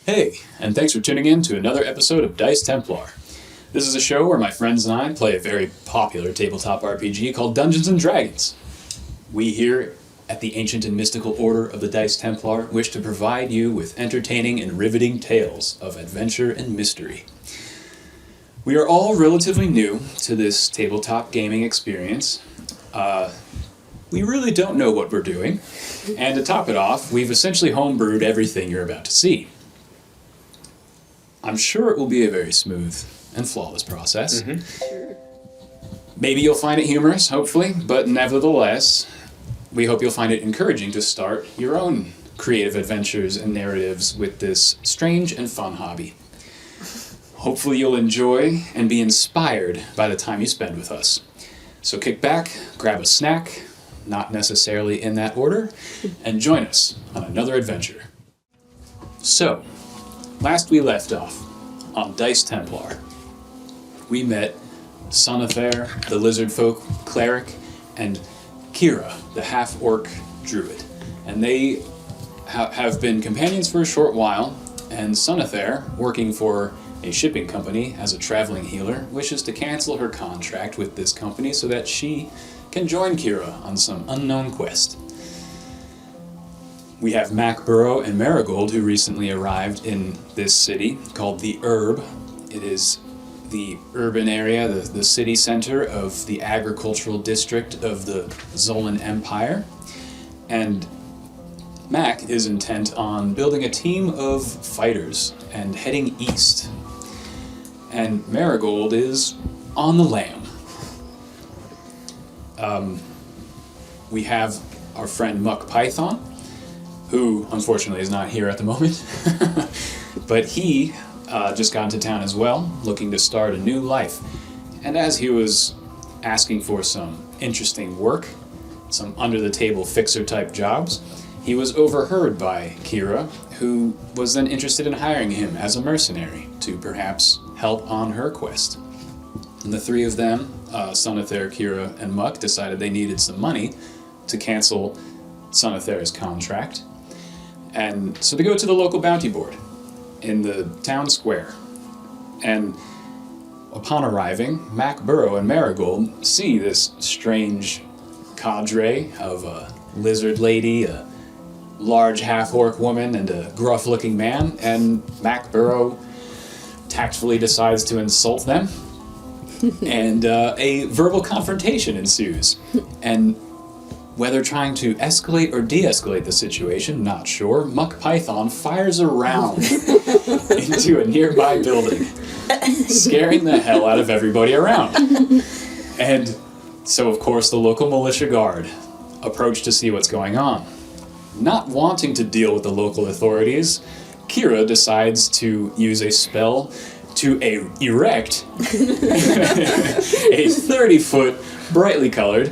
Hey, and thanks for tuning in to another episode of Dice Templar. This is a show where my friends and I play a very popular tabletop RPG called Dungeons & Dragons. We here at the Ancient and Mystical Order of the Dice Templar wish to provide you with entertaining and riveting tales of adventure and mystery. We are all relatively new to this tabletop gaming experience. We really don't know what we're doing, and to top it off, we've essentially homebrewed everything you're about to see. I'm sure it will be a very smooth and flawless process. Maybe you'll find it humorous, hopefully, but nevertheless, we hope you'll find it encouraging to start your own creative adventures and narratives with this strange and fun hobby. Hopefully you'll enjoy and be inspired by the time you spend with us. So kick back, grab a snack, not necessarily in that order, and join us on another adventure. So, last we left off on Dice Templar. We met Sonothere, the lizard folk cleric, and Kira, the half-orc druid. And they have been companions for a short while, and Sonothere, working for a shipping company as a traveling healer, wishes to cancel her contract with this company so that she can join Kira on some unknown quest. We have Mac Burrow and Marigold, who recently arrived in this city called the Herb. It is the urban area, the city center of the agricultural district of the Zolan Empire. And Mac is intent on building a team of fighters and heading east. And Marigold is on the lam. We have our friend Muck Python, who unfortunately is not here at the moment, but he just got into town as well, looking to start a new life. And as he was asking for some interesting work, some under-the-table fixer-type jobs, he was overheard by Kira, who was then interested in hiring him as a mercenary to perhaps help on her quest. And the three of them, Sonothere, Kira, and Muck, decided they needed some money to cancel Sonothere's contract. And so they go to the local bounty board in the town square. And upon arriving, Mac Burrow and Marigold see this strange cadre of a lizard lady, a large half-orc woman, and a gruff-looking man. And Mac Burrow tactfully decides to insult them. And a verbal confrontation ensues. And whether trying to escalate or de-escalate the situation, not sure, Muck Python fires a round into a nearby building, scaring the hell out of everybody around. And so, of course, the local militia guard approach to see what's going on. Not wanting to deal with the local authorities, Kira decides to use a spell to erect a 30-foot, brightly colored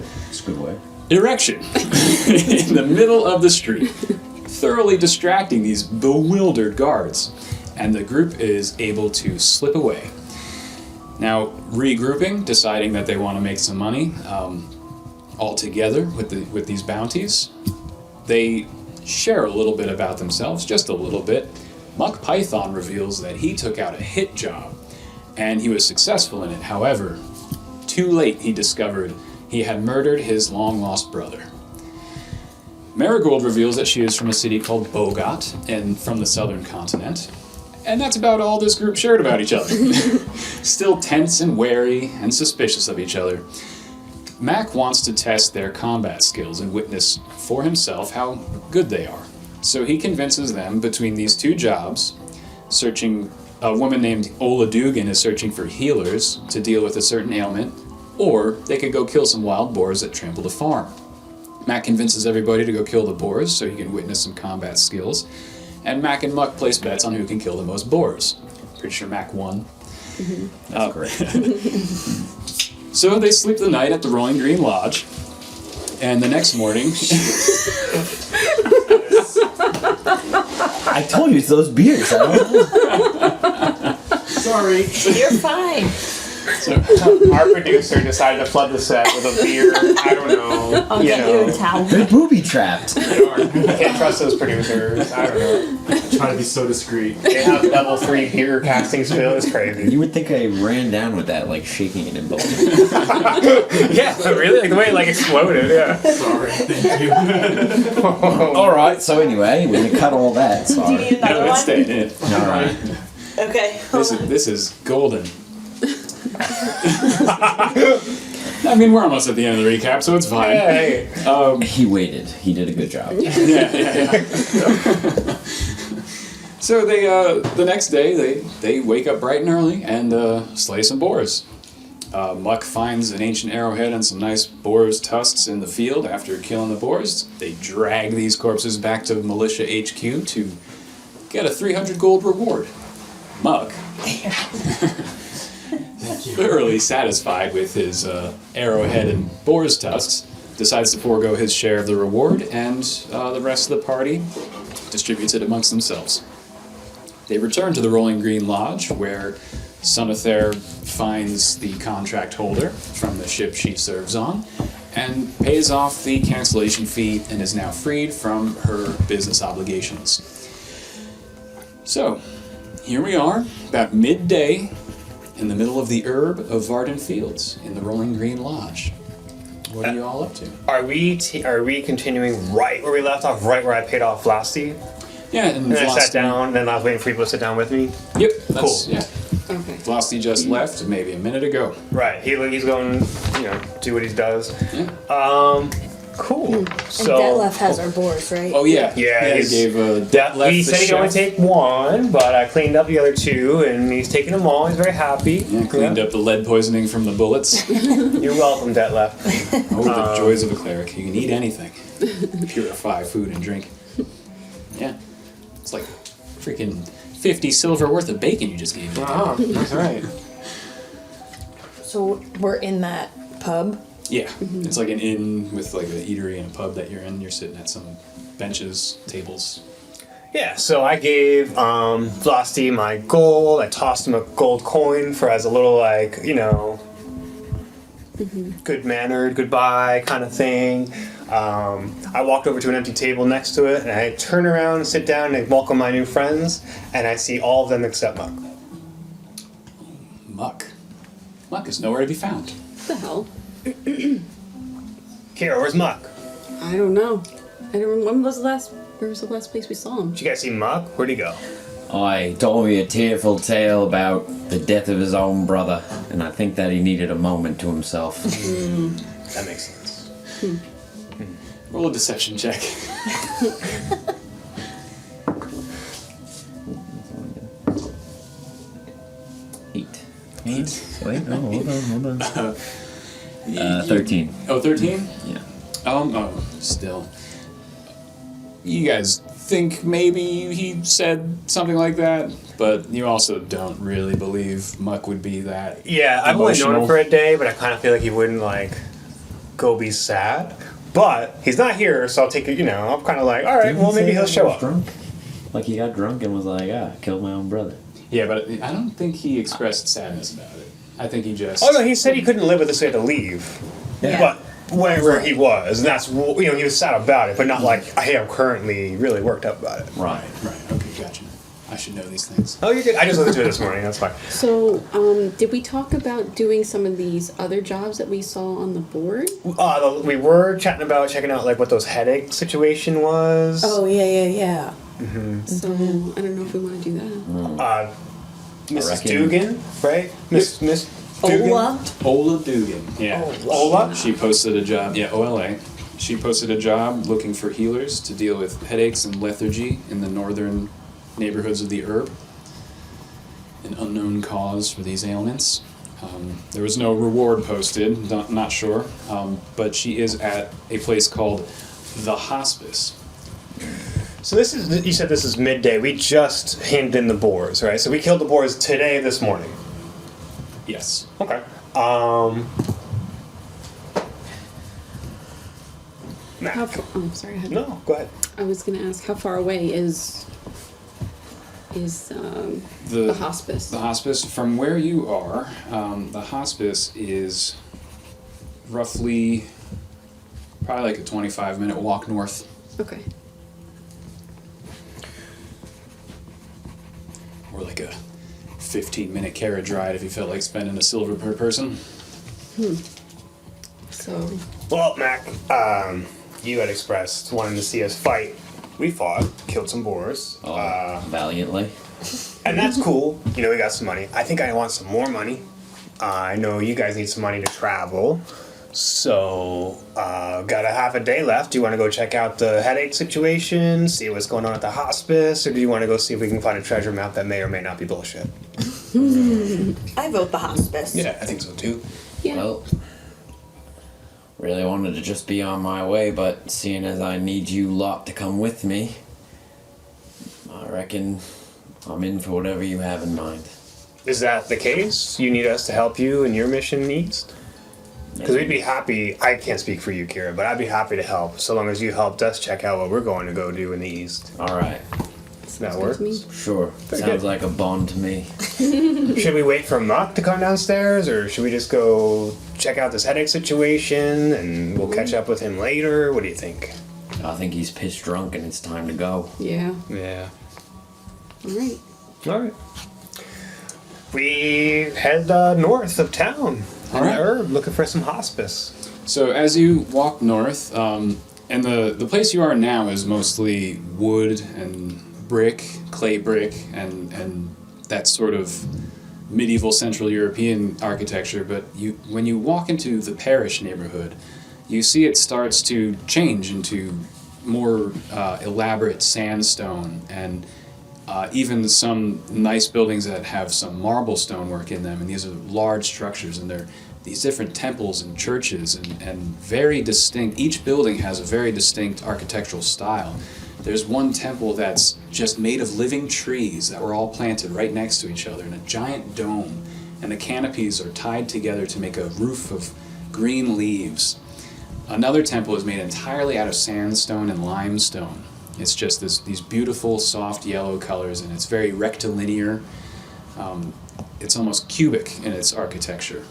erection in the middle of the street, thoroughly distracting these bewildered guards, and the group is able to slip away. Now, regrouping, deciding that they want to make some money all together with these bounties, they share a little bit about themselves, just a little bit. Muck Python reveals that he took out a hit job, and he was successful in it. However, too late he discovered he had murdered his long-lost brother. Marigold reveals that she is from a city called Bogot, and from the southern continent. And that's about all this group shared about each other. Still tense and wary and suspicious of each other. Mac wants to test their combat skills and witness for himself how good they are. So he convinces them between these two jobs, a woman named Ola Dugan is searching for healers to deal with a certain ailment, or they could go kill some wild boars that trample the farm. Mac convinces everybody to go kill the boars so he can witness some combat skills, and Mac and Muck place bets on who can kill the most boars. Pretty sure Mac won. That's great. So they sleep the night at the Rolling Green Lodge, and the next morning... I told you it's those beers. Sorry. You're fine. Our producer decided to flood the set with a beer. I don't know. I'll get you a towel. They're booby trapped. I can't trust those producers. I don't know. Trying to be so discreet. They have level 3 beer casting skill. It's crazy. You would think I ran down with that, like shaking it in both. Yeah, really? Like the way it like exploded, yeah. Sorry, thank you. Alright, so anyway, we can cut all that. Do you Sorry. need another No, it's one? staying in. Alright. Okay. This is golden. I mean, we're almost at the end of the recap, so it's fine. Hey. He waited. He did a good job. Yeah. So they, the next day, they wake up bright and early and slay some boars. Muck finds an ancient arrowhead and some nice boar's tusks in the field after killing the boars. They drag these corpses back to Militia HQ to get a 300 gold reward. Muck, thoroughly satisfied with his arrowhead and boar's tusks, decides to forego his share of the reward, and the rest of the party distributes it amongst themselves. They return to the Rolling Green Lodge, where Sonathair finds the contract holder from the ship she serves on, and pays off the cancellation fee and is now freed from her business obligations. So, here we are, about midday, in the middle of the herb of Varden Fields, in the Rolling Green Lodge. What are you all up to? Are we continuing right where we left off, right where I paid off Vlasti? Yeah, and And I Vlasti- sat down, and then I was waiting for people to sit down with me. Yep, that's, Cool. yeah. Okay. Vlasti just left maybe a minute ago. Right, he's going, do what he does. Yeah. Cool. And So, Detlef has our boars, right? Oh yeah, Yeah, he he's- gave that left he the said he could only chef. take one, but I cleaned up the other two, and he's taking them all. He's very happy. Yeah, cleaned up the lead poisoning from the bullets. You're welcome, Detlef. Oh, the joys of a cleric. You can eat anything. Purify food and drink. Yeah. It's like freaking 50 silver worth of bacon you just gave me. That's right. So we're in that pub. Yeah. It's like an inn with like an eatery and a pub that you're in. You're sitting at some benches, tables. Yeah, so I gave Vlasti my gold. I tossed him a gold coin for as a little, good-mannered goodbye kind of thing. I walked over to an empty table next to it, and I turn around and sit down and welcome my new friends, and I see all of them except Muck. Muck. Muck is nowhere to be found. What the hell? Kira, where's Muck? I don't know. I don't. Where was the last place we saw him? Did you guys see Muck? Where'd he go? I told me a tearful tale about the death of his own brother, and I think that he needed a moment to himself. That makes sense. Roll a deception check. Eight. Wait, no, hold on. 13. Oh, 13? Yeah. Still. You guys think maybe he said something like that, but you also don't really believe Muck would be that. Yeah, I've only known him emotional. for a day, but I kind of feel like he wouldn't, go be sad. But he's not here, so I'll take it, I'm kind of like, all right, well, maybe he'll show up. Drunk? Like he got drunk and was like, killed my own brother. Yeah, but I don't think he expressed sadness about it. I think he just. Oh, no, he said he couldn't live with us, so he had to leave. Yeah. But where he was, and that's, he was sad about it, but not like, hey, I'm currently really worked up about it. Right. Right, okay, gotcha. I should know these things. Oh, you're good. I just listened to it this morning, that's fine. So, did we talk about doing some of these other jobs that we saw on the board? We were chatting about checking out, what those headache situation was. Oh yeah. So, I don't know if we want to do that. Mrs. reckon- Dugan, right? Miss Dugan? Ola Dugan. Yeah. Ola? She posted a job. Yeah, OLA. She posted a job looking for healers to deal with headaches and lethargy in the northern neighborhoods of the herb. An unknown cause for these ailments. There was no reward posted, not sure, but she is at a place called The Hospice. So you said this is midday. We just handed in the boars, right? So we killed the boars this morning. Yes. Okay. Matt. Sorry. No, go ahead. I was going to ask how far away is is the hospice? The hospice, from where you are, the hospice is roughly probably like a 25-minute walk north. Okay. Or like a 15-minute carriage ride if you felt like spending a silver per person. So, Well, Mac, you had expressed wanting to see us fight. We fought, killed some boars. Valiantly. And that's cool. You know, we got some money. I think I want some more money. I know you guys need some money to travel. So, got a half a day left. Do you want to go check out the headache situation, see what's going on at the hospice, or do you want to go see if we can find a treasure map that may or may not be bullshit? I vote the hospice. Yeah, I think so too. yeah. Well, really wanted to just be on my way, but seeing as I need you lot to come with me, I reckon I'm in for whatever you have in mind. Is that the case? You need us to help you in your mission needs? Because we'd be happy. I can't speak for you, Kira, but I'd be happy to help so long as you helped us check out what we're going to go do in the east. All right. That Good works. to me. Sure. Very Sounds good. like a bond to me. Should we wait for Muck to come downstairs, or should we just go check out this headache situation and we'll catch up with him later? What do you think? I think he's pissed drunk and it's time to go. Yeah. Yeah. All right. All right. We head north of town. All right. Herb, looking for some hospice. So as you walk north, and the place you are now is mostly wood and brick, clay brick, and that sort of medieval Central European architecture. But when you walk into the parish neighborhood, you see it starts to change into more elaborate sandstone and even some nice buildings that have some marble stonework in them. And these are large structures, and they're these different temples and churches and very distinct. Each building has a very distinct architectural style. There's one temple that's just made of living trees that were all planted right next to each other in a giant dome, and the canopies are tied together to make a roof of green leaves. Another temple is made entirely out of sandstone and limestone. It's just these beautiful soft yellow colors, and it's very rectilinear. It's almost cubic in its architecture.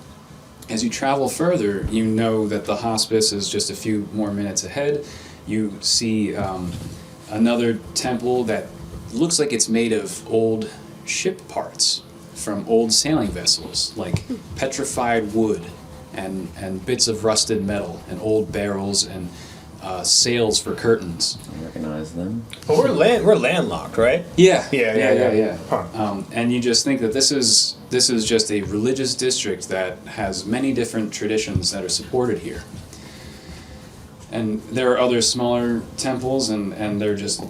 As you travel further, you know that the hospice is just a few more minutes ahead. You see another temple that looks like it's made of old ship parts from old sailing vessels, like petrified wood and bits of rusted metal and old barrels and sails for curtains. I recognize them. But we're landlocked, right? Yeah. Yeah. Huh. And you just think that this is just a religious district that has many different traditions that are supported here. And there are other smaller temples, and they're just,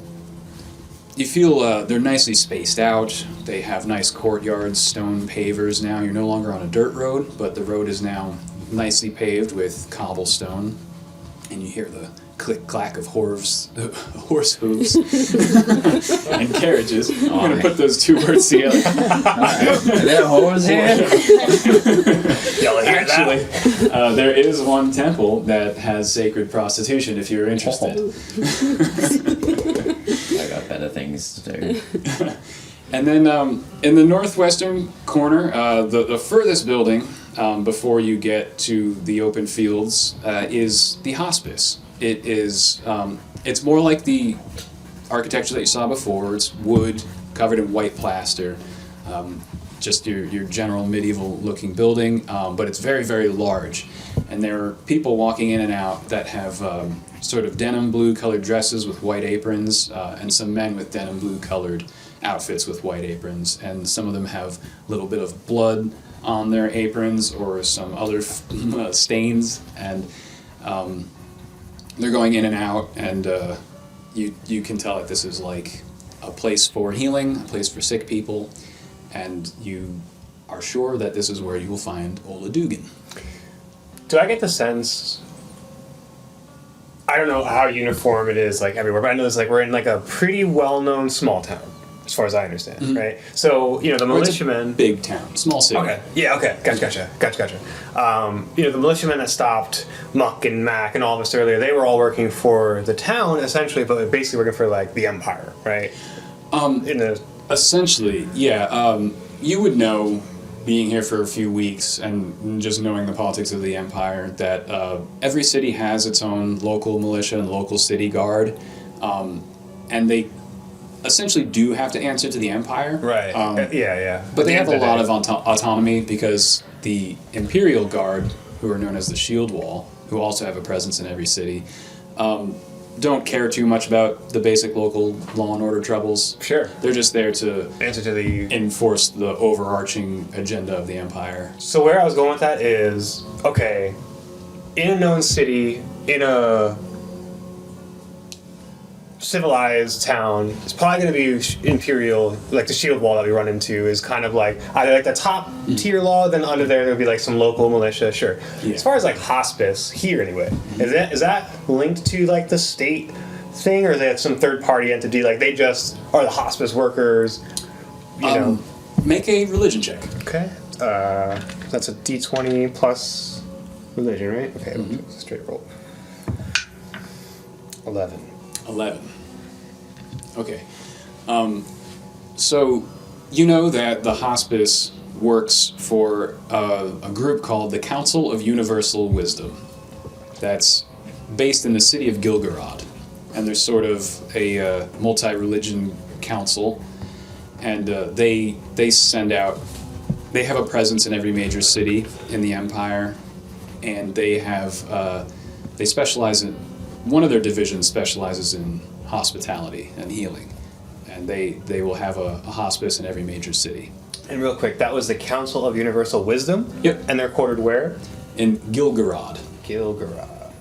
you feel they're nicely spaced out. They have nice courtyards, stone pavers now. You're no longer on a dirt road, but the road is now nicely paved with cobblestone. And you hear the click-clack of horse hooves and carriages. I'm going to put those two words together. Are there whores here? Y'all hear Actually, that? there is one temple that has sacred prostitution if you're interested. I got better things to do. And then in the northwestern corner, the furthest building before you get to the open fields is the hospice. It is it's more like the architecture that you saw before. It's wood covered in white plaster, just your general medieval looking building, but it's very, very large. And there are people walking in and out that have sort of denim blue colored dresses with white aprons, and some men with denim blue colored outfits with white aprons, and some of them have a little bit of blood on their aprons or some other stains, and they're going in and out, and you can tell that this is like a place for healing, a place for sick people, and you are sure that this is where you will find Ola Dugan. Do I get the sense? I don't know how uniform it is like everywhere, but I know it's like we're in like a pretty well-known small town, as far as I understand, right? So the Or it's a militiamen. big town, small city. Okay. Yeah. Okay. Gotcha. The militiamen that stopped Muck and Mac and all of us earlier, they were all working for the town essentially, but basically working for like the Empire, right? In the Essentially, yeah. You would know, being here for a few weeks and just knowing the politics of the Empire, that every city has its own local militia and local city guard, and they essentially do have to answer to the Empire. Right. Yeah. But they have a lot of autonomy because the Imperial Guard, who are known as the Shield Wall, who also have a presence in every city, don't care too much about the basic local law and order troubles. Sure. They're just there to Answer to the. enforce the overarching agenda of the Empire. So where I was going with that is, okay, in a known city, in a civilized town, it's probably going to be Imperial, like the Shield Wall that we run into is kind of like either like the top tier law, then under there'll be like some local militia, sure. Yeah. As far as like hospice, here anyway, is that linked to like the state thing, or is that some third party entity, like they just are the hospice workers, you know? Make a religion check. Okay. That's a D20 plus religion, right? Okay, straight roll. 11. 11. Okay. So, you know that the hospice works for a group called the Council of Universal Wisdom. That's based in the city of Gilgarad. And there's sort of a multi-religion council. And they send out... They have a presence in every major city in the Empire. And they have... they specialize in... One of their divisions specializes in hospitality and healing. And they will have a hospice in every major city. And real quick, that was the Council of Universal Wisdom? Yep. And they're quartered where? In Gilgarad. Gilgarad.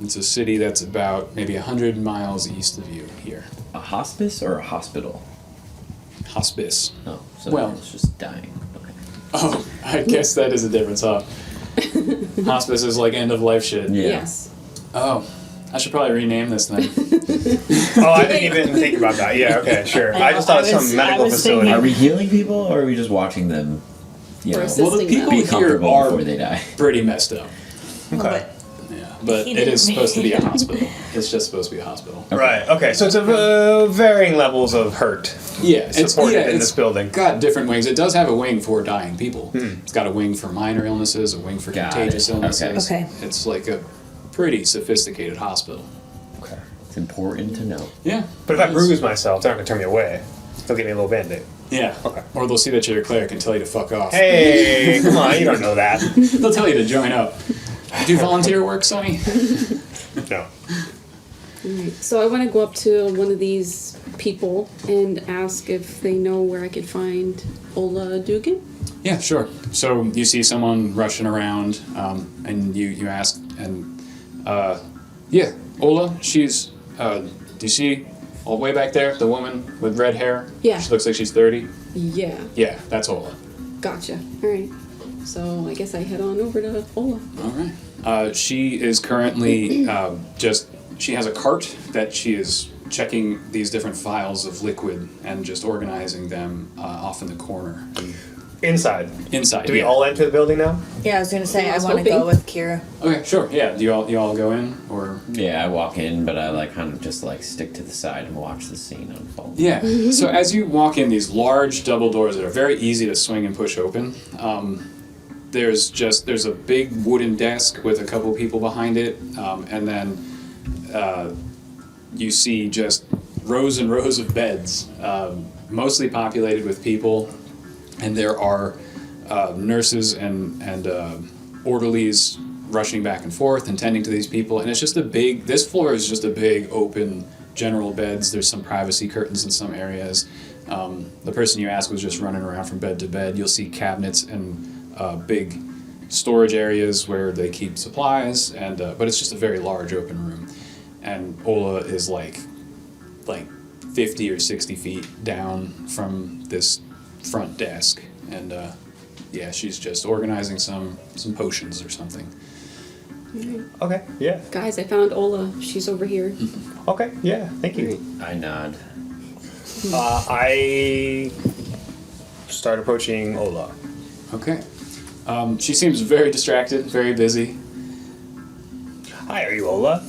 It's a city that's about maybe 100 miles east of you here. A hospice or a hospital? Hospice. Oh, so Well- it's just dying. Okay. Oh, I guess that is a difference, huh? Hospice is like end of life shit. Yeah. Yes. Oh, I should probably rename this then. Oh, I didn't even think about that. Yeah, okay, sure. I just thought it was some medical facility. Are we healing people or are we just watching them, you Or know, assisting Well, the people them. be here comfortable are before they die? pretty messed up. Okay. Yeah, but He it is didn't supposed to be a hospital. It's just supposed to be a hospital. Right, okay, so it's varying levels of hurt Yeah, supported in this building. got different wings. It does have a wing for dying people. It's got a wing for minor illnesses, a wing for Got contagious it. illnesses. Okay. It's like a pretty sophisticated hospital. Okay. It's important to know. Yeah. But if I bruise myself, they're not going to turn me away. They'll give me a little band-aid. Yeah. Okay. Or they'll see that you're a cleric and tell you to fuck off. Hey, come on, you don't know that. They'll tell you to join up. Do volunteer work, Sonny? No. Alright, so I want to go up to one of these people and ask if they know where I could find Ola Dugan. Yeah, sure. So you see someone rushing around, and you ask, and yeah, Ola, she's. Do you see all the way back there the woman with red hair? Yeah. She looks like she's 30. Yeah, Yeah, that's Ola. gotcha. Alright. So I guess I head on over to Ola. All right. She is currently she has a cart that she is checking these different files of liquid and just organizing them off in the corner. Inside. Inside. Do we yeah. all enter the building now? Yeah, I was gonna say I I was want to hoping. go with Kira. Okay, sure. Yeah. Do you all go in or? Yeah, I walk in, but I like kind of just like stick to the side and watch the scene unfold. Yeah. So as you walk in, these large double doors that are very easy to swing and push open. There's a big wooden desk with a couple people behind it, and then you see just rows and rows of beds, mostly populated with people, and there are nurses and orderlies rushing back and forth and tending to these people, and it's just this floor is just a big open general beds. There's some privacy curtains in some areas. The person you asked was just running around from bed to bed. You'll see cabinets and big storage areas where they keep supplies, and but it's just a very large open room. And Ola is like 50 or 60 feet down from this front desk, and yeah, she's just organizing some potions or something. Okay, yeah. Guys, I found Ola. She's over here. Okay, yeah, thank you. I nod. I start approaching Ola. Okay. She seems very distracted, very busy. Hi, are you Ola?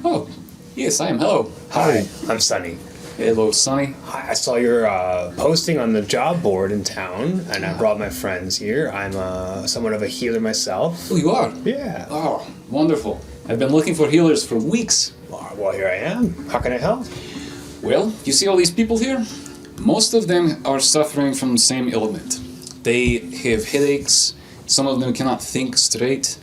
Oh, yes, I am. Hello. Hi, I'm Sunny. Hello, Sonny. Hi, I saw your posting on the job board in town, and I brought my friends here. I'm somewhat of a healer myself. Oh, you are? Yeah. Oh, wonderful. I've been looking for healers for weeks. Well, here I am. How can I help? Well, you see all these people here? Most of them are suffering from the same ailment. They have headaches, some of them cannot think straight,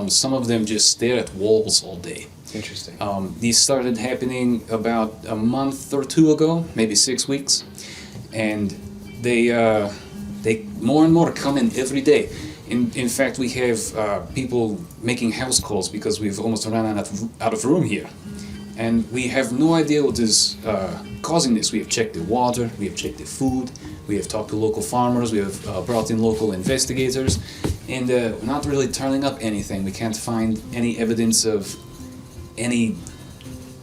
some of them just stare at walls all day. Interesting. These started happening about a month or two ago, maybe 6 weeks, and they more and more come in every day. In fact, we have people making house calls because we've almost run out of room here. And we have no idea what is causing this. We have checked the water, we have checked the food, we have talked to local farmers, we have brought in local investigators, and we're not really turning up anything. We can't find any evidence of any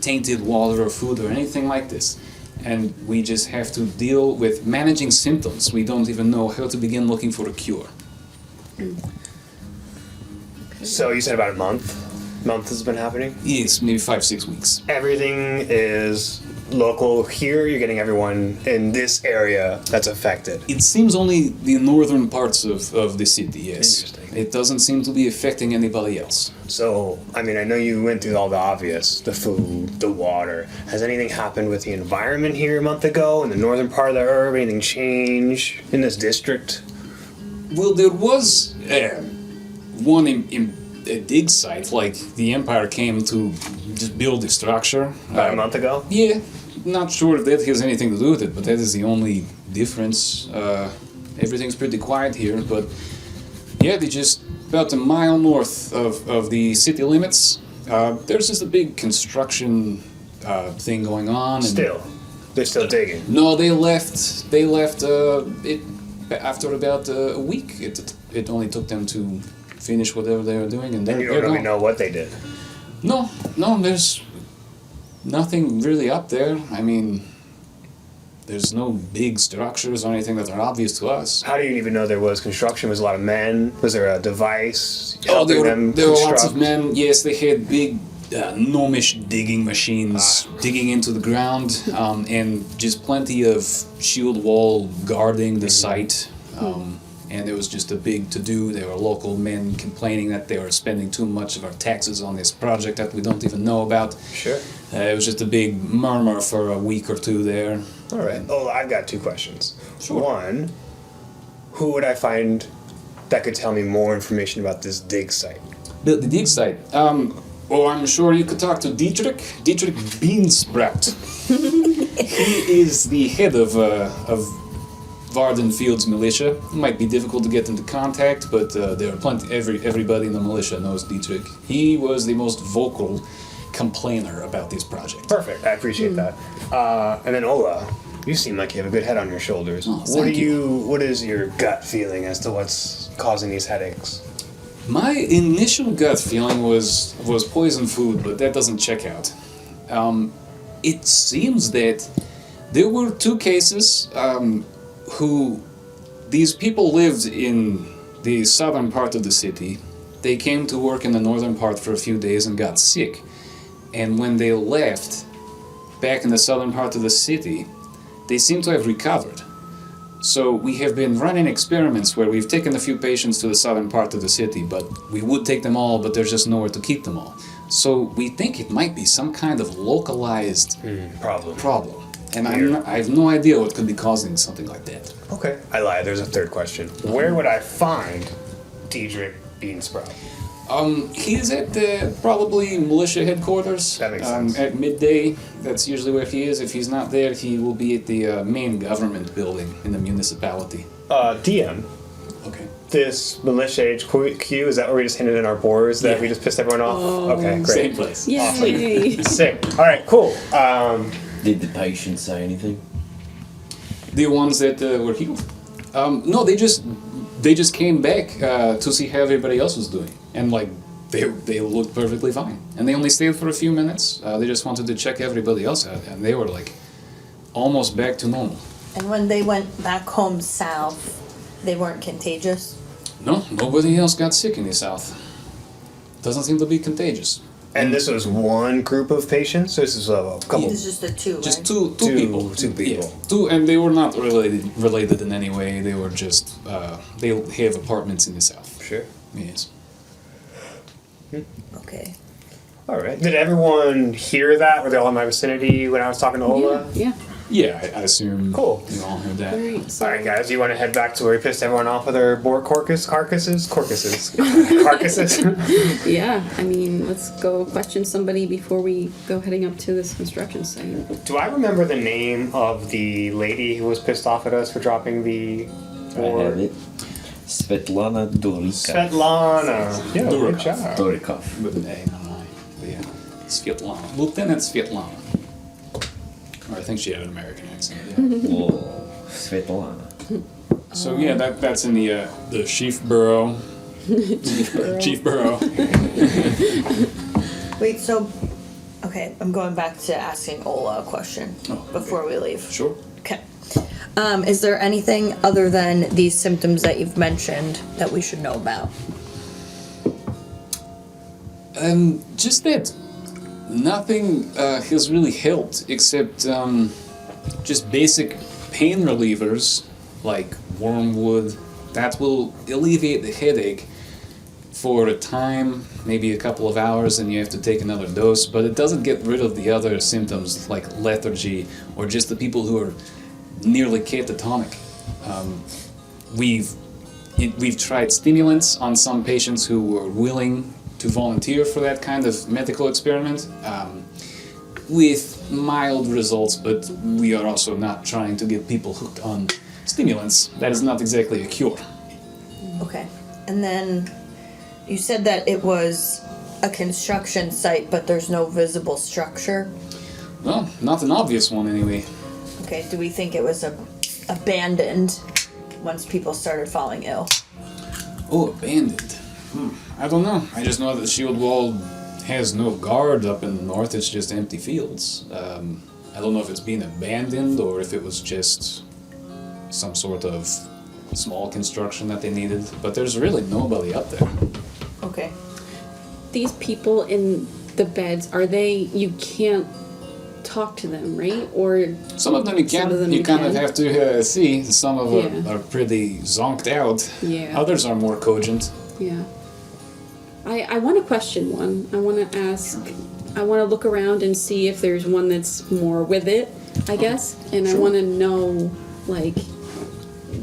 tainted water or food or anything like this. And we just have to deal with managing symptoms. We don't even know how to begin looking for a cure. So you said about a month? Month has been happening? Yes, maybe 5-6 weeks. Everything is local here. You're getting everyone in this area that's affected. It seems only the northern parts of the city, yes. Interesting. It doesn't seem to be affecting anybody else. So, I mean, I know you went through all the obvious, the food, the water. Has anything happened with the environment here a month ago in the northern part of the herb? Anything change in this district? Well, there was one a dig site, like the Empire came to just build the structure. About a month ago? Yeah, not sure if that has anything to do with it, but that is the only difference. Everything's pretty quiet here, but yeah, they just about a mile north of the city limits. There's just a big construction thing going on. And They're still digging. no, they left. They left it after about a week. It only took them to finish whatever they were doing, and And you they're don't really gone. know what they did. No, there's nothing really up there. I mean, there's no big structures or anything that are obvious to us. How do you even know there was construction? Was a lot of men? Was there a device Oh, helping them there were lots construct? of men. Yes, they had big gnomish digging machines digging into the ground, and just plenty of shield wall guarding the site. And it was just a big to-do. There were local men complaining that they were spending too much of our taxes on this project that we don't even know about. Sure. It was just a big murmur for a week or two there. All right. Oh, I've got two questions. Sure. One, who would I find that could tell me more information about this dig site? The dig site. Oh, I'm sure you could talk to Dietrich Beansprout. He is the head of Vardenfield's militia. It might be difficult to get into contact, but there are plenty. Everybody in the militia knows Dietrich. He was the most vocal complainer about this project. Perfect. I appreciate that. And then Ola, you seem like you have a good head on your shoulders. Oh, thank you. What is your gut feeling as to what's causing these headaches? My initial gut feeling was poison food, but that doesn't check out. It seems that there were 2 cases who these people lived in the southern part of the city. They came to work in the northern part for a few days and got sick. And when they left back in the southern part of the city, they seem to have recovered. So we have been running experiments where we've taken a few patients to the southern part of the city, but we would take them all, but there's just nowhere to keep them all. So we think it might be some kind of localized problem. And I have no idea what could be causing something like that. Okay. I lied. There's a third question. Where would I find Diedrich Beansprout? He's at probably militia headquarters. That makes sense. At midday, that's usually where he is. If he's not there, he will be at the main government building in the municipality. DM. Okay. This militia HQ, is that where we just handed in our boards that Yeah. we just pissed everyone off? Okay, great. Same place. Yay! Sick. All right, cool. Did the patient say anything? The ones that were healed? No, they just came back to see how everybody else was doing, and like they looked perfectly fine. And they only stayed for a few minutes. They just wanted to check everybody else out, and they were like almost back to normal. And when they went back home south, they weren't contagious. No, nobody else got sick in the south. Doesn't seem to be contagious. And this was one group of patients? This is a couple. It's just the two, Just right? two people. Two people. Yeah, two, and they were not related in any way. They were just they have apartments in the south. Sure. Yes. Okay. All right. Did everyone hear that? Were they all in my vicinity when I was talking to Ola? Yeah. Yeah, I assume. Cool. You all heard that. All right. So All right, guys. You want to head back to where we pissed everyone off with our boar carcasses? Carcasses. yeah, I mean, let's go question somebody before we go heading up to this construction site. Do I remember the name of the lady who was pissed off at us for dropping the I have it. Svetlana Dorika. Svetlana. Yeah, good Durikov. job. Dorikov. With an A, not an I. But yeah, Svetlana. Lieutenant Svetlana. Or I think she had an American accent. Yeah. Whoa. Svetlana. So yeah, that's in the Chief Borough. Chief Borough. Wait, so, okay, I'm going back to asking Ola a question before we leave. Sure. Okay. Is there anything other than these symptoms that you've mentioned that we should know about? Just that nothing has really helped except just basic pain relievers like wormwood. That will alleviate the headache for a time, maybe a couple of hours, and you have to take another dose, but it doesn't get rid of the other symptoms like lethargy or just the people who are nearly catatonic. We've tried stimulants on some patients who were willing to volunteer for that kind of medical experiment, with mild results, but we are also not trying to get people hooked on stimulants. That is not exactly a cure. Okay. And then you said that it was a construction site, but there's no visible structure. Well, not an obvious one anyway. Okay, do we think it was abandoned once people started falling ill? Oh, abandoned. I don't know. I just know that the shield wall has no guard up in the north. It's just empty fields. I don't know if it's been abandoned or if it was just some sort of small construction that they needed. But there's really nobody up there. Okay. These people in the beds, are they, you can't talk to them, right? Or Some of them you Some can. of them You you kind of can. have to see. Some of them Yeah. are pretty zonked out. Yeah. Others are more cogent. yeah. I want to question one. I want to ask, I want to look around and see if there's one that's more with it, I guess. And I want to know, like,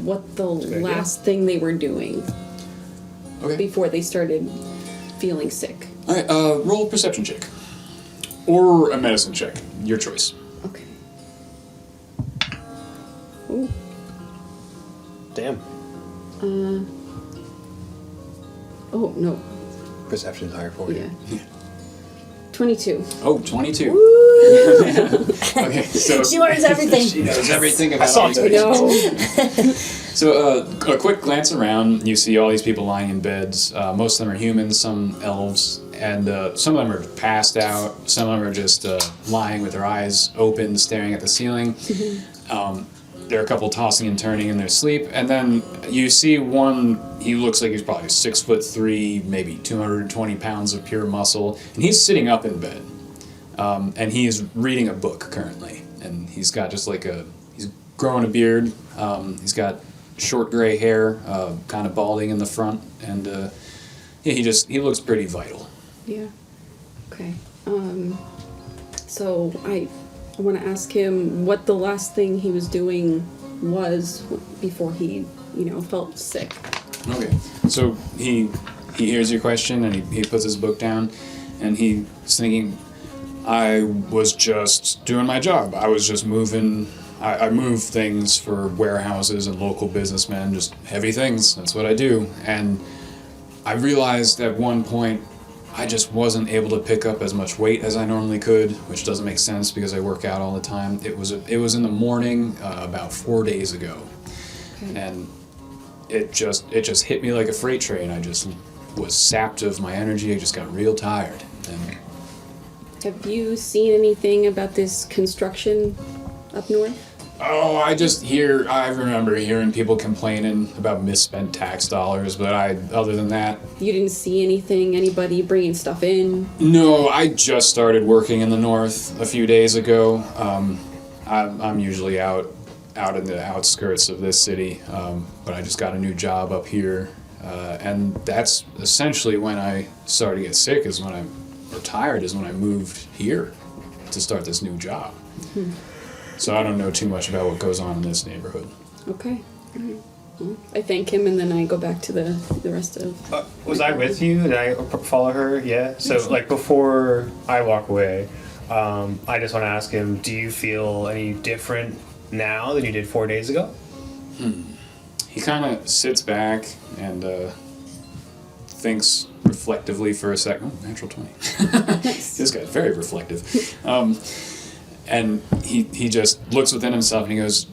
what the last thing they were doing Okay. before they started feeling sick. All right. Roll a perception check, or a medicine check. Your choice. Okay. Ooh. Damn. Oh, no. Perception's higher for you. Yeah. 22. Oh, 22. Okay, so She learns everything. she knows everything about saw all these it. patients. No. So a quick glance around, you see all these people lying in beds. Most of them are humans, some elves, and some of them are passed out. Some of them are just lying with their eyes open, staring at the ceiling. There are a couple tossing and turning in their sleep, and then you see one. He looks like he's probably 6'3", maybe 220 pounds of pure muscle, and he's sitting up in bed, and he's reading a book currently, and he's got just like he's growing a beard. He's got short gray hair, kind of balding in the front, and yeah, he looks pretty vital. Yeah. Okay. So I want to ask him what the last thing he was doing was before he, felt sick. Okay, so he hears your question and he puts his book down, and he's thinking, I was just doing my job. I was just moving. I move things for warehouses and local businessmen, just heavy things. That's what I do. And I realized at one point I just wasn't able to pick up as much weight as I normally could, which doesn't make sense because I work out all the time. It was in the morning about 4 days ago, and it just hit me like a freight train. I just was sapped of my energy. I just got real tired. And Have you seen anything about this construction up north? Oh, I remember hearing people complaining about misspent tax dollars, but other than that, You didn't see anything, anybody bringing stuff in? no, I just started working in the north a few days ago. I'm usually out in the outskirts of this city, but I just got a new job up here, and that's essentially when I started to get sick. Is when I retired. Is when I moved here to start this new job. So I don't know too much about what goes on in this neighborhood. Okay. All right. Well, I thank him and then I go back to the rest of. Was I with you? Did I follow her? Yeah. So like before I walk away, I just want to ask him: do you feel any different now than you did 4 days ago? He kind of sits back and thinks reflectively for a second. Oh, natural 20. This guy's very reflective. And he just looks within himself and he goes,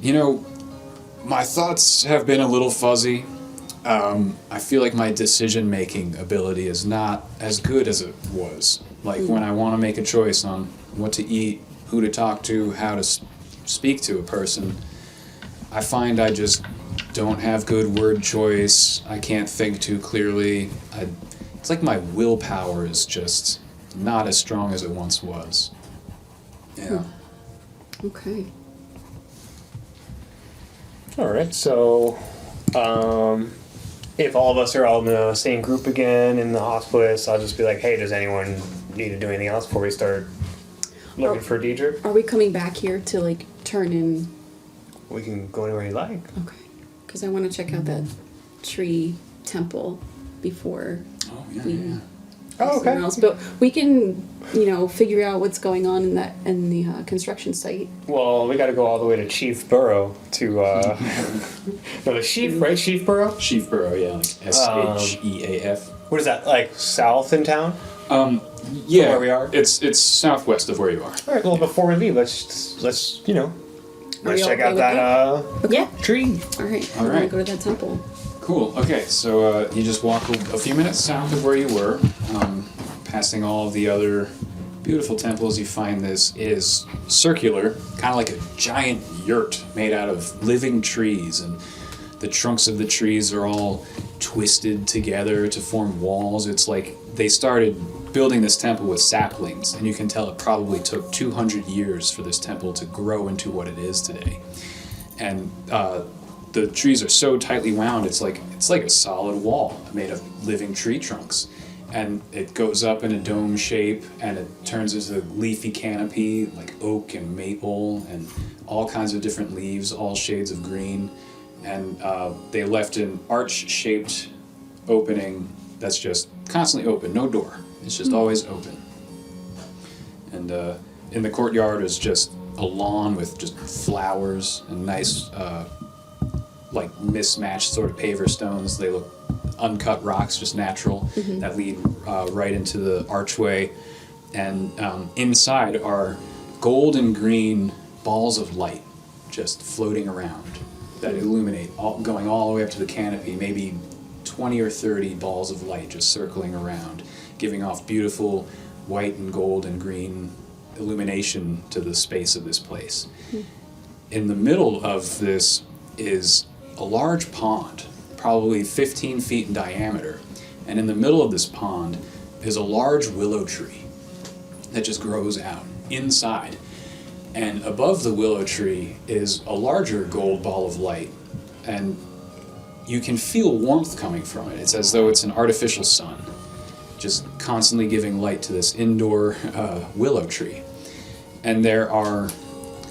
my thoughts have been a little fuzzy. I feel like my decision-making ability is not as good as it was. Like when I want to make a choice on what to eat, who to talk to, how to speak to a person, I find I just don't have good word choice. I can't think too clearly. It's like my willpower is just not as strong as it once was. Yeah. Okay. All right. So, if all of us are all in the same group again in the hospice, I'll just be like, "Hey, does anyone need to do anything else before we start looking for Deidre?" Are we coming back here to like turn in? We can go anywhere you like. Okay. Because I want to check out that tree temple before Oh, yeah, we. yeah. Oh, okay. Else. But we can, figure out what's going on in the construction site. Well, we got to go all the way to Chiefboro to no, the Sheaf, right? Chiefboro. Sheafboro, yeah, like Sheaf. What is that? Like south in town? Yeah, where we are? It's southwest of where you are. All right. Well, before we leave, let's we let's all check okay out with that Yeah. tree. All right. All We're gonna right. go to that temple. Cool. Okay, so you just walk a few minutes south of where you were, passing all of the other beautiful temples. You find this is circular, kind of like a giant yurt made out of living trees, and the trunks of the trees are all twisted together to form walls. It's like they started building this temple with saplings, and you can tell it probably took 200 years for this temple to grow into what it is today. And the trees are so tightly wound, it's like a solid wall made of living tree trunks. And it goes up in a dome shape, and it turns into a leafy canopy, like oak and maple, and all kinds of different leaves, all shades of green. And they left an arch-shaped opening that's just constantly open, no door. It's just always open. And in the courtyard is just a lawn with just flowers and nice, like mismatched sort of paver stones. They look uncut rocks, just natural, that lead right into the archway. And inside are gold and green balls of light just floating around that illuminate, going all the way up to the canopy, maybe 20 or 30 balls of light just circling around, giving off beautiful white and gold and green illumination to the space of this place. In the middle of this is a large pond, probably 15 feet in diameter, and in the middle of this pond is a large willow tree that just grows out inside. And above the willow tree is a larger gold ball of light, and you can feel warmth coming from it. It's as though it's an artificial sun, just constantly giving light to this indoor willow tree. And there are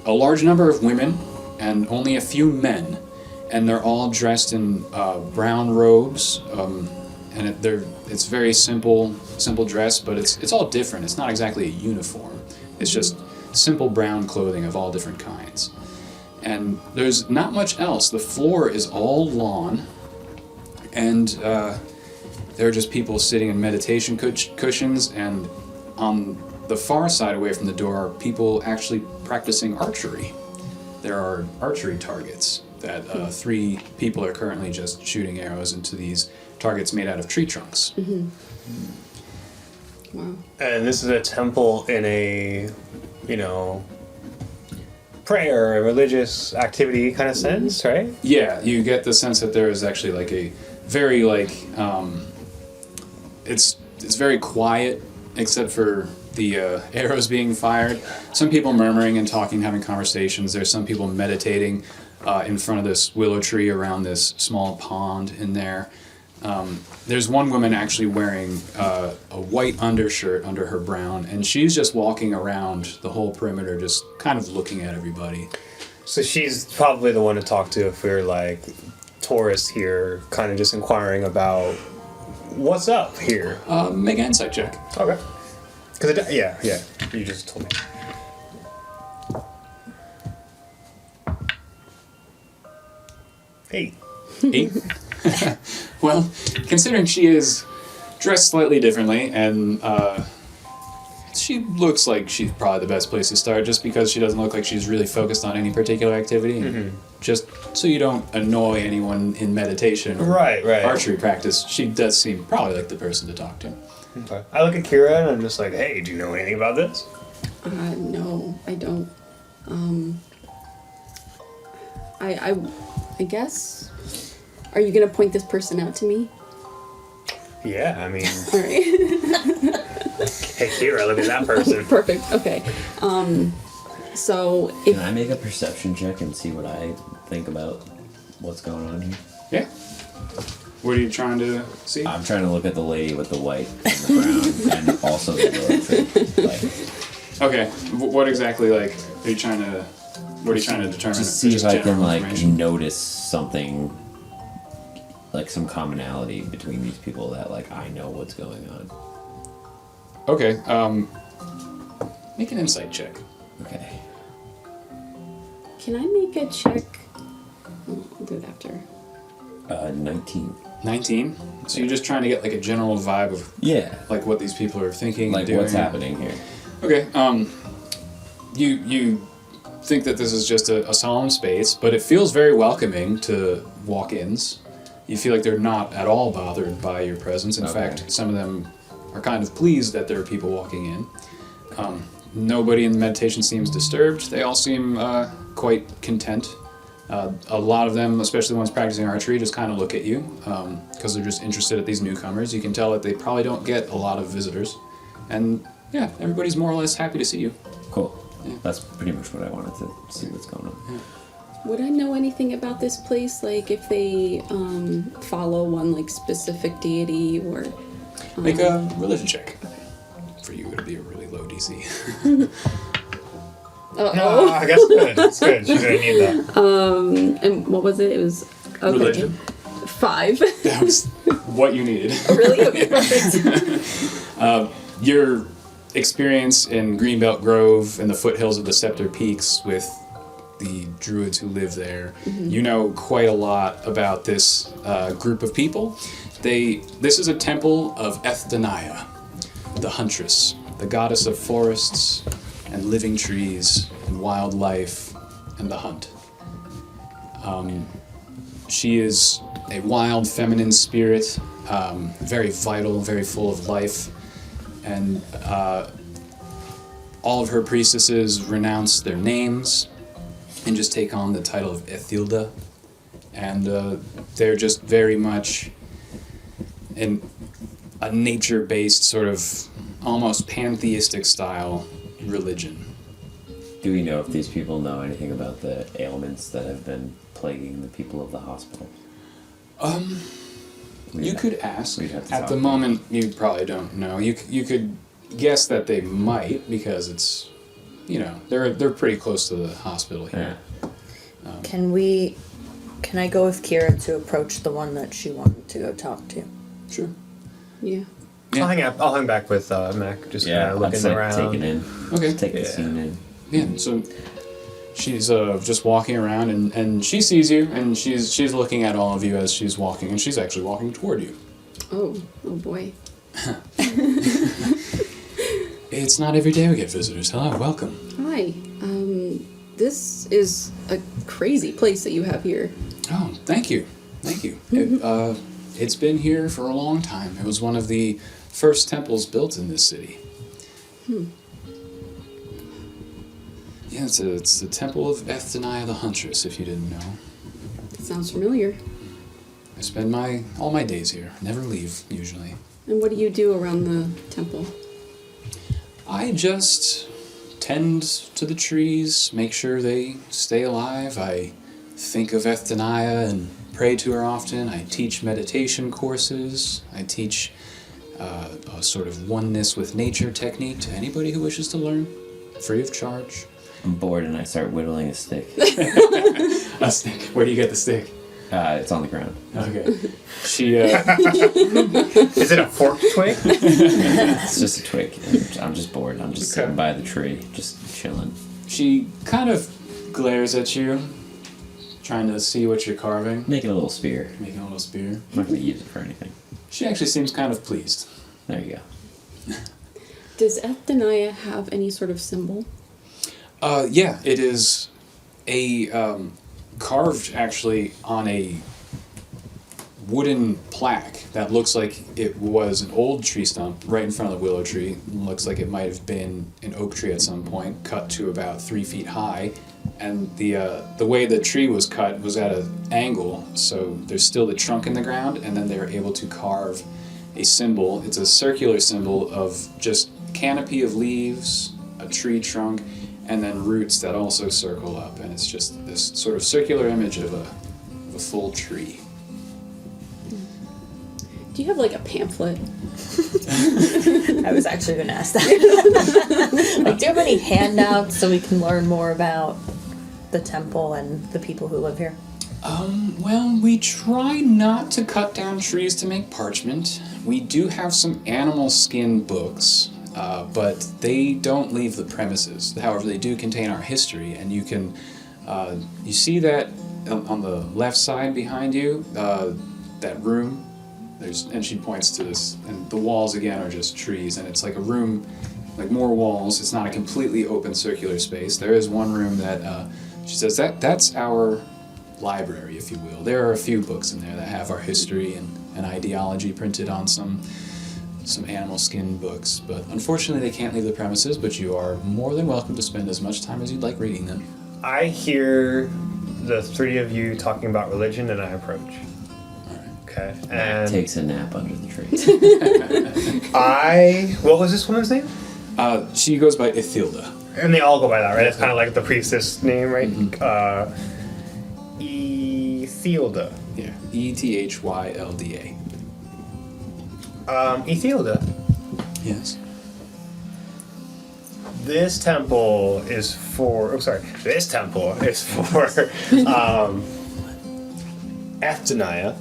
a large number of women and only a few men, and they're all dressed in brown robes, and it's very simple dress, but it's all different. It's not exactly a uniform. It's just simple brown clothing of all different kinds. And there's not much else. The floor is all lawn, and there are just people sitting in meditation cushions, and on the far side away from the door are people actually practicing archery. There are archery targets that 3 people are currently just shooting arrows into these targets made out of tree trunks. Wow. And this is a temple in a, prayer, a religious activity kind of sense, right? Yeah, you get the sense that there is actually like a very it's very quiet except for the arrows being fired. Some people murmuring and talking, having conversations. There's some people meditating in front of this willow tree around this small pond in there. There's one woman actually wearing a white undershirt under her brown, and she's just walking around the whole perimeter, just kind of looking at everybody. So she's probably the one to talk to if we're like tourists here, kind of just inquiring about what's up here. Make an insight check. Okay. Because yeah, you just told me. Hey. 8. Well, considering she is dressed slightly differently, and she looks like she's probably the best place to start, just because she doesn't look like she's really focused on any particular activity. And just so you don't annoy anyone in meditation or Right. archery practice, she does seem probably like the person to talk to. Okay. I look at Kira and I'm just like, hey, do you know anything about this? No, I don't. I guess. Are you gonna point this person out to me? Yeah, I mean, All right. hey, Kira, look at that person. Perfect. Okay. So if Can I make a perception check and see what I think about what's going on here? Yeah. What are you trying to see? I'm trying to look at the lady with the white and the brown, and also the willow tree. Like, Okay. What exactly are you trying to? What are you trying to determine? to see if I can general like information? notice something, like some commonality between these people that like I know what's going on. Okay. Make an insight check. Okay. can I make a check? Oh, I'll do it after. 19. 19. So you're just trying to get like a general vibe of Yeah. like what these people are thinking, Like and doing. what's happening here? Okay. You think that this is just a solemn space, but it feels very welcoming to walk-ins. You feel like they're not at all bothered by your presence. In Okay. fact, some of them are kind of pleased that there are people walking in. Nobody in the meditation seems disturbed. They all seem quite content. A lot of them, especially the ones practicing archery, just kind of look at you because they're just interested at these newcomers. You can tell that they probably don't get a lot of visitors. And yeah, everybody's more or less happy to see you. Cool. Yeah. That's pretty much what I wanted to see what's going on. Yeah. Would I know anything about this place? Like if they follow one like specific deity or Make a religion check. For you, it'll be a really low DC. Uh-oh. I guess good. It's good. She's gonna need that. And what was it? It was okay. Religion. 5. That was what you needed. Really? Okay, perfect. Your experience in Greenbelt Grove and the foothills of the Scepter Peaks with the druids who live there, you know quite a lot about this group of people. This is a temple of Ethdaniah, the huntress, the goddess of forests and living trees and wildlife and the hunt. She is a wild feminine spirit, very vital, very full of life, and all of her priestesses renounce their names and just take on the title of Ethilda, and they're just very much in a nature-based sort of almost pantheistic style religion. Do we know if these people know anything about the ailments that have been plaguing the people of the hospital? You could ask. we'd have to At talk the to moment, you probably don't know. You could guess that they might because it's, they're pretty close to the hospital here. Can I go with Kira to approach the one that she wanted to go talk to? Sure. Yeah. Yeah. I'll hang back with Mac, just Yeah, kind of I'm looking like around. taking in. Okay. Take the Yeah. scene in. Yeah, so she's just walking around and she sees you and she's looking at all of you as she's walking and she's actually walking toward you. Oh boy. It's not every day we get visitors. Hello, welcome. Hi. This is a crazy place that you have here. Oh, thank you. Thank you. It's been here for a long time. It was one of the first temples built in this city. Yeah, it's the Temple of Ethniah the Huntress, if you didn't know. Sounds familiar. I spend all my days here. Never leave, usually. And what do you do around the temple? I just tend to the trees, make sure they stay alive. I think of Ethniah and pray to her often. I teach meditation courses. I teach a sort of oneness with nature technique to anybody who wishes to learn, free of charge. I'm bored and I start whittling a stick. A stick. Where do you get the stick? It's on the ground. Okay. She. Is it a forked twig? It's just a twig. I'm just bored. I'm just sitting by the tree, just chilling. She kind of glares at you, trying to see what you're carving. Making a little spear. Making a little spear. I'm not going to use it for anything. She actually seems kind of pleased. There you go. Does Ethniah have any sort of symbol? Yeah, it is a carved actually on a wooden plaque that looks like it was an old tree stump right in front of the willow tree. Looks like it might have been an oak tree at some point, cut to about 3 feet high. And the way the tree was cut was at an angle, so there's still the trunk in the ground, and then they were able to carve a symbol. It's a circular symbol of just canopy of leaves, a tree trunk, and then roots that also circle up, and it's just this sort of circular image of a full tree. Do you have like a pamphlet? I was actually going to ask that. Like, do you have any handouts so we can learn more about the temple and the people who live here? Well, we try not to cut down trees to make parchment. We do have some animal skin books, but they don't leave the premises. However, they do contain our history, and you can, you see that on the left side behind you, that room. And she points to this, and the walls again are just trees, and it's like a room, like more walls. It's not a completely open circular space. There is one room that she says that's our library, if you will. There are a few books in there that have our history and ideology printed on some animal skin books, but unfortunately they can't leave the premises, but you are more than welcome to spend as much time as you'd like reading them. I hear the three of you talking about religion, and I approach. Okay. Matt And takes a nap under the tree. what was this woman's name? She goes by Ithilda. And they all go by that, right? It's kind of like the priestess name, right? Ethilda. Yeah, Ethylda. Ethilda. Yes. This temple is for. This temple is for Ethniah.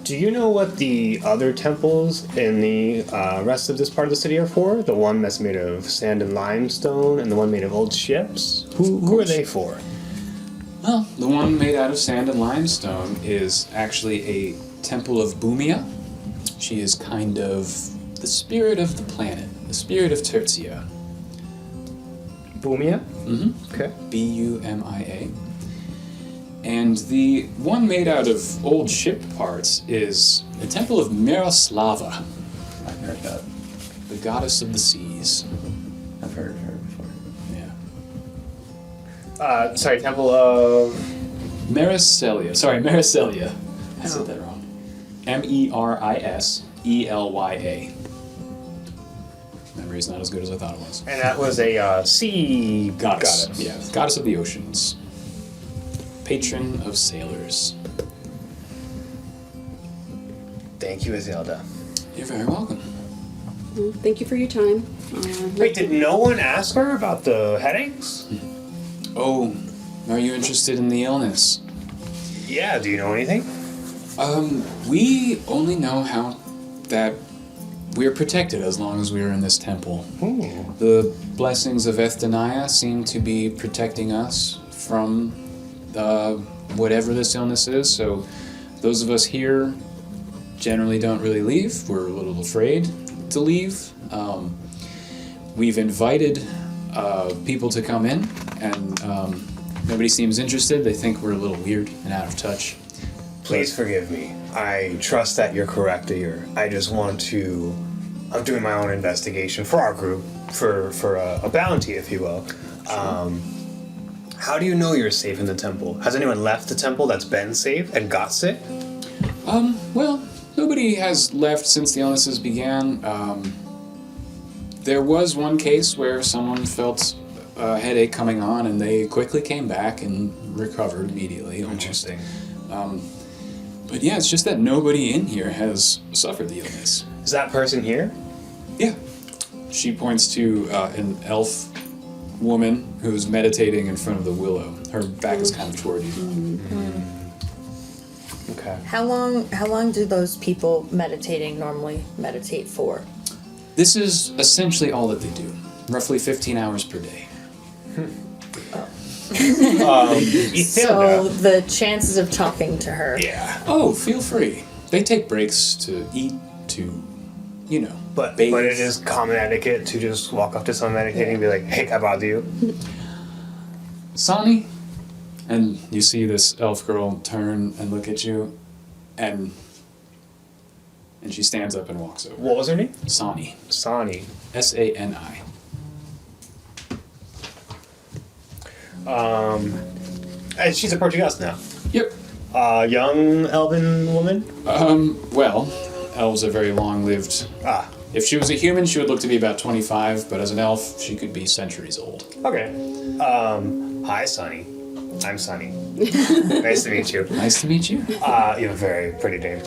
Do you know what the other temples in the rest of this part of the city are for? The one that's made of sand and limestone, and the one made of old ships. Who are they for? Well, the one made out of sand and limestone is actually a temple of Bumia. She is kind of the spirit of the planet, the spirit of Tertzya. Bumia? Mm-hmm. Okay. Bumia. And the one made out of old ship parts is the temple of Miroslava, I've heard that. the goddess of the seas. I've heard of her before. Yeah. Temple of. Maricelia. Sorry, Maricelia. I said that wrong. Merisselya. Memory's not as good as I thought it was. And that was a sea Goddess. Yeah, goddess of the oceans. Patron of sailors. Thank you, Isilda. You're very welcome. Well, thank you for your time. Wait, did no one ask her about the headaches? Oh, are you interested in the illness? Yeah, do you know anything? We only know how that we're protected as long as we're in this temple. Ooh. The blessings of Ethniah seem to be protecting us from whatever this illness is, so those of us here generally don't really leave. We're a little afraid to leave. We've invited people to come in, and nobody seems interested. They think we're a little weird and out of touch. Please forgive me. I trust that you're correct here. I just want to. I'm doing my own investigation for our group, for a bounty, if you will. How do you know you're safe in the temple? Has anyone left the temple that's been safe and got sick? Well, nobody has left since the illnesses began. There was one case where someone felt a headache coming on, and they quickly came back and recovered immediately. Almost. Interesting. But yeah, it's just that nobody in here has suffered the illness. Is that person here? Yeah. She points to an elf woman who's meditating in front of the willow. Her back is kind of toward you. Okay. How long do those people meditating normally meditate for? This is essentially all that they do. Roughly 15 hours per day. So the chances of talking to her. Yeah. Oh, feel free. They take breaks to eat, to, But bathe. it is common etiquette to just walk up to someone meditating and be like, hey, can I bother you? Sani? And you see this elf girl turn and look at you, and she stands up and walks over. What was her name? Sani. Sani. S-A-N-I. And she's approaching us now. Yep. Young elven woman? Well, elves are very long-lived. Ah, If she was a human, she would look to be about 25, but as an elf, she could be centuries old. okay. Hi, Sunny. I'm Sunny. Nice to meet you. Nice to meet you. You have a very pretty name.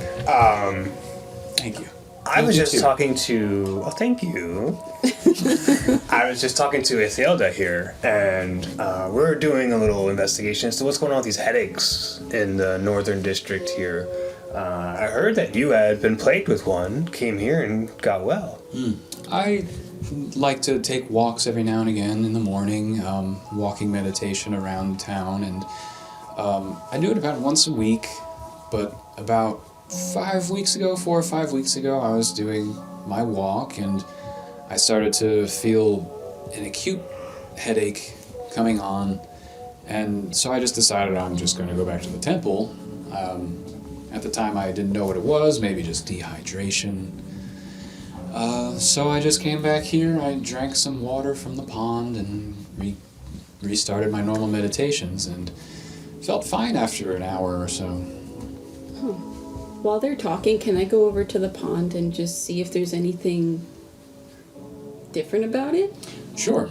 Thank you. I was you just too. talking to... Oh, thank you. I was just talking to Ethelda here, and we're doing a little investigation as to what's going on with these headaches in the northern district here. I heard that you had been plagued with one, came here and got well. I like to take walks every now and again in the morning, walking meditation around town, and I do it about once a week, but about 4 or 5 weeks ago, I was doing my walk, and I started to feel an acute headache coming on, and so I just decided I'm just going to go back to the temple. At the time, I didn't know what it was, maybe just dehydration. So I just came back here, I drank some water from the pond, and restarted my normal meditations, and felt fine after an hour or so. While they're talking, can I go over to the pond and just see if there's anything different about it? Sure.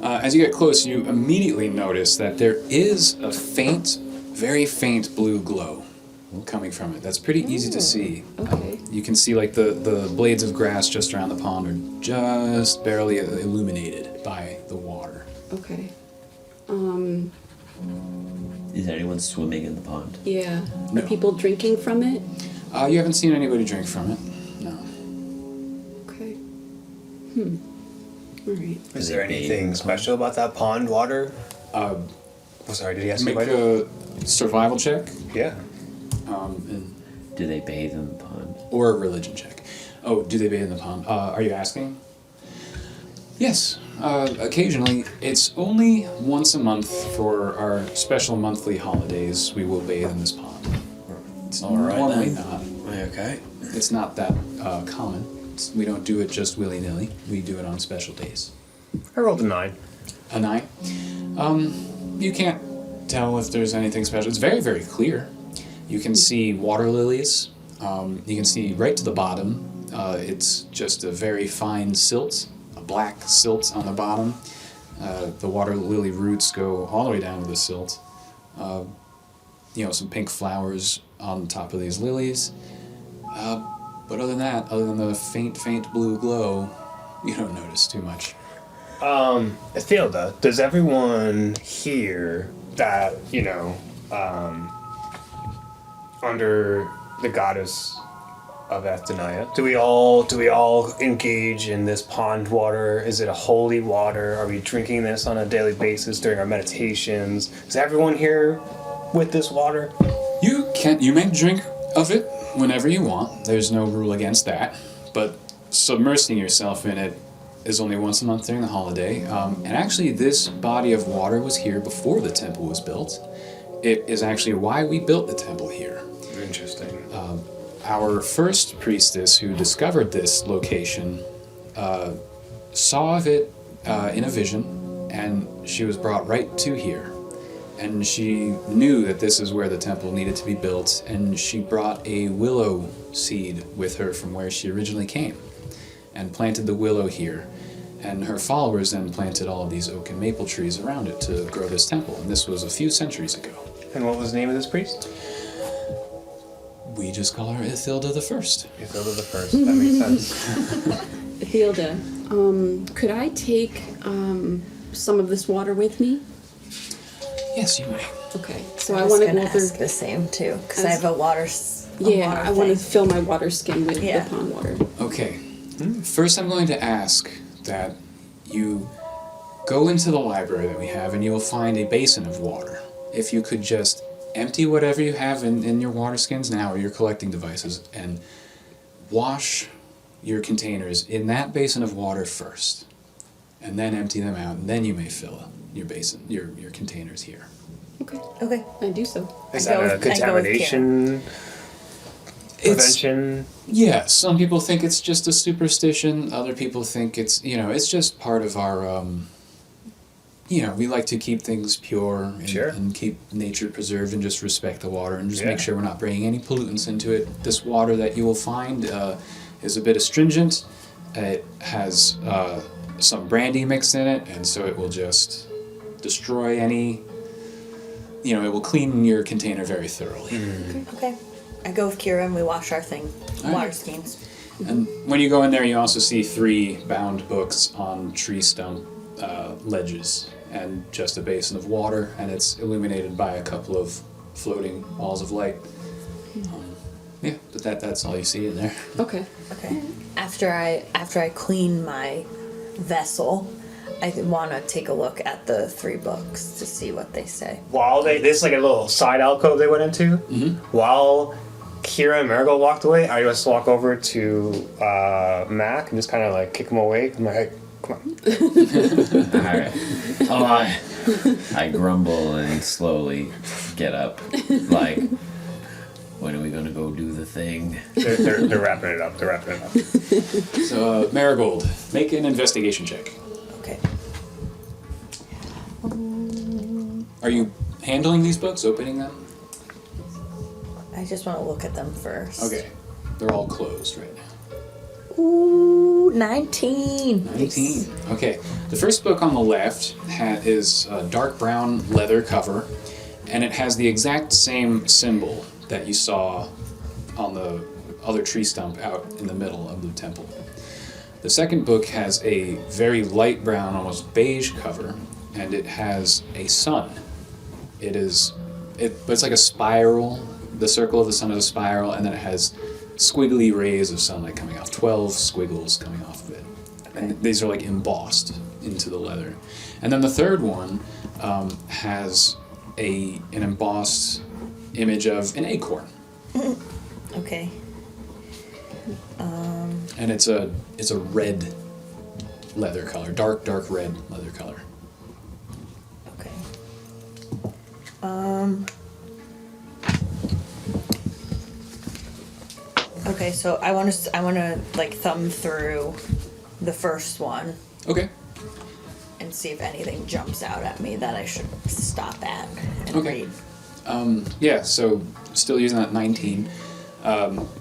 As you get close, you immediately notice that there is a faint, very faint blue glow coming from it. That's pretty easy to see. Okay. You can see like the blades of grass just around the pond are just barely illuminated by the water. Okay. Is anyone swimming in the pond? Yeah. No. Are people drinking from it? You haven't seen anybody drink from it? No. Okay. Alright. Is there anything special about that pond water? Oh, sorry, did he ask you Make about it? a survival check, Yeah. and, Do they bathe in the pond? or a religion check. Oh, do they bathe in the pond? Are you asking? Yes, occasionally. It's only once a month for our special monthly holidays we will bathe in this pond. It's Alright normally then. not. Okay. It's not that common. We don't do it just willy-nilly. We do it on special days. I rolled a 9. A 9? You can't tell if there's anything special. It's very, very clear. You can see water lilies. You can see right to the bottom. It's just a very fine silt, a black silt on the bottom. The water lily roots go all the way down to the silt. Some pink flowers on top of these lilies. But other than that, other than the faint, faint blue glow, you don't notice too much. Ethelda, does everyone here that, under the goddess of Athenaya, do we all engage in this pond water? Is it a holy water? Are we drinking this on a daily basis during our meditations? Is everyone here with this water? You may drink of it whenever you want. There's no rule against that. But submersing yourself in it is only once a month during the holiday. And actually, this body of water was here before the temple was built. It is actually why we built the temple here. Interesting. Our first priestess who discovered this location saw of it in a vision and she was brought right to here. And she knew that this is where the temple needed to be built, and she brought a willow seed with her from where she originally came, and planted the willow here. And her followers then planted all of these oak and maple trees around it to grow this temple, and this was a few centuries ago. And what was the name of this priest? We just call her Ithilda the First. Ithilda the First. That makes sense. Hilda, could I take some of this water with me? Yes, you may. Okay, so I I was want to gonna go through. ask the same too, because I have a water. Yeah, I want to thing. fill my water skin with Yeah. the pond water. Okay. First, I'm going to ask that you go into the library that we have, and you will find a basin of water. If you could just empty whatever you have in your water skins now, or your collecting devices, and wash your containers in that basin of water first, and then empty them out, and then you may fill your basin, your containers here. Okay, Okay. I do so. Is I go that a with- I go with contamination prevention? Yeah, some people think it's just a superstition. Other people think it's, it's just part of our, we like to keep things pure and, Sure. and keep nature preserved and just respect the water and just Yeah. make sure we're not bringing any pollutants into it. This water that you will find is a bit astringent. It has some brandy mixed in it, and so it will just destroy any, it will clean your container very thoroughly. Okay. I go with Kira and we wash our All water right. skins. And when you go in there, you also see 3 bound books on tree stump ledges and just a basin of water, and it's illuminated by a couple of floating balls of light. Yeah, but that's all you see in there. Okay. Okay. After I clean my vessel, I want to take a look at the 3 books to see what they say. While this is like a little side alcove they went into. While Kira and Marigold walked away, I just walk over to Mac and just kind of like kick him away. I'm like, hey, come on. Alright. Oh, I grumble and slowly get up. Like, when are we gonna go do the thing? They're wrapping it up. They're wrapping it up. So, Marigold, make an investigation check. Okay. Are you handling these books, opening them? I just want to look at them first. Okay. They're all closed right now. Ooh, 19. 19. Okay. The first book on the left is a dark brown leather cover, and it has the exact same symbol that you saw on the other tree stump out in the middle of the temple. The second book has a very light brown, almost beige cover, and it has a sun. But it's like a spiral. The circle of the sun is a spiral, and then it has squiggly rays of sunlight coming off, 12 squiggles coming off of it. And these are like embossed into the leather. And then the third one has an embossed image of an acorn. Okay. And it's a red leather color, dark red leather color. Okay. Okay, so I want to like thumb through the first one Okay. and see if anything jumps out at me that I should stop at and Okay. read. Yeah, so still using that 19.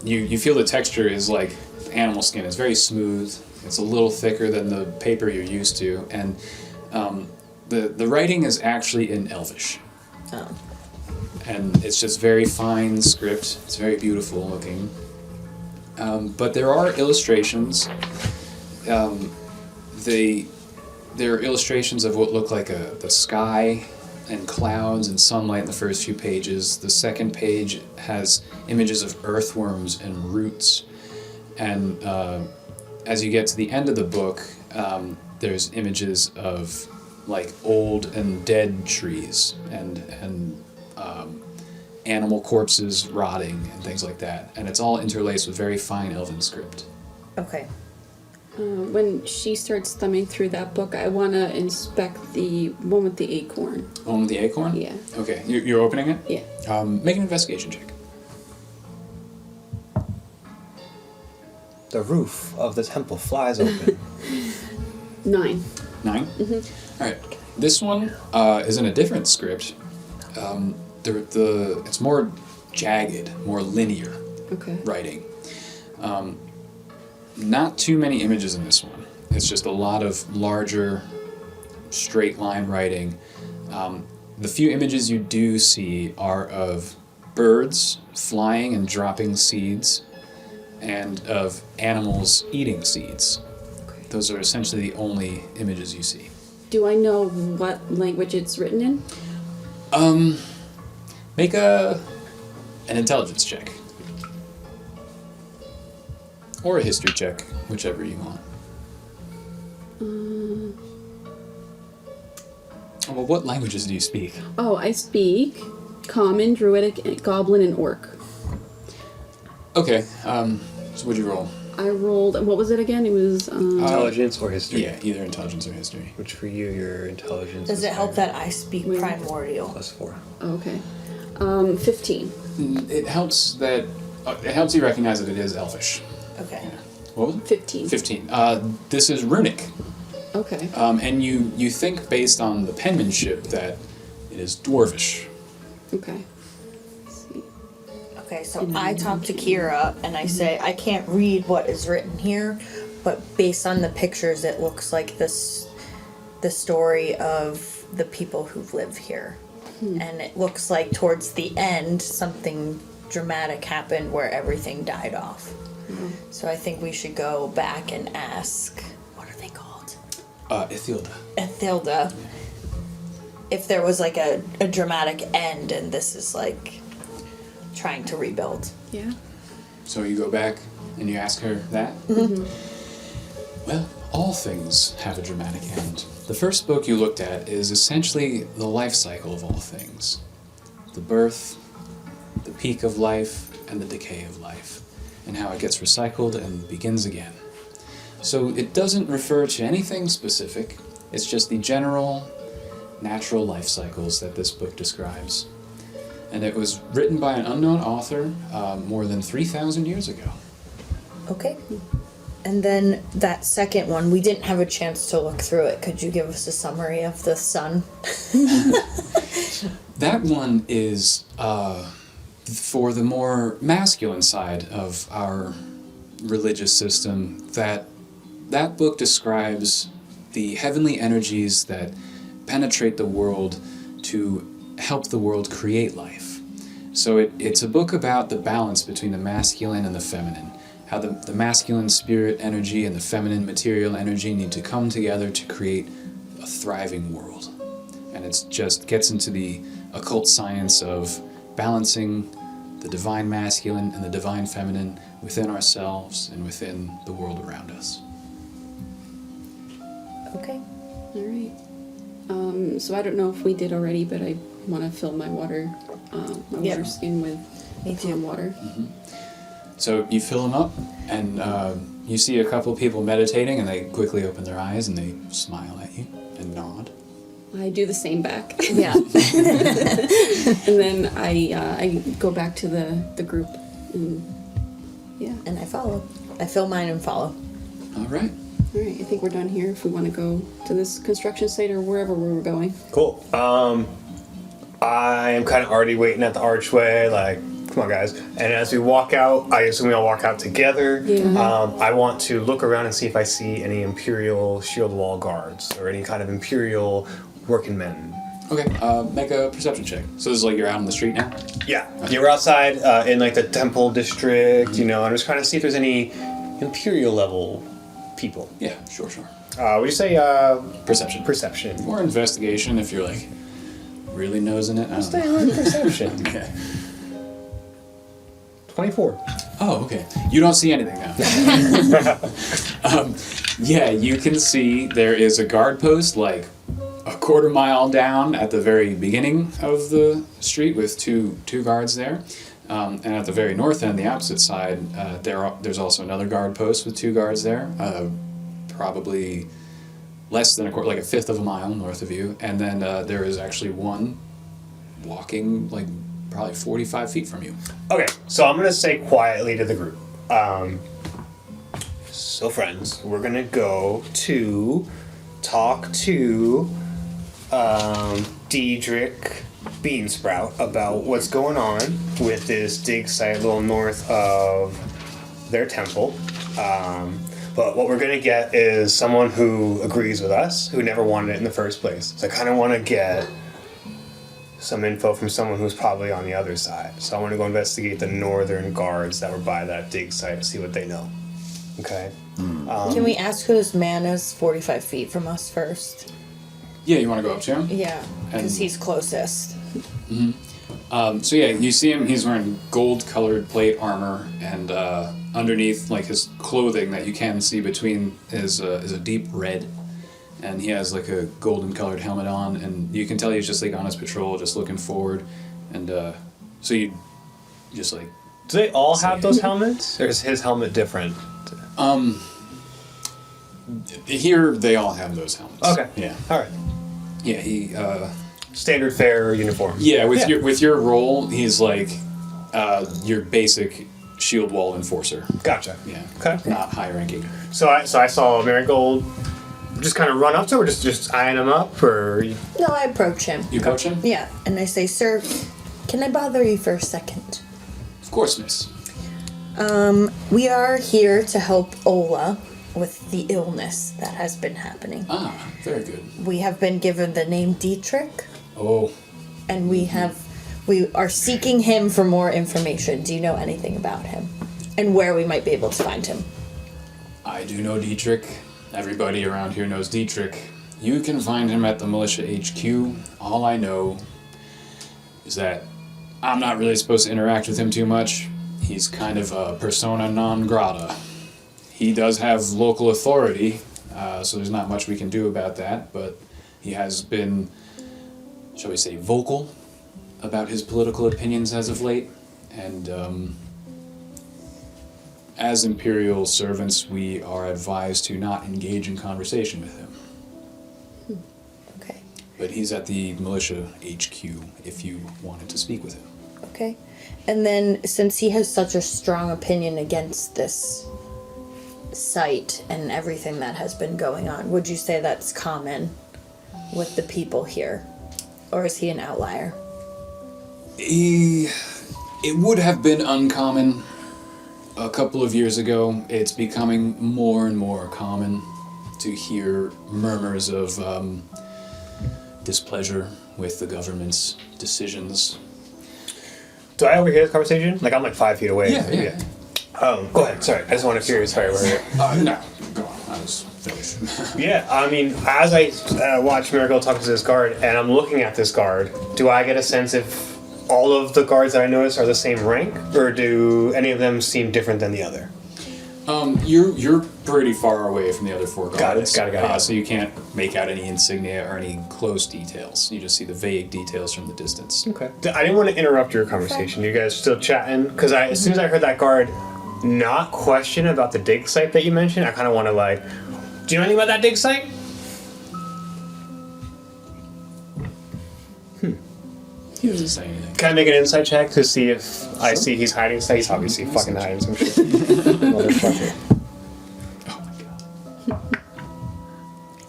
You feel the texture is like animal skin. It's very smooth. It's a little thicker than the paper you're used to, and the writing is actually in Elvish, Oh. and it's just very fine script. It's very beautiful looking. But there are illustrations. There are illustrations of what look like the sky and clouds and sunlight in the first few pages. The second page has images of earthworms and roots. And as you get to the end of the book, there's images of like old and dead trees and animal corpses rotting and things like that. And it's all interlaced with very fine elven script. Okay. When she starts thumbing through that book, I want to inspect the one with the acorn. Own the acorn? Yeah. Okay, you're opening it? Yeah. Make an investigation check. The roof of the temple flies open. 9. 9? Mm-hmm. All right. This one is in a different script. It's more jagged, more linear Okay. writing. Not too many images in this one. It's just a lot of larger, straight line writing. The few images you do see are of birds flying and dropping seeds, and of animals eating seeds. Okay. Those are essentially the only images you see. Do I know what language it's written in? Make an intelligence check. Or a history check, whichever you want. Well, what languages do you speak? Oh, I speak Common, Druidic, Goblin, and Orc. Okay, so what'd you roll? I rolled. What was it again? It was. Intelligence or history? Yeah, either intelligence or history. Which for you, your intelligence Does is it help higher. that I speak Wait. primordial? +4. Oh, okay. 15. It helps that it helps you recognize that it is elfish. Okay. What was it? 15. 15. This is runic, Okay. and you think based on the penmanship that it is dwarvish. Okay. Let's see. Okay, so I talk to Kira and I say, I can't read what is written here, but based on the pictures, it looks like the story of the people who live here. And it looks like towards the end, something dramatic happened where everything died off. So I think we should go back and ask, what are they called? Ithilda. Ithilda. If there was like a dramatic end and this is like trying to rebuild. Yeah. So you go back and you ask her that? Well, all things have a dramatic end. The first book you looked at is essentially the life cycle of all things. The birth, the peak of life, and the decay of life, and how it gets recycled and begins again. So it doesn't refer to anything specific, it's just the general, natural life cycles that this book describes. And it was written by an unknown author more than 3,000 years ago. Okay. And then that second one, we didn't have a chance to look through it. Could you give us a summary of the sun? That one is for the more masculine side of our religious system. That book describes the heavenly energies that penetrate the world to help the world create life. So it's a book about the balance between the masculine and the feminine. How the masculine spirit energy and the feminine material energy need to come together to create a thriving world. And it just gets into the occult science of balancing the divine masculine and the divine feminine within ourselves and within the world around us. Okay. All right. So I don't know if we did already, but I want to fill my water skin with Me too. water. So you fill them up, and you see a couple people meditating, and they quickly open their eyes and they smile at you and nod. I do the same back. Yeah. And then I go back to the group. And yeah. And I follow. I fill mine and follow. All right. All right. I think we're done here. If we want to go to this construction site or wherever we were going. Cool. I am kind of already waiting at the archway, like, come on, guys. And as we walk out, I assume we all walk out together. Yeah. I want to look around and see if I see any Imperial shield wall guards or any kind of Imperial working men. Okay, make a perception check. So this is like you're out on the street now? Yeah, we're outside in like the temple district, you know, I'm just trying to see if there's any Imperial level people. Yeah, sure. Would you say Perception. perception? Or investigation if you're like really nosing it. I don't Stay know. with perception. Okay. 24. Oh, okay. You don't see anything now. Yeah, you can see there is a guard post like a quarter mile down at the very beginning of the street with two guards there. And at the very north end, the opposite side, there's also another guard post with two guards there, probably less than like a fifth of a mile north of you. And then there is actually one walking like probably 45 feet from you. Okay, so I'm gonna say quietly to the group. So friends, we're gonna go to talk to Diedrich Beansprout about what's going on with this dig site a little north of their temple. But what we're going to get is someone who agrees with us, who never wanted it in the first place. So I kind of want to get some info from someone who's probably on the other side. So I want to go investigate the northern guards that were by that dig site and see what they know. Okay? Can we ask who this man is 45 feet from us first? Yeah, you want to go up to him? Yeah, because And- he's closest. So yeah, you see him. He's wearing gold-colored plate armor, and underneath, like his clothing that you can see between, is a deep red, and he has like a golden-colored helmet on, and you can tell he's just like on his patrol, just looking forward, and so you just like Do they all have those helmets? Or is his helmet different? here they all have those helmets. Okay. Yeah. All right. Yeah. He. Standard fare uniform. Yeah. With your role, he's like your basic shield wall enforcer. Gotcha. Yeah. Okay. Not high ranking. So I saw Marigold just kind of run up to her, just eyeing him up, or No, I approach him. You coach him? Yeah, and I say, sir, can I bother you for a second? Of course, miss. We are here to help Ola with the illness that has been happening. Ah, very good. We have been given the name Dietrich, Oh, and we are seeking him for more information. Do you know anything about him? And where we might be able to find him? I do know Dietrich. Everybody around here knows Dietrich. You can find him at the militia HQ. All I know is that I'm not really supposed to interact with him too much. He's kind of a persona non grata. He does have local authority, so there's not much we can do about that, but he has been, shall we say, vocal about his political opinions as of late, and as Imperial servants, we are advised to not engage in conversation with him. Okay. But he's at the militia HQ if you wanted to speak with him. Okay. And then, since he has such a strong opinion against this site and everything that has been going on, would you say that's common with the people here? Or is he an outlier? It would have been uncommon a couple of years ago. It's becoming more and more common to hear murmurs of displeasure with the government's decisions. do I overhear this conversation? Like I'm like 5 feet away. Yeah. Go ahead. Sorry, I just want to hear. Sorry, No, go on. I was finished. Yeah, I mean, as I watch Marigold talk to this guard, and I'm looking at this guard, do I get a sense if all of the guards that I notice are the same rank, or do any of them seem different than the other? You're pretty far away from the other four Got it, guards. got it. So you can't make out any insignia or any close details. You just see the vague details from the distance. Okay. I didn't want to interrupt your conversation. You guys still chatting? Because as soon as I heard that guard not question about the dig site that you mentioned, I kind of want to like, do you know anything about that dig site? He doesn't say anything. Can I make an insight check to see if I see he's hiding stuff? He's obviously fucking hiding some shit. Motherfucker. Oh my god.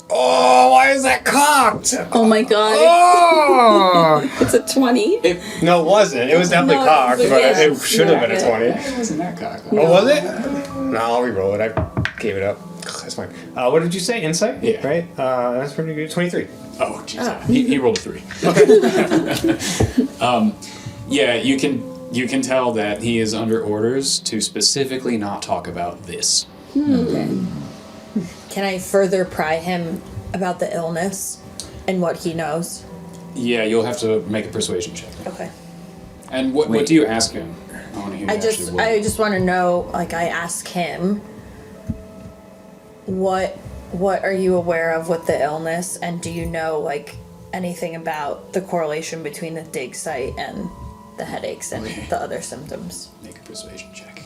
Oh, why is that cocked? Oh my god. Oh! It's a 20. No, it wasn't. It was definitely No, cocked, it but was. it should have been a 20. It wasn't that cocky. Oh, was it? No, I'll re-roll it. I gave it up. That's fine. What did you say? Insight? Yeah. Right? That's pretty good. 23. Oh, jeez. He rolled a 3. Yeah, you can tell that he is under orders to specifically not talk about this. Okay. Can I further pry him about the illness and what he knows? Yeah, you'll have to make a persuasion check. Okay. And what Wait. do you ask him? I want to hear you I actually just want to know, like, I ask him, what are you aware of with the illness, and do you know, like, anything about the correlation between the dig site and the headaches and the other symptoms? make a persuasion check.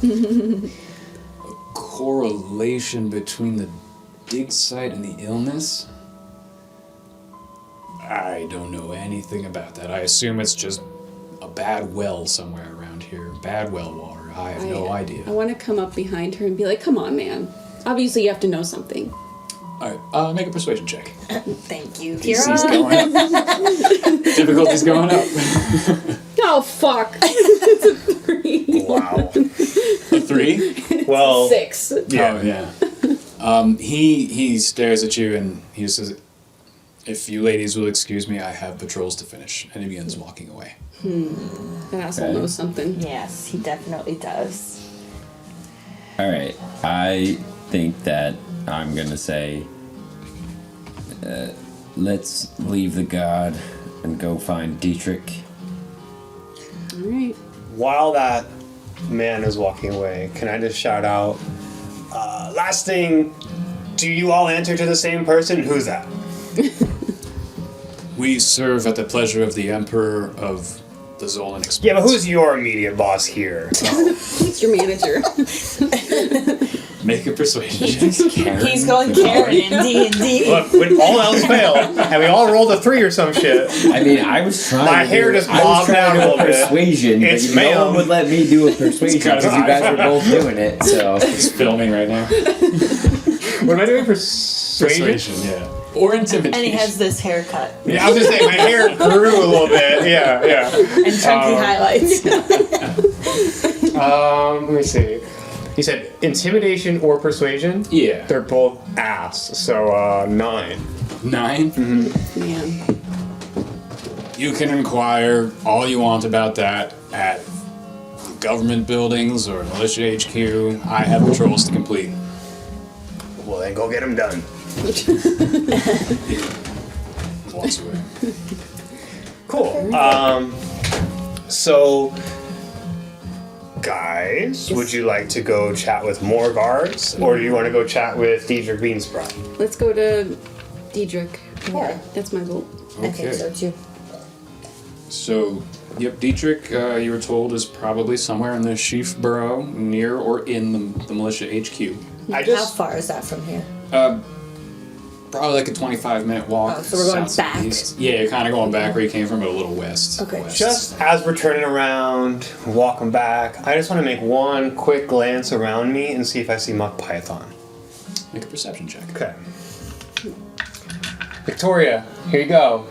5. Correlation between the dig site and the illness? I don't know anything about that. I assume it's just a bad well somewhere around here. Bad well water. I have no idea. I want to come up behind her and be like, "Come on, man. Obviously, you have to know something." All right, make a persuasion check. Thank you, DC's Kira. going up. Difficulty's going up. Oh fuck! It's a 3. Wow. A 3? Well, 6. yeah. Oh, yeah. He stares at you and he says, "If you ladies will excuse me, I have patrols to finish." And he begins walking away. That asshole knows something. Yes, he definitely does. All right. I think that I'm gonna say, let's leave the guard and go find Dietrich. All right. While that man is walking away, can I just shout out, last thing, do you all answer to the same person? Who's that? We serve at the pleasure of the Emperor of the Zolan Expanse. Yeah, but who's your immediate boss here? It's your manager. Make a persuasion check. He's going Karen in D&D. Look, when all else failed, and we all rolled a 3 or some shit, I mean, I was trying. My to hair do, just I was bobbed trying down a to do little bit. persuasion, It's but no ma'am. one would let me do a persuasion because you guys were both doing it. So He's filming right now. what am I doing? Persuasion? Yeah. Or intimidation. And he has this haircut Yeah, I was just saying, my hair grew a little bit. Yeah. and chunky highlights. Let me see. He said intimidation or persuasion? Yeah. They're both ass, so 9. 9? Man. You can inquire all you want about that at government buildings or militia HQ. I have patrols to complete. Well, then go get them done. Walks away. Cool. So, guys, would you like to go chat with more guards, or do you want to go chat with Dietrich Beansprout? Let's go to Diedrich. Yeah. That's my vote. I think so too. So, yep, Dietrich, you were told, is probably somewhere in the Sheaf Borough, near or in the militia HQ. How far is that from here? Probably like a 25-minute walk. Oh, so we're going back? southeast. Yeah, you're kind of going back where you came from, but a little west. Okay. West. Just as we're turning around, walking back, I just want to make one quick glance around me and see if I see Muck Python. Make a perception check. Okay. Victoria, here you go.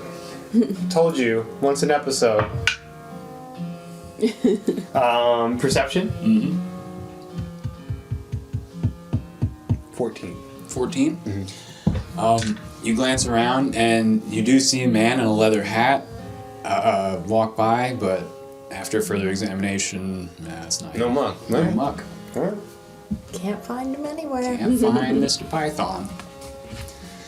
Told you, once an episode. Perception? Mm-hmm. 14. 14? You glance around and you do see a man in a leather hat walk by, but after further examination, it's not No him. Muck. No Alright. Muck. Alright. Can't find him anywhere. Can't find Mr. Python.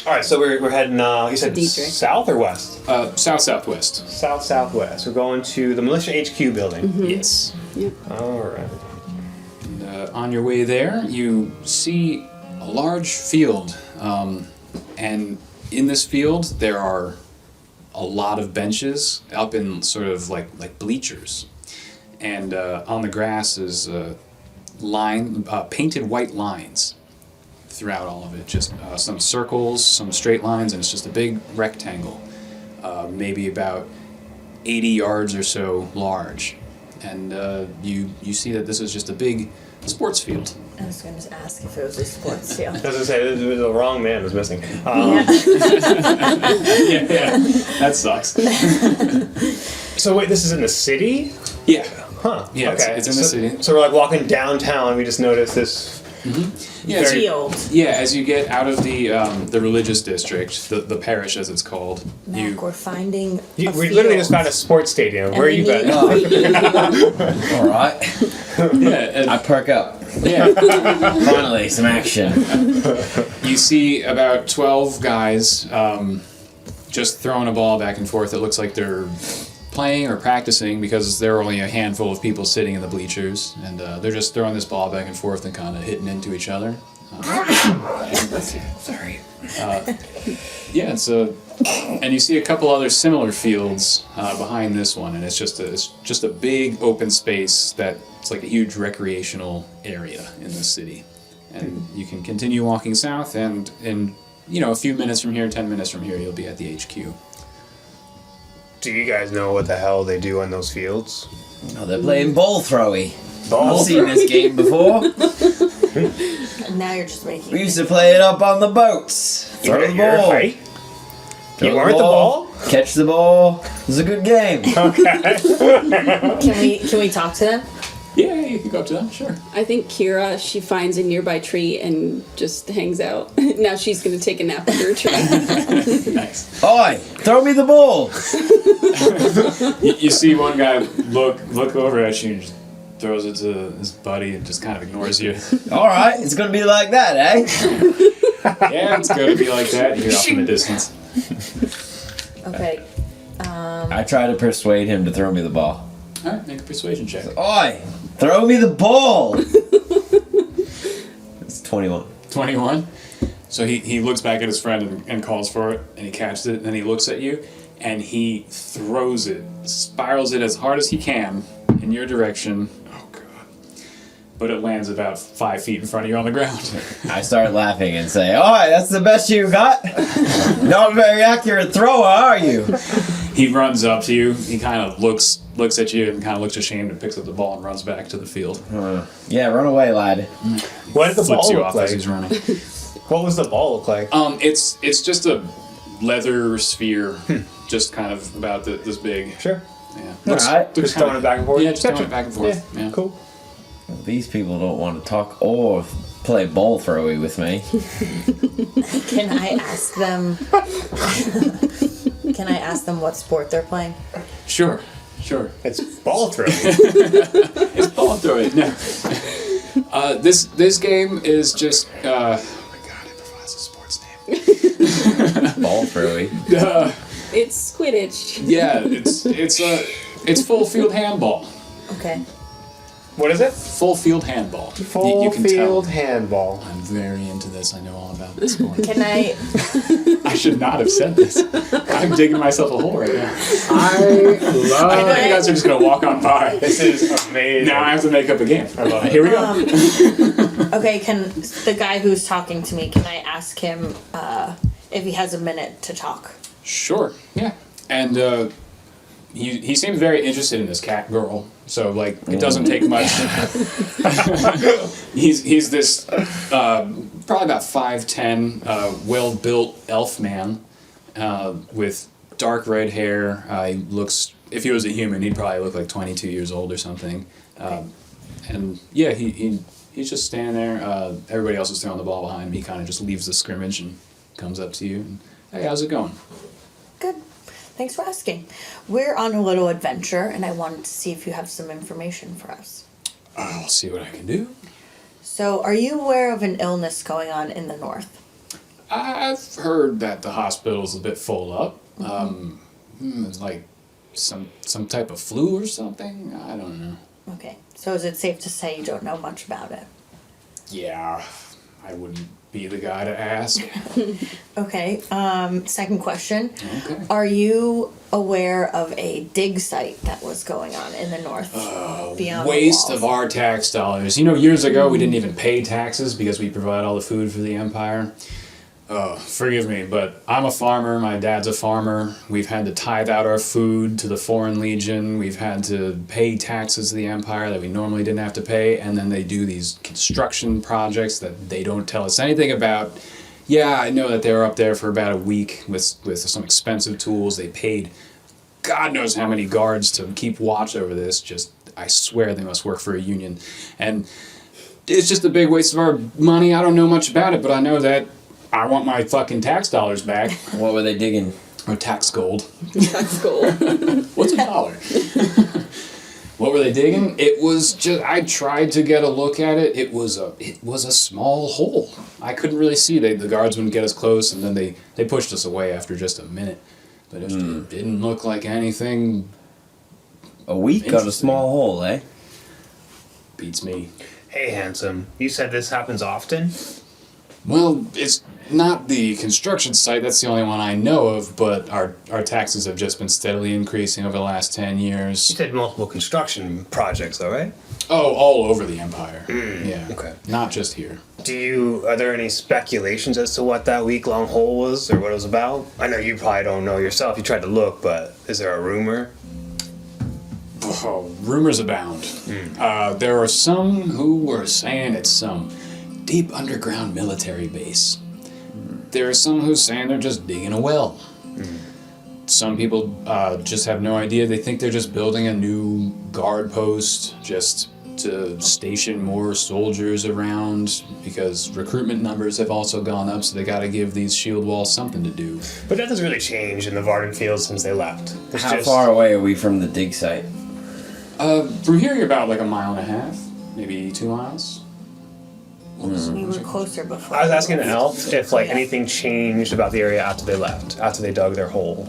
Alright, so we're heading, you said Dietrich. south or west? South-southwest. South-southwest. We're going to the militia HQ building. Yes. Yep. Alright. On your way there, you see a large field, and in this field there are a lot of benches up in sort of like bleachers, and on the grass is painted white lines throughout all of it. Just some circles, some straight lines, and it's just a big rectangle, maybe about 80 yards or so large, and you see that this is just a big sports field. I was going to ask if it was a sports field. As I say, the wrong man was missing. Yeah, that sucks. So wait, this is in the city? Yeah. Huh. Yeah, okay. it's in the city. So we're like walking downtown and we just noticed this. Yeah, as you, Field. yeah, as you get out of the religious district, the parish as it's called, Mac, we're finding We a literally field. just found a sports stadium. And Where are we you need- been? all right, yeah, I perk up. yeah. Finally, some action. You see about 12 guys just throwing a ball back and forth. It looks like they're playing or practicing because there are only a handful of people sitting in the bleachers, and they're just throwing this ball back and forth and kind of hitting into each other. Sorry. Yeah, and you see a couple other similar fields behind this one, and it's just a big open space that it's like a huge recreational area in the city, and you can continue walking south, and in a few minutes from here, 10 minutes from here, you'll be at the HQ. Do you guys know what the hell they do on those fields? Oh, they're playing ball throwy. Ball I've seen this game before. And now you're just making. We used to play it up on the boats. Throw the You're ball. right. Throw You weren't the ball? Catch the ball. It was a good game. Can we talk to them? Yeah, you can go up to them, sure. I think Kira, she finds a nearby tree and just hangs out. Now she's gonna take a nap under a tree. Nice. Oi, throw me the ball. You see one guy look over at you and just throws it to his buddy and just kind of ignores you. All right, it's gonna be like that, eh? Yeah, it's going to be like that. You hear off in the distance. Okay. I try to persuade him to throw me the ball. All right, make a persuasion check. Oi, throw me the ball. It's 21. 21. So he looks back at his friend and calls for it, and he catches it, and then he looks at you, and he throws it, spirals it as hard as he can in your direction. Oh, God. But it lands about 5 feet in front of you on the ground. I start laughing and say, oi, that's the best you got? Not a very accurate thrower, are you? He runs up to you. He kind of looks at you and kind of looks ashamed and picks up the ball and runs back to the field. Yeah, run away, lad. What did the Flips ball you look off like? as he's running. What was the ball look like? It's just a leather sphere, just kind of about this big. Sure. Yeah. Alright. Just throwing it back and forth? Yeah, just throwing Gotcha. it back and forth. Yeah. Cool. These people don't want to talk or play ball throwy with me. Can I ask them? Can I ask them what sport they're playing? Sure. It's ball throwing. It's ball throwing. No. This game is just. Oh my God! Improvise a sports name. Ball throwy. It's Quidditch. Yeah, it's full field handball. Okay. What is it? Full field handball. Full You can field tell. handball. I'm very into this. I know all about this sport. Can I? I should not have said this. I'm digging myself a hole right now. I I love thought you guys are just gonna walk on by. This is amazing. Now I have to make up a game. I love it. Here we go. Okay. Can the guy who's talking to me? Can I ask him if he has a minute to talk? Sure. Yeah. And he seems very interested in this cat girl. So like it doesn't take much. he's this probably about 5'10", well built elf man with dark red hair. He looks, if he was a human, he'd probably look like 22 years old or something. And yeah, he's just standing there. Everybody else is throwing the ball behind him. He kind of just leaves the scrimmage and comes up to you. And, hey, how's it going? Good. Thanks for asking. We're on a little adventure, and I wanted to see if you have some information for us. I'll see what I can do. So, are you aware of an illness going on in the north? I've heard that the hospital's a bit full up. It's like some type of flu or something. I don't know. Okay. So, is it safe to say you don't know much about it? Yeah, I wouldn't be the guy to ask. Okay. Second question. Okay. Are you aware of a dig site that was going on in the north? Beyond Waste the walls? of our tax dollars. You know, years ago we didn't even pay taxes because we provide all the food for the empire. Oh, forgive me, but I'm a farmer. My dad's a farmer. We've had to tithe out our food to the Foreign Legion. We've had to pay taxes to the empire that we normally didn't have to pay. And then they do these construction projects that they don't tell us anything about. Yeah, I know that they were up there for about a week with some expensive tools. They paid God knows how many guards to keep watch over this. Just, I swear they must work for a union. And it's just a big waste of our money. I don't know much about it, but I know that I want my fucking tax dollars back. What were they digging? Or tax gold. That's cool. What's a dollar? What were they digging? It was just, I tried to get a look at it. It was a small hole. I couldn't really see. The guards wouldn't get us close, and then they pushed us away after just a minute. But it didn't look like anything. A week on a Interesting. small hole, eh? Beats me. Hey, handsome. You said this happens often? Well, it's not the construction site. That's the only one I know of. But our taxes have just been steadily increasing over the last 10 years. You said multiple construction projects, though, right? Oh, all over the empire. Yeah. Okay. Not just here. Are there any speculations as to what that week-long hole was or what it was about? I know you probably don't know yourself. You tried to look, but is there a rumor? Oh, rumors abound. There are some who were saying it's some deep underground military base. There are some who saying they're just digging a well. Some people just have no idea. They think they're just building a new guard post just to station more soldiers around because recruitment numbers have also gone up, so they got to give these shield walls something to do. But that doesn't really change in the Varden fields since they left. It's How just- far away are we from the dig site? From here, you're about like 1.5 miles, maybe 2 miles. We were closer before. I was asking the elf if like Yeah. anything changed about the area after they left, after they dug their hole.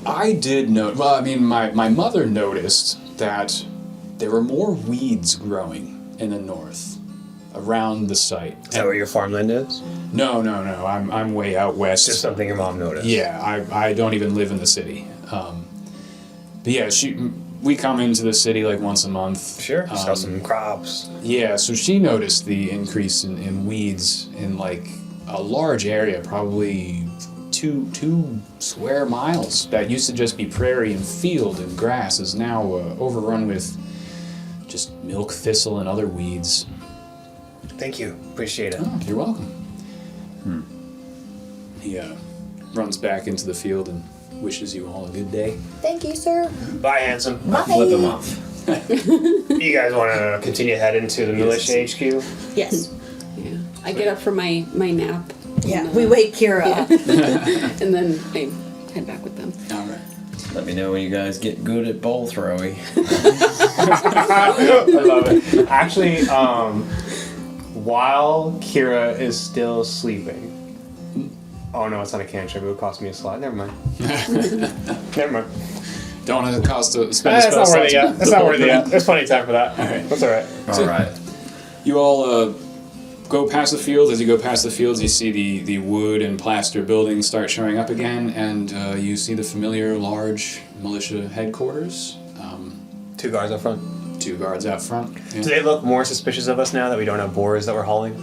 I did know. Well, I mean, my mother noticed that there were more weeds growing in the north, around the site. Is that where your farmland is? No. I'm way out west. Just something your mom noticed. Yeah, I don't even live in the city. But yeah, we come into the city like once a month. Sure. Sell some crops. Yeah, so she noticed the increase in weeds in like a large area, probably two square miles. That used to just be prairie and field and grass is now overrun with just milk thistle and other weeds. Thank you. Appreciate it. Oh, you're welcome. He runs back into the field and wishes you all a good day. Thank you, sir. Bye, handsome. Bye. Flip them off. You guys want to continue head into the militia HQ? Yes. Yeah. I get up from my nap. Yeah, and, we wake Kira up. and then I head back with them. All right. Let me know when you guys get good at ball throwing. I love it. Actually, while Kira is still sleeping. Oh no, it's not a cantrip. It would cost me a slot. Never mind. Never mind. Don't want to cost to spend a That's spell not worth it slot yet. to- That's not worth it yet. There's plenty of time for that. Alright. That's alright. All right. You all go past the fields. As you go past the fields, you see the wood and plaster buildings start showing up again, and you see the familiar large militia headquarters. 2 guards up front. 2 guards out front. Yeah. Do they look more suspicious of us now that we don't have boars that we're hauling?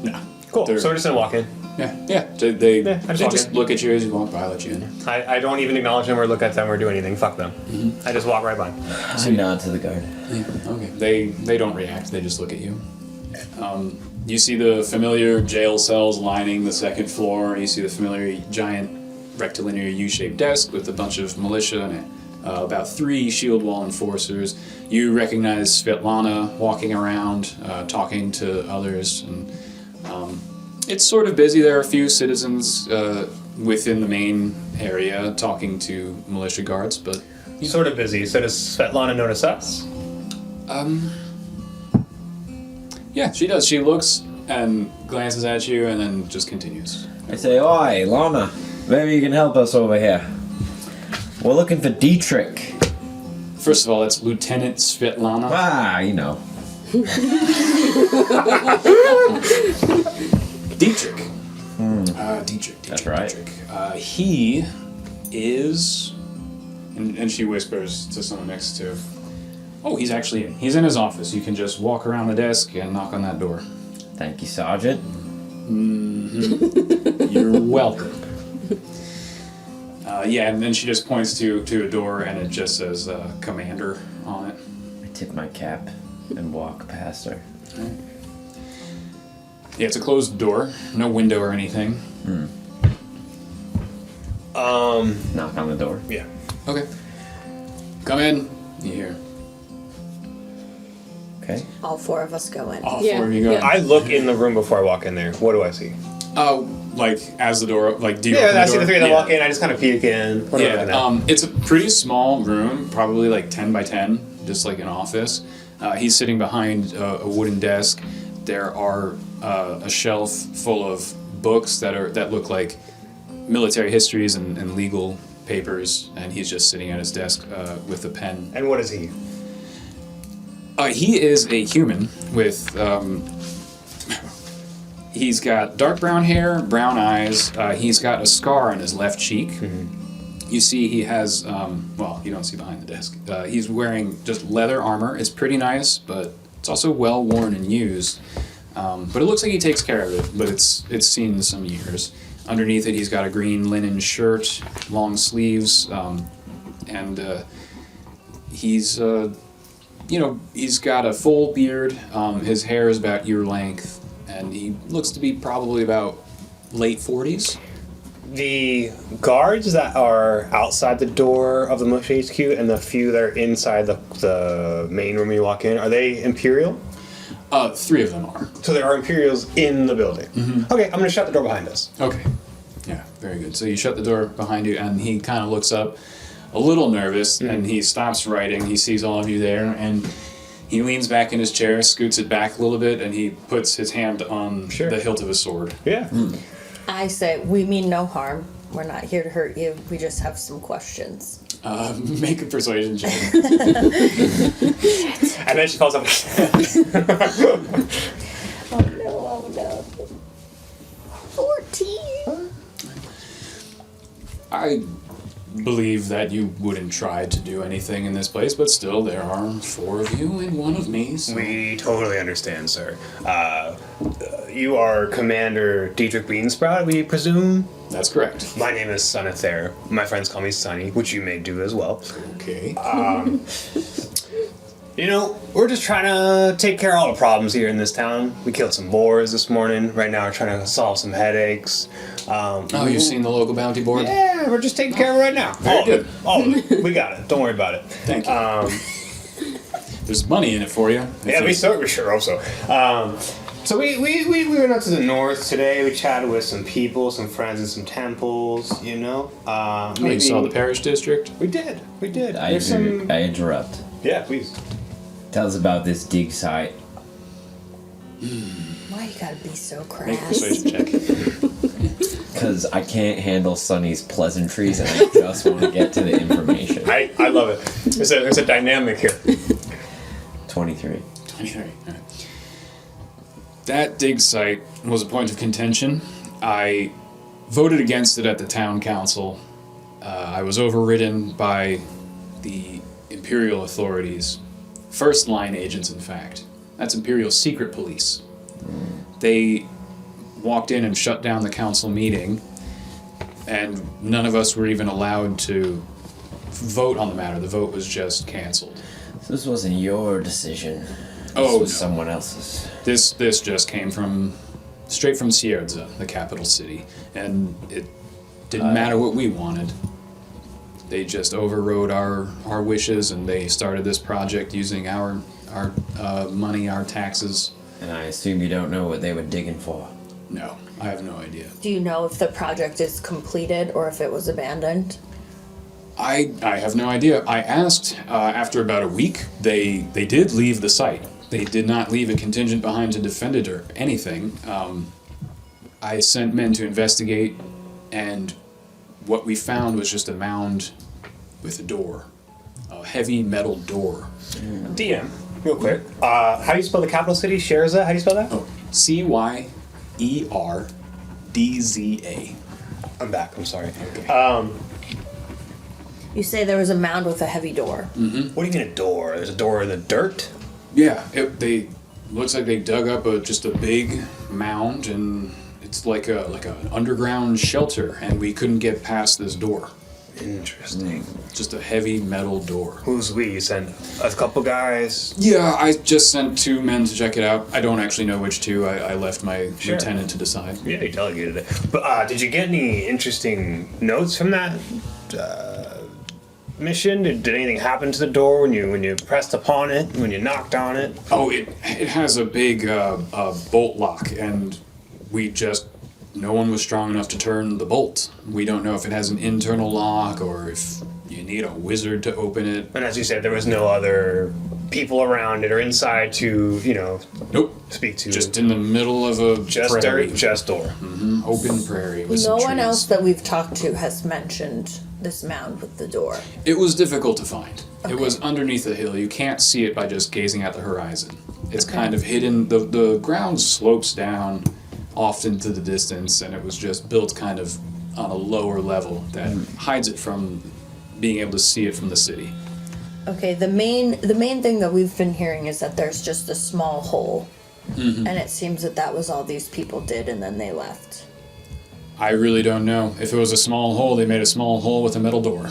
No. Cool. They're- So we're just gonna walk in. Yeah. They Yeah, I just walk just in. look at you as you walk by, let you in. I don't even acknowledge them or look at them or do anything. Fuck them. I just walk right by. I nod to the guard. Yeah. Okay. They don't react. They just look at you. You see the familiar jail cells lining the second floor. You see the familiar giant rectilinear U-shaped desk with a bunch of militia in it. About 3 shield wall enforcers. You recognize Svetlana walking around, talking to others, and it's sort of busy. There are a few citizens within the main area talking to militia guards, but Sort of busy. So does Svetlana notice us? yeah, she does. She looks and glances at you and then just continues. I say, oi, Lana, maybe you can help us over here. We're looking for Dietrich. First of all, it's Lieutenant Svetlana. Ah, you know. Dietrich. Dietrich. That's right. Dietrich. He is, and she whispers to someone next to. Oh, he's actually in. He's in his office. You can just walk around the desk and knock on that door. Thank you, Sergeant. You're welcome. Yeah, and then she just points to a door, and it just says "Commander" on it. I tip my cap and walk past her. Yeah, it's a closed door, no window or anything. Knock on the door. Yeah. Okay. Come in. You hear. Okay. All 4 of us go in. All Yeah, 4 of you go. yeah. I look in the room before I walk in there. What do I see? Oh, like as the door, like do you? Yeah, open I see the door? 3 that Yeah. walk in. I just kind of peek in. What am I looking at? It's a pretty small room, probably like 10 by 10, just like an office. He's sitting behind a wooden desk. There are a shelf full of books that look like military histories and legal papers, and he's just sitting at his desk with a pen. And what is he? He is a human with He's got dark brown hair, brown eyes. He's got a scar on his left cheek. You see he has, well, you don't see behind the desk. He's wearing just leather armor. It's pretty nice, but it's also well worn and used. But it looks like he takes care of it, but it's seen some years. Underneath it, he's got a green linen shirt, long sleeves, and he's, he's got a full beard. His hair is about ear length, and he looks to be probably about late 40s. The guards that are outside the door of the Mush HQ and the few that are inside the main room when you walk in, are they Imperial? 3 of them are. So there are Imperials in the building. Okay, I'm gonna shut the door behind us. Okay. Yeah, very good. So you shut the door behind you, and he kind of looks up, a little nervous, and he stops writing. He sees all of you there, and he leans back in his chair, scoots it back a little bit, and he puts his hand on the hilt of his sword. Yeah. I say, we mean no harm. We're not here to hurt you. We just have some questions. Make a persuasion check. And then she falls up. Oh no. 14. I believe that you wouldn't try to do anything in this place, but still, there are 4 of you and 1 of me. So. We totally understand, sir. You are Commander Dietrich Beansprout, we presume? That's correct. My name is Sonathere. My friends call me Sonny, which you may do as well. Okay. You know, we're just trying to take care of all the problems here in this town. We killed some boars this morning. Right now we're trying to solve some headaches. You've seen the local bounty board? Yeah, we're just taking care of it right now. Very good. All of it. We got it. Don't worry about it. Thank you. There's money in it for you. Yeah, we sure hope so. So we went out to the north today. We chatted with some people, some friends in some temples, you know. You saw the parish district? We did. I interrupt. Yeah, please. Tell us about this dig site. Why you gotta be so Make a crass? persuasion check. Because I can't handle Sonny's pleasantries and I just want to get to the information. I love it. There's a dynamic here. 23. 23. All right. That dig site was a point of contention. I voted against it at the town council. I was overridden by the Imperial authorities. First line agents, in fact. That's Imperial secret police. They walked in and shut down the council meeting, and none of us were even allowed to vote on the matter. The vote was just canceled. So this wasn't your decision. Oh, This was no. someone else's. This just came straight from Tertzya, the capital city, and it didn't matter what we wanted. They just overrode our wishes, and they started this project using our money, our taxes. And I assume you don't know what they were digging for. No, I have no idea. Do you know if the project is completed or if it was abandoned? I have no idea. I asked after about a week. They did leave the site. They did not leave a contingent behind to defend it or anything. I sent men to investigate, and what we found was just a mound with a door, a heavy metal door. DM, real quick. How do you spell the capital city? Sherza? How do you spell that? Oh, Cyerdza. I'm back. I'm sorry. Okay. You say there was a mound with a heavy door. What do you mean a door? There's a door in the dirt? Yeah, they looks like they dug up just a big mound, and it's like an underground shelter, and we couldn't get past this door. Interesting. Just a heavy metal door. Who's we? You sent a couple guys? Yeah, I just sent 2 men to check it out. I don't actually know which 2. I left my Sure. lieutenant to decide. Yeah, you delegated it. But did you get any interesting notes from that mission? Did anything happen to the door when you pressed upon it? When you knocked on it? Oh, it has a big bolt lock, and no one was strong enough to turn the bolt. We don't know if it has an internal lock or if you need a wizard to open it. And as you said, there was no other people around it or inside to, Nope. speak to. Just in the middle of a just prairie. dirt, just door. Open prairie with No some one trees. else that we've talked to has mentioned this mound with the door. It was difficult to find. Okay. It was underneath the hill. You can't see it by just gazing at the horizon. It's kind of hidden. The ground slopes down off into the distance, and it was just built kind of on a lower level that hides it from being able to see it from the city. Okay, the main thing that we've been hearing is that there's just a small hole, and it seems that was all these people did, and then they left. I really don't know. If it was a small hole, they made a small hole with a metal door.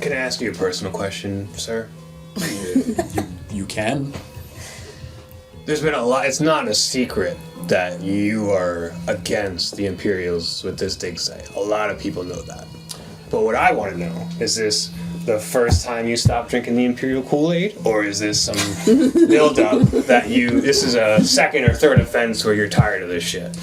Can I ask you a personal question, sir? You can. There's been a lot. It's not a secret that you are against the Imperials with this dig site. A lot of people know that. But what I want to know is this the first time you stopped drinking the Imperial Kool-Aid, or is this some build-up that this is a second or third offense where you're tired of this shit?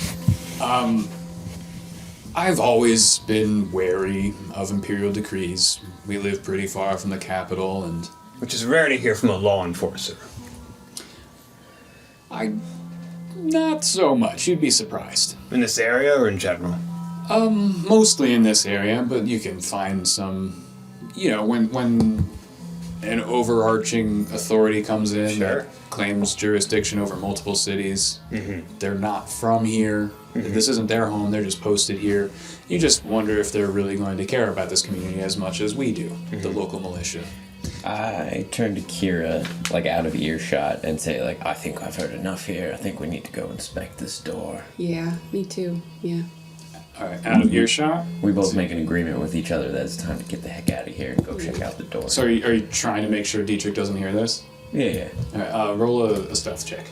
I've always been wary of Imperial decrees. We live pretty far from the capital, and Which is rare to hear from a law enforcer. not so much. You'd be surprised. In this area or in general? Mostly in this area, but you can find some, when an overarching authority comes in Sure. that claims jurisdiction over multiple cities. They're not from here. This isn't their home. They're just posted here. You just wonder if they're really going to care about this community as much as we do, the local militia. I turn to Kira, like out of earshot, and say, like, I think I've heard enough here. I think we need to go inspect this door. Yeah, me too. Yeah. All right, out of earshot. We both make an agreement with each other that it's time to get the heck out of here and go check out the door. So are you trying to make sure Dietrich doesn't hear this? Yeah. All right, roll a stealth check.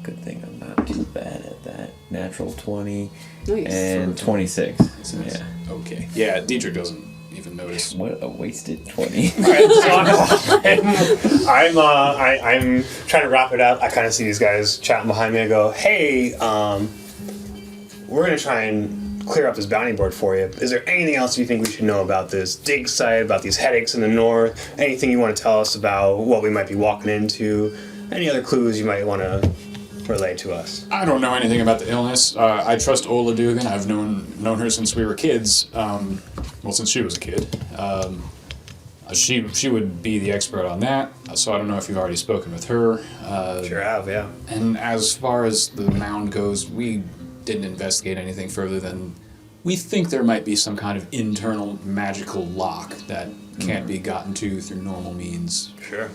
Good thing I'm not too bad at that. Natural 20 Nice. and 26. Yeah. Okay. Yeah, Dietrich doesn't even notice. What a wasted 20. Alright, so I'm trying to wrap it up. I kind of see these guys chatting behind me. I go, hey, we're going to try and clear up this bounty board for you. Is there anything else you think we should know about this dig site, about these headaches in the north? Anything you want to tell us about what we might be walking into? Any other clues you might want to relay to us? I don't know anything about the illness. I trust Ola Dugan. I've known her since we were kids. Since she was a kid. She would be the expert on that. So I don't know if you've already spoken with her. Sure have, yeah. And as far as the mound goes, we didn't investigate anything further than we think there might be some kind of internal magical lock that can't be gotten to through normal means. Sure.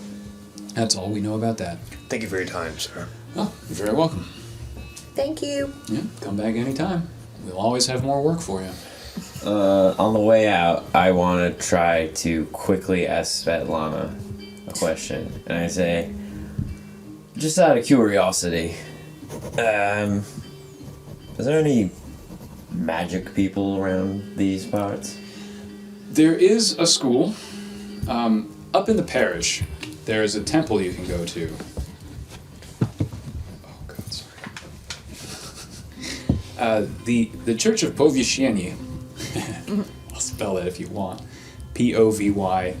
That's all we know about that. Thank you for your time, sir. Oh, you're very welcome. Thank you. Yeah, come back anytime. We'll always have more work for you. On the way out, I want to try to quickly ask Svetlana a question. And I say, just out of curiosity, is there any magic people around these parts? There is a school. Up in the parish, there's a temple you can go to. Oh, God, sorry. The Church of Povysheny. I'll spell that if you want. Povyesheny.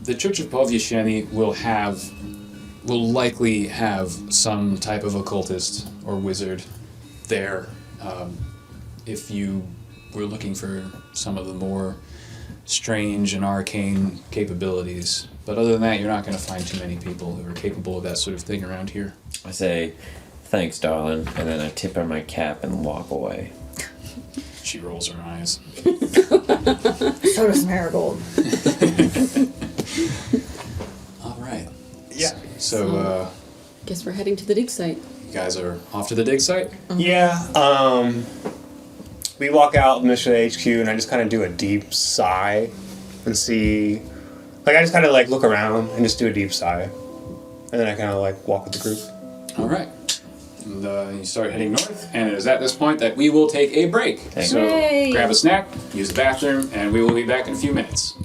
The Church of Povysheny will likely have some type of occultist or wizard there. If you were looking for some of the more strange and arcane capabilities. But other than that, you're not going to find too many people who are capable of that sort of thing around here. I say, thanks, darling, and then I tip her my cap and walk away. She rolls her eyes. So does Marigold. All right. Yeah. So, Guess we're heading to the dig site. you guys are off to the dig site? Yeah, we walk out initially at HQ and I just kind of do a deep sigh and see, I just kind of look around and just do a deep sigh. And then I kind of walk with the group. All right. And you start heading north, and it is at this point that we will take a break. So Yay. grab a snack, use the bathroom, and we will be back in a few minutes.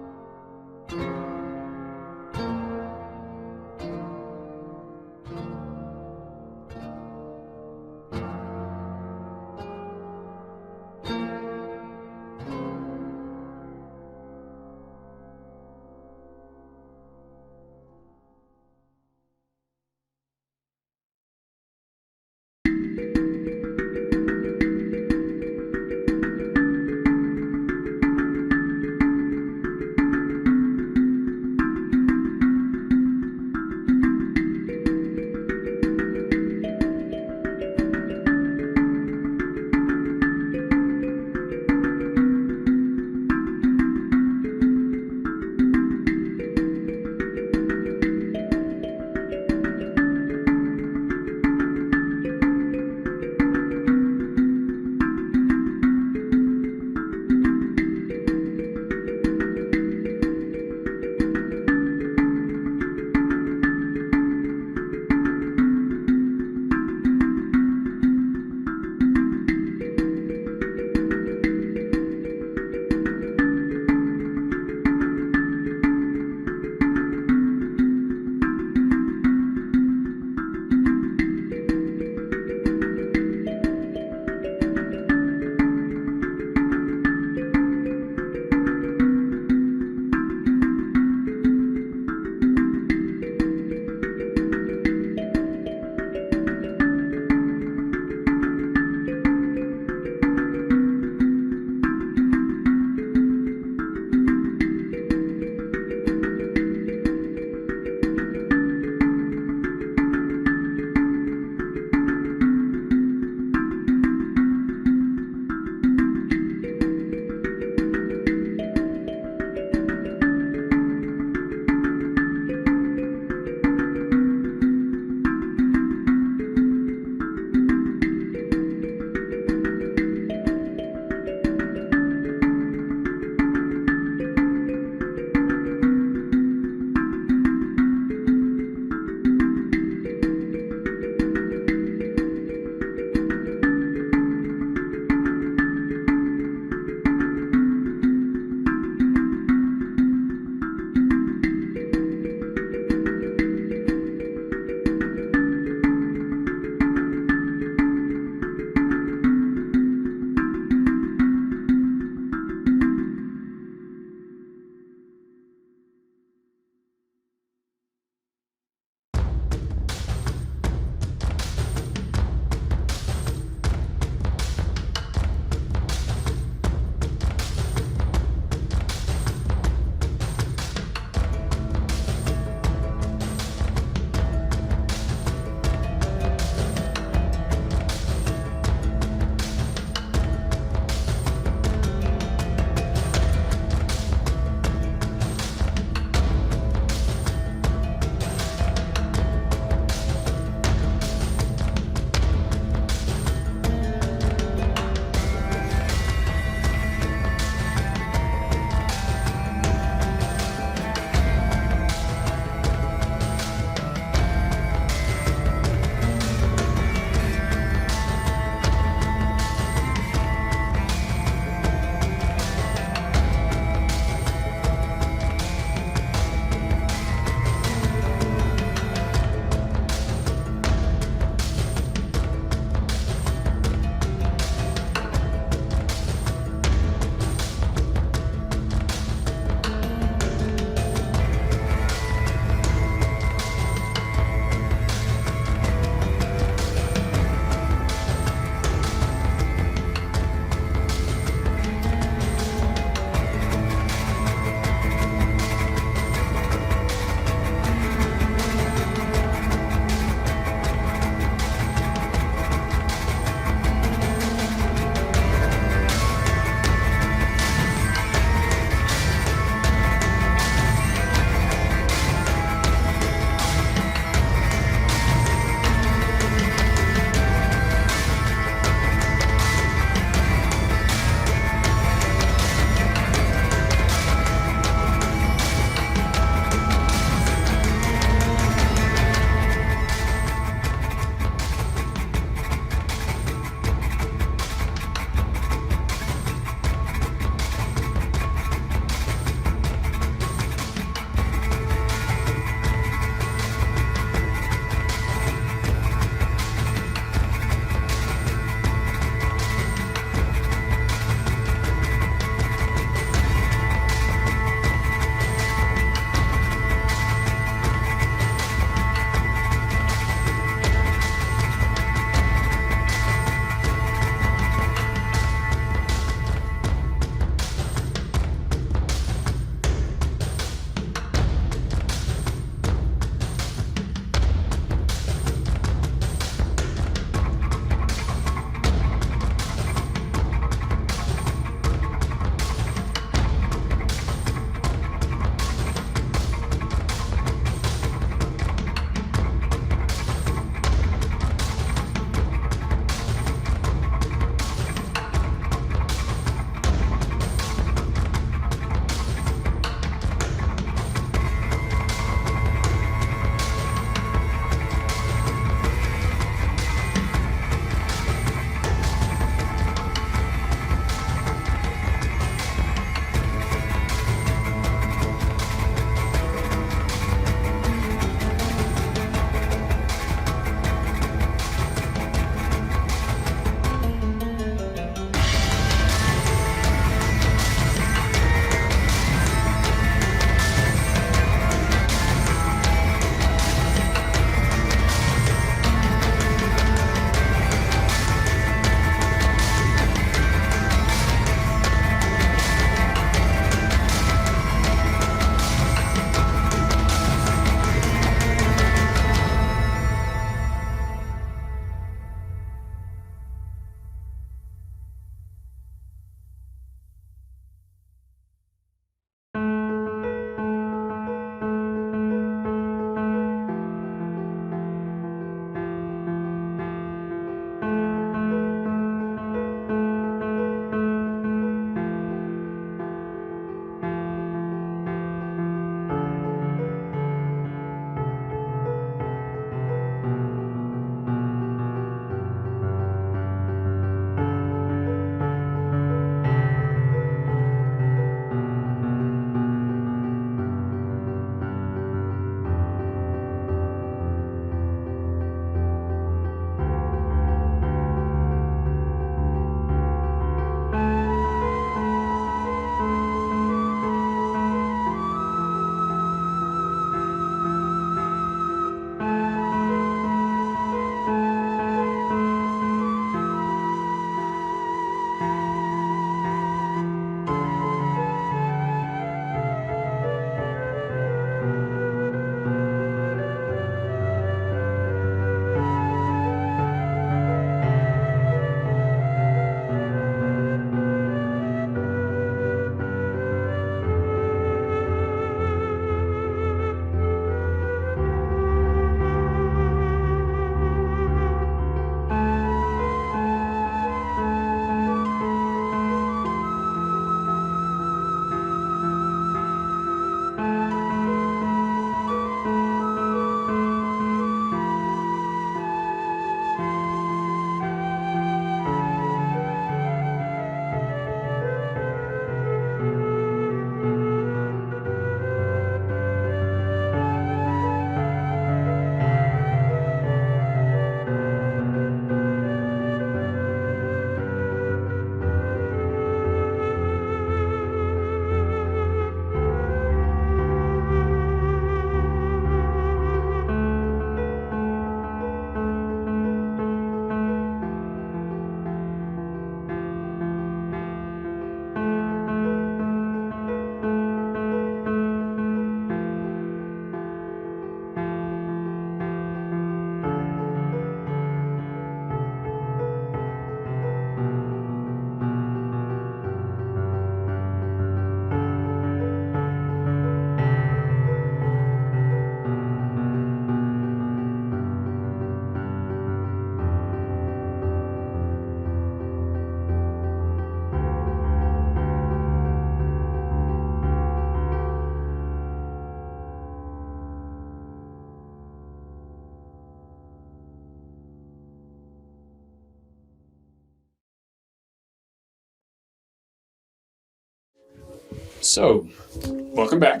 So, welcome back.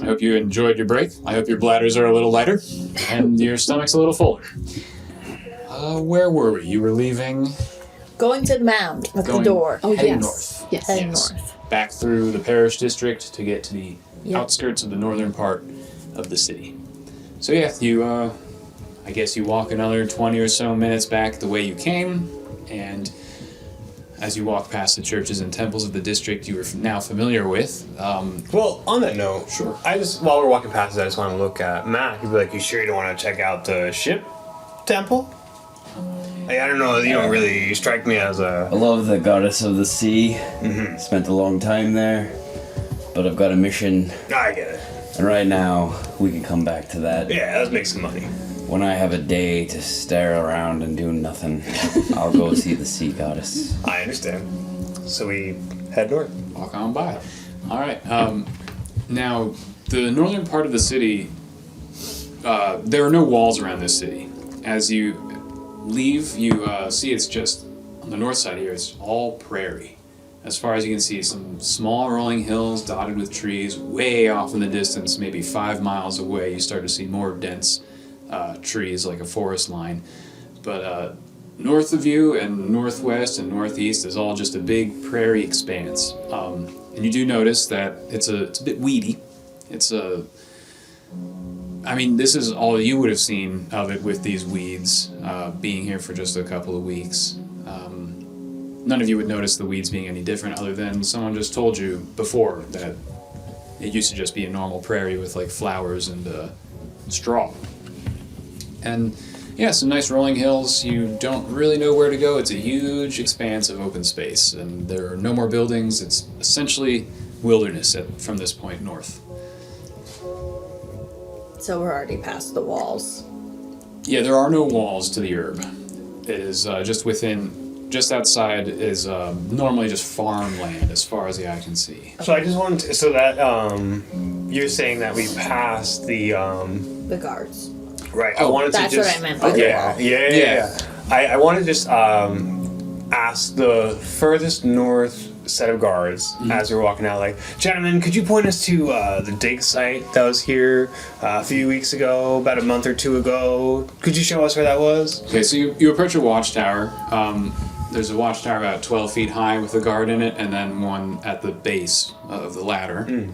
I hope you enjoyed your break. I hope your bladders are a little lighter and your stomach's a little fuller. Where were we? You were leaving... Going to the mound at the Going- door. Oh, Heading yes. north. Yes. Heading north. Back through the parish district to get to the Yep. outskirts of the northern part of the city. So yeah, you, I guess you walk another 20 or so minutes back the way you came, and as you walk past the churches and temples of the district you are now familiar with, Well, on that note, Sure. while we're walking past it, I just want to look at Mac. He'd be like, "You sure you don't want to check out the ship temple?" Like, I don't know. You don't really strike me as a. I love the goddess of the sea. Spent a long time there, but I've got a mission, I get it. and right now we can come back to that. Yeah, let's make some money. When I have a day to stare around and do nothing, I'll go see the sea goddess. I understand. So we head north. walk on by. All right. Now, the northern part of the city, there are no walls around this city. As you leave, you see it's just on the north side here. It's all prairie. As far as you can see, some small rolling hills dotted with trees. Way off in the distance, maybe 5 miles away, you start to see more dense trees, like a forest line. But north of you and northwest and northeast is all just a big prairie expanse. And you do notice that it's a bit weedy. It's I mean, this is all you would have seen of it with these weeds, being here for just a couple of weeks. None of you would notice the weeds being any different, other than someone just told you before that it used to just be a normal prairie with like flowers and straw. And yeah, some nice rolling hills. You don't really know where to go. It's a huge expanse of open space, and there are no more buildings. It's essentially wilderness from this point north. So we're already past the walls. Yeah, there are no walls to the herb. It is just outside is normally just farmland as far as the eye can see. So I just wanted to, so that you're saying that we passed the The guards. right. Oh, I wanted That's to just what I meant by the yeah, wall. yeah. I want to just ask the furthest north set of guards as we're walking out, like, gentlemen, could you point us to the dig site that was here a few weeks ago, about a month or two ago? Could you show us where that was? Okay, so you approach a watchtower. There's a watchtower about 12 feet high with a guard in it, and then one at the base of the ladder.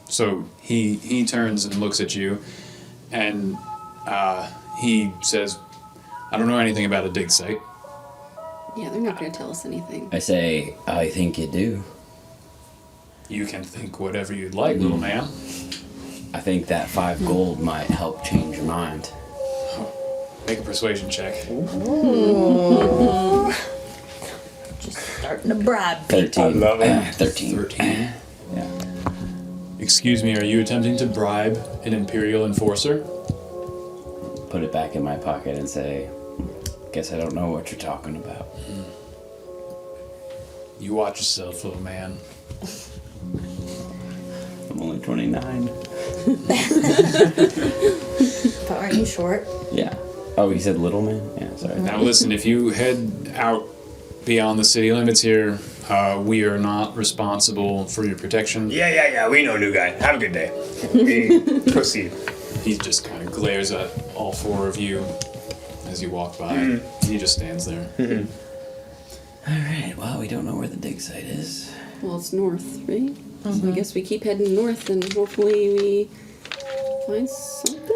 So he turns and looks at you, and he says, "I don't know anything about a dig site." Yeah, they're not going to tell us anything. I say, I think you do. You can think whatever you'd like, little man. I think that 5 gold might help change your mind. Make a persuasion check. Just starting to bribe people. 13. I love it. 13. 13. Yeah. Excuse me, are you attempting to bribe an Imperial enforcer? Put it back in my pocket and say, guess I don't know what you're talking about. You watch yourself, little man. I'm only 29. But aren't you short? Yeah. Oh, he said little man? Yeah, sorry. Now listen, if you head out beyond the city limits here, we are not responsible for your protection. Yeah. We know, new guy. Have a good day. We proceed. He just kind of glares at all 4 of you as you walk by. He just stands there. Alright, well, we don't know where the dig site is. Well, it's north, right? So I guess we keep heading north and hopefully we find something?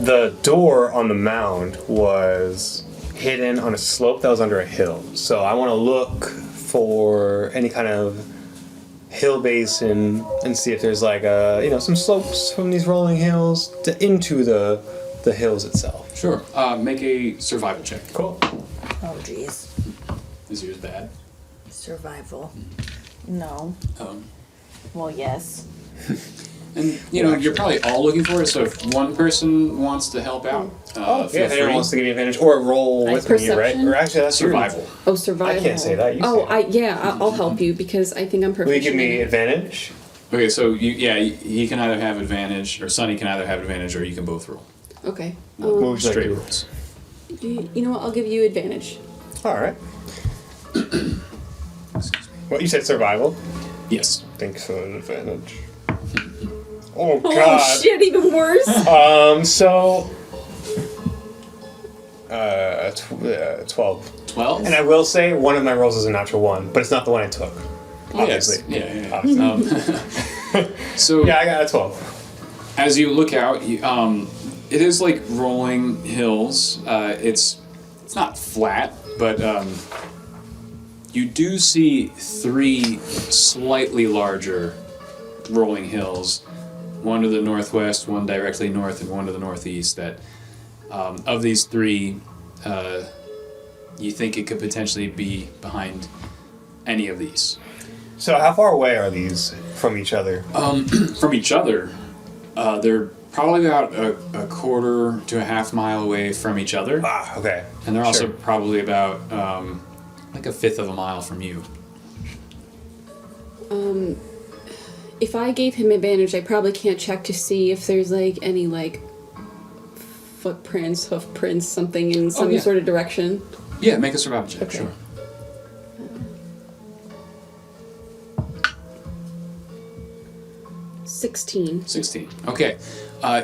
The door on the mound was hidden on a slope that was under a hill. So I want to look for any kind of hill basin and see if there's like some slopes from these rolling hills into the hills itself. Sure. Make a survival check. Cool. Oh, jeez. Is yours bad? Survival. No. Um, Well, yes. and, you're probably all looking for it, so if one person wants to help out, Yeah, feel if anyone free. wants to give me advantage or roll Like with me, right? perception? Or actually, that's Survival. Oh, survival. I can't say that, you say it. I'll help you because I think I'm Will you proficient. give me in it. advantage? Okay, so he can either have advantage, or Sonny can either have advantage, or you can both roll. Okay. What would you like Straight to do? rolls. You know what? I'll give you advantage. All right. What you said, survival? Yes. think so. Advantage. Oh Oh god. shit, even worse. So. 12. 12? And I will say one of my rolls is a natural 1, but it's not the one I took. Obviously. Yeah. Obviously. So Yeah, I got a 12. as you look out, it is like rolling hills. It's not flat, but you do see 3 slightly larger rolling hills. One to the northwest, one directly north, and one to the northeast. That of these 3, you think it could potentially be behind any of these. So how far away are these from each other? From each other, they're probably about a quarter to a half mile away from each other. Ah, okay. And they're also Sure. probably about like a fifth of a mile from you. If I gave him advantage, I probably can't check to see if there's like any like footprints, hoof prints, something in some yeah. sort of direction. Yeah, make a survival check, Okay. sure. 16. 16. Okay.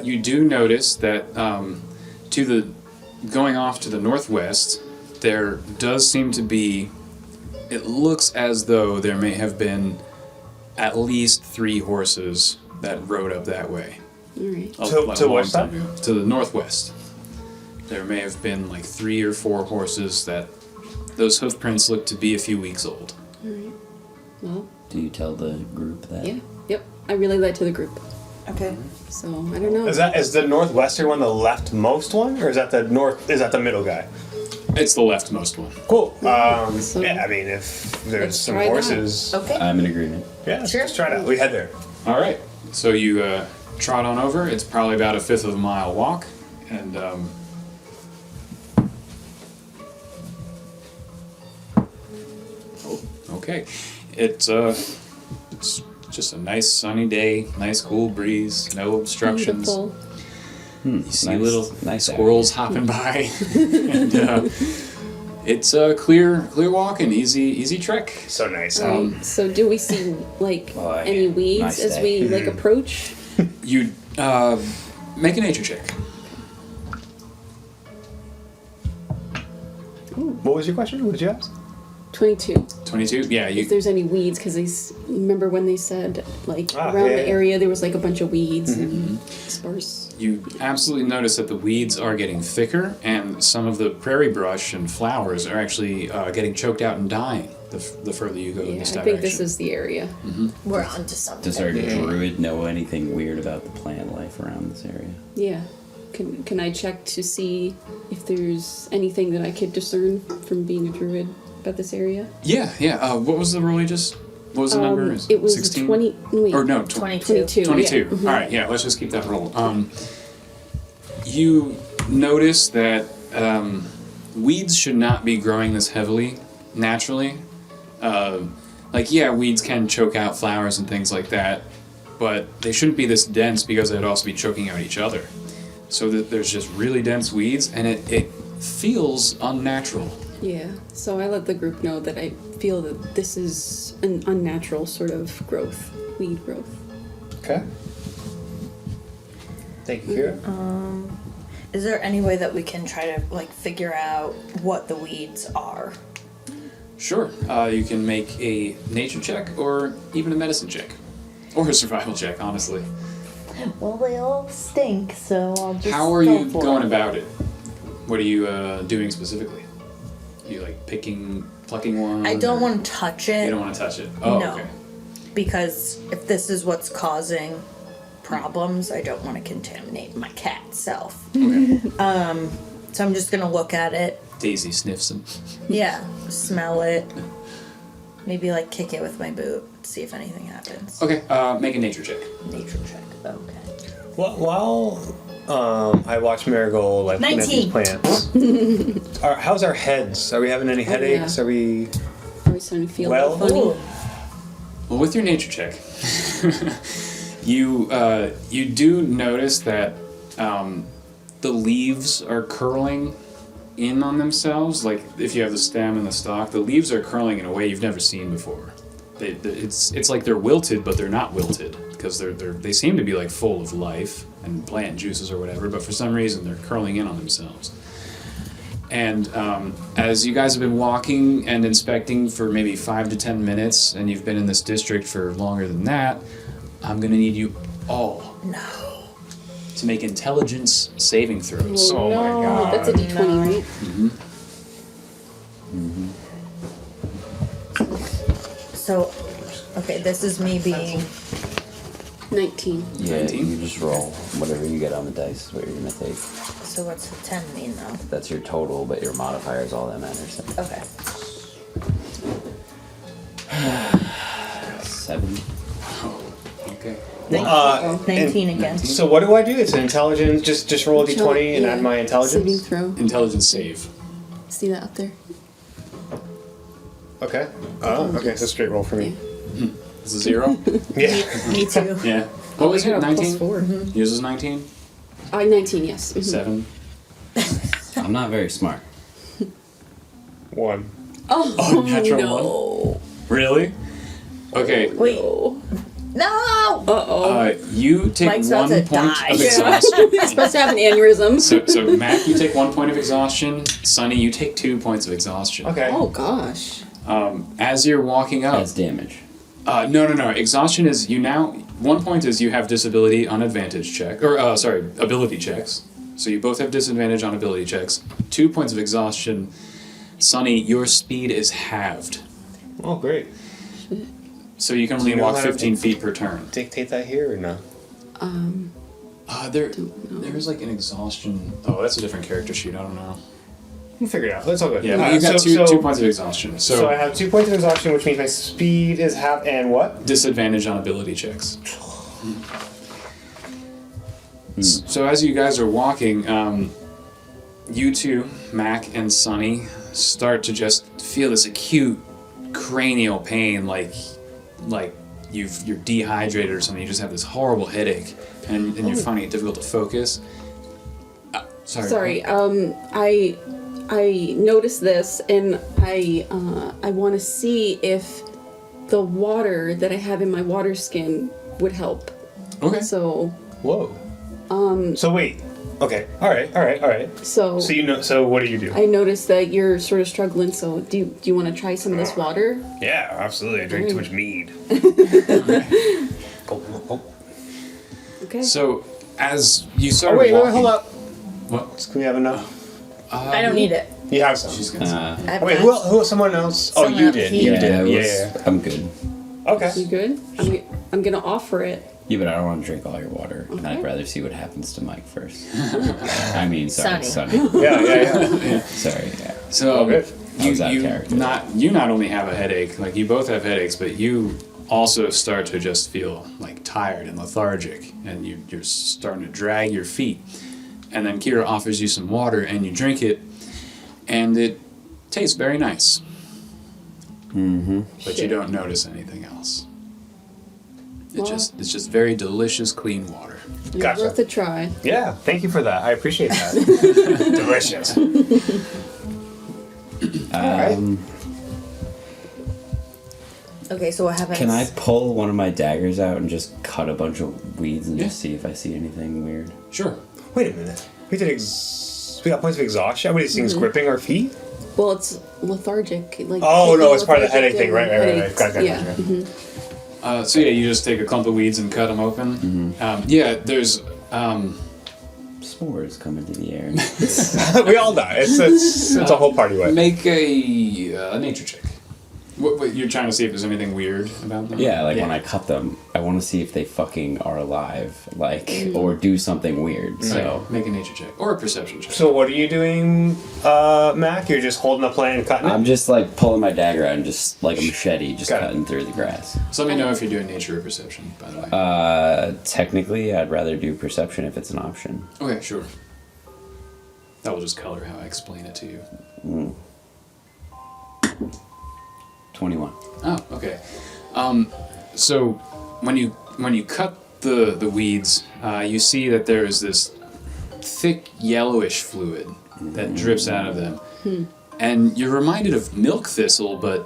You do notice that going off to the northwest, there does seem to be, it looks as though there may have been at least 3 horses that rode up that way. Alright. To a what long time side? ago. To the northwest. There may have been like 3 or 4 horses that those hoof prints look to be a few weeks old. Alright. Well, Do you tell the group that? yeah. Yep. I relay that to the group. Okay. So, I don't know. Is the northwestern one the leftmost one, or is that the middle guy? It's the leftmost one. Cool. So- Yeah, I mean, if there's Let's some try that. horses, Okay. I'm in agreement. yeah, let's Sure. just try it out. We head there. All right. So you trot on over. It's probably about a fifth of a mile walk, and okay, it's just a nice sunny day, nice cool breeze, no obstructions. Beautiful. You see Nice- little nice squirrels hopping by, and it's a clear walk and easy trek. So nice. So do we see like Boy, any weeds nice as day. we like approach? You make a nature check. What was your question? What did you ask? 22. 22. Yeah, If you. there's any weeds, because remember when they said like around yeah, the yeah. area there was like a bunch of weeds and sparse. You absolutely notice that the weeds are getting thicker, and some of the prairie brush and flowers are actually getting choked out and dying the further you go in Yeah, this I direction. think this is the area. We're on to something. Does our druid know anything weird about the plant life around this area? Yeah. Can I check to see if there's anything that I could discern from being a druid about this area? Yeah. What was the roll you just? What was the number? Is It was 16? 20. Wait, Or no, 22. 22. Yeah. Mhm. All right, yeah, let's just keep that roll. You notice that weeds should not be growing this heavily naturally. Weeds can choke out flowers and things like that, but they shouldn't be this dense because they'd also be choking out each other. So that there's just really dense weeds, and it feels unnatural. Yeah. So I let the group know that I feel that this is an unnatural sort of growth, weed growth. Okay. Thank you, Kira. Is there any way that we can try to like figure out what the weeds are? Sure, you can make a nature check or even a medicine check. Or a survival check, honestly. Well, they all stink, so I'll just. How are go you for going it. about it? What are you doing specifically? You like plucking one? I don't or- want to touch it. You don't want to touch it. Oh, No. okay. Because if this is what's causing problems, I don't want to contaminate my cat self. Okay. So I'm just gonna look at it. Daisy sniffs them. Yeah, smell it. Maybe like kick it with my boot. See if anything happens. Okay, make a nature check. Nature check. Okay. While I watch Marigold like looking at these 19. plants. How's our heads? Are we having any headaches? yeah. Are we? Are we starting to feel Well- funny? Ooh. Well, with your nature check, you do notice that the leaves are curling in on themselves. Like if you have the stem and the stalk, the leaves are curling in a way you've never seen before. It's like they're wilted, but they're not wilted because they seem to be like full of life and plant juices or whatever, but for some reason they're curling in on themselves. And as you guys have been walking and inspecting for maybe 5 to 10 minutes, and you've been in this district for longer than that, I'm gonna need you all to make intelligence saving throws. Oh my no, God. that's a d20, right? So, okay, this is me being 19. Yeah, 19? you just roll whatever you get on the dice is what you're gonna take. so what's the 10 mean though? That's your total, but your modifier is all that matters. Okay. 7. Okay. 19 again. So what do I do? It's an intelligence. Just roll a d20 and add my Saving intelligence. throw. Intelligence save. See that up there? Okay. Okay. It's a straight roll for me. It's a 0? Yeah. Me too. Yeah. What was I it? got a plus 19? 4. Yours is 19? 19, yes. 7? I'm not very smart. 1. Oh, natural no. Really? Okay. Wait. Oh. No! You take Mike's 1 about point to die. of exhaustion. He's supposed to have an aneurysm. So Mac, you take 1 point of exhaustion. Sonny, you take 2 points of exhaustion. Okay. Oh, gosh. As you're walking up, That's damage. no. Exhaustion is you now. 1 point is you have disability on advantage check, or ability checks. So you both have disadvantage on ability checks. 2 points of exhaustion. Sonny, your speed is halved, Oh, great. so you can only you know walk how to 15 feet per turn. Dictate that here or no? There's like an exhaustion. Oh, that's a different character sheet. I don't know. We'll figure it out. That's all good. Yeah, but you've got two points of exhaustion. So I have 2 points of exhaustion, which means my speed is half and what? Disadvantage on ability checks. So as you guys are walking, you two, Mac and Sonny, start to just feel this acute cranial pain, like you're dehydrated or something. You just have this horrible headache, and you're finding it difficult to focus. Sorry. I noticed this, and I want to see if the water that I have in my water skin would help. Okay. So. Whoa. So wait. Okay. All right. So. So you know. So what do you do? I noticed that you're sort of struggling. So do you want to try some of this water? Yeah, absolutely. I drink too much mead. Okay. So as you start Oh wait, walking, hold up. What? Can we have enough? I don't need it. You have some. She's gonna say. I've Wait, got- who? Someone else? Oh, Someone you else. did. He- You Yeah, did. it was- Yeah. I'm good. Okay. You good? I'm gonna offer it. Yeah, but I don't want to drink all your water. And Okay. I'd rather see what happens to Mike first. I mean, sorry, Sonny. Sonny. Yeah. Sorry. Yeah. So Oh, good. I was out of character. you not only have a headache, like you both have headaches, but you also start to just feel like tired and lethargic, and you're starting to drag your feet. And then Kira offers you some water, and you drink it, and it tastes very nice. Mm-hmm. But you don't notice anything else. Well- It's just very delicious, clean water. It's Gotcha. worth a try. Yeah. Thank you for that. I appreciate that. Delicious. Okay, so what happens? Can I pull one of my daggers out and just cut a bunch of weeds and Yeah. just see if I see anything weird? Sure. Wait a minute. We got points of exhaustion. What are these things gripping our feet? Well, it's lethargic. Like Oh no, it's part of the lethargic headache thing. Right. headaches. Got Yeah. it. So yeah, you just take a clump of weeds and cut them open. There's Spores come into the air. We all die. It's a whole party way. make a nature check. What, you're trying to see if there's anything weird about them? Yeah, like when I cut them, I want to see if they fucking are alive, like, or do something weird. So, make a nature check or a perception check. So what are you doing, Mac? You're just holding a plant and cutting it? I'm just like pulling my dagger out and just like a machete, just Got it. cutting through the grass. So let me know if you're doing nature or perception, by the way. Technically, I'd rather do perception if it's an option. Okay, sure. That will just color how I explain it to you. 21. Oh, okay. So when you cut the weeds, you see that there is this thick yellowish fluid that drips out of them, and you're reminded of milk thistle, but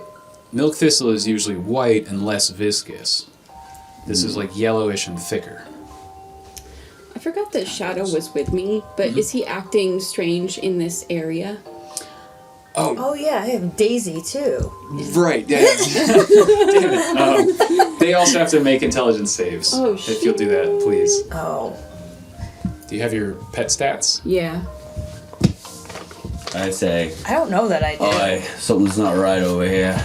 milk thistle is usually white and less viscous. This is like yellowish and thicker. I forgot that Shadow was with me, but is he acting strange in this area? Oh yeah, I have Daisy too. Right, yeah. Damn it. They also have to make intelligence saves. Oh, if you'll do that, please. Oh. Do you have your pet stats? Yeah. I say, I don't know that I do. "Oi, something's not right over here."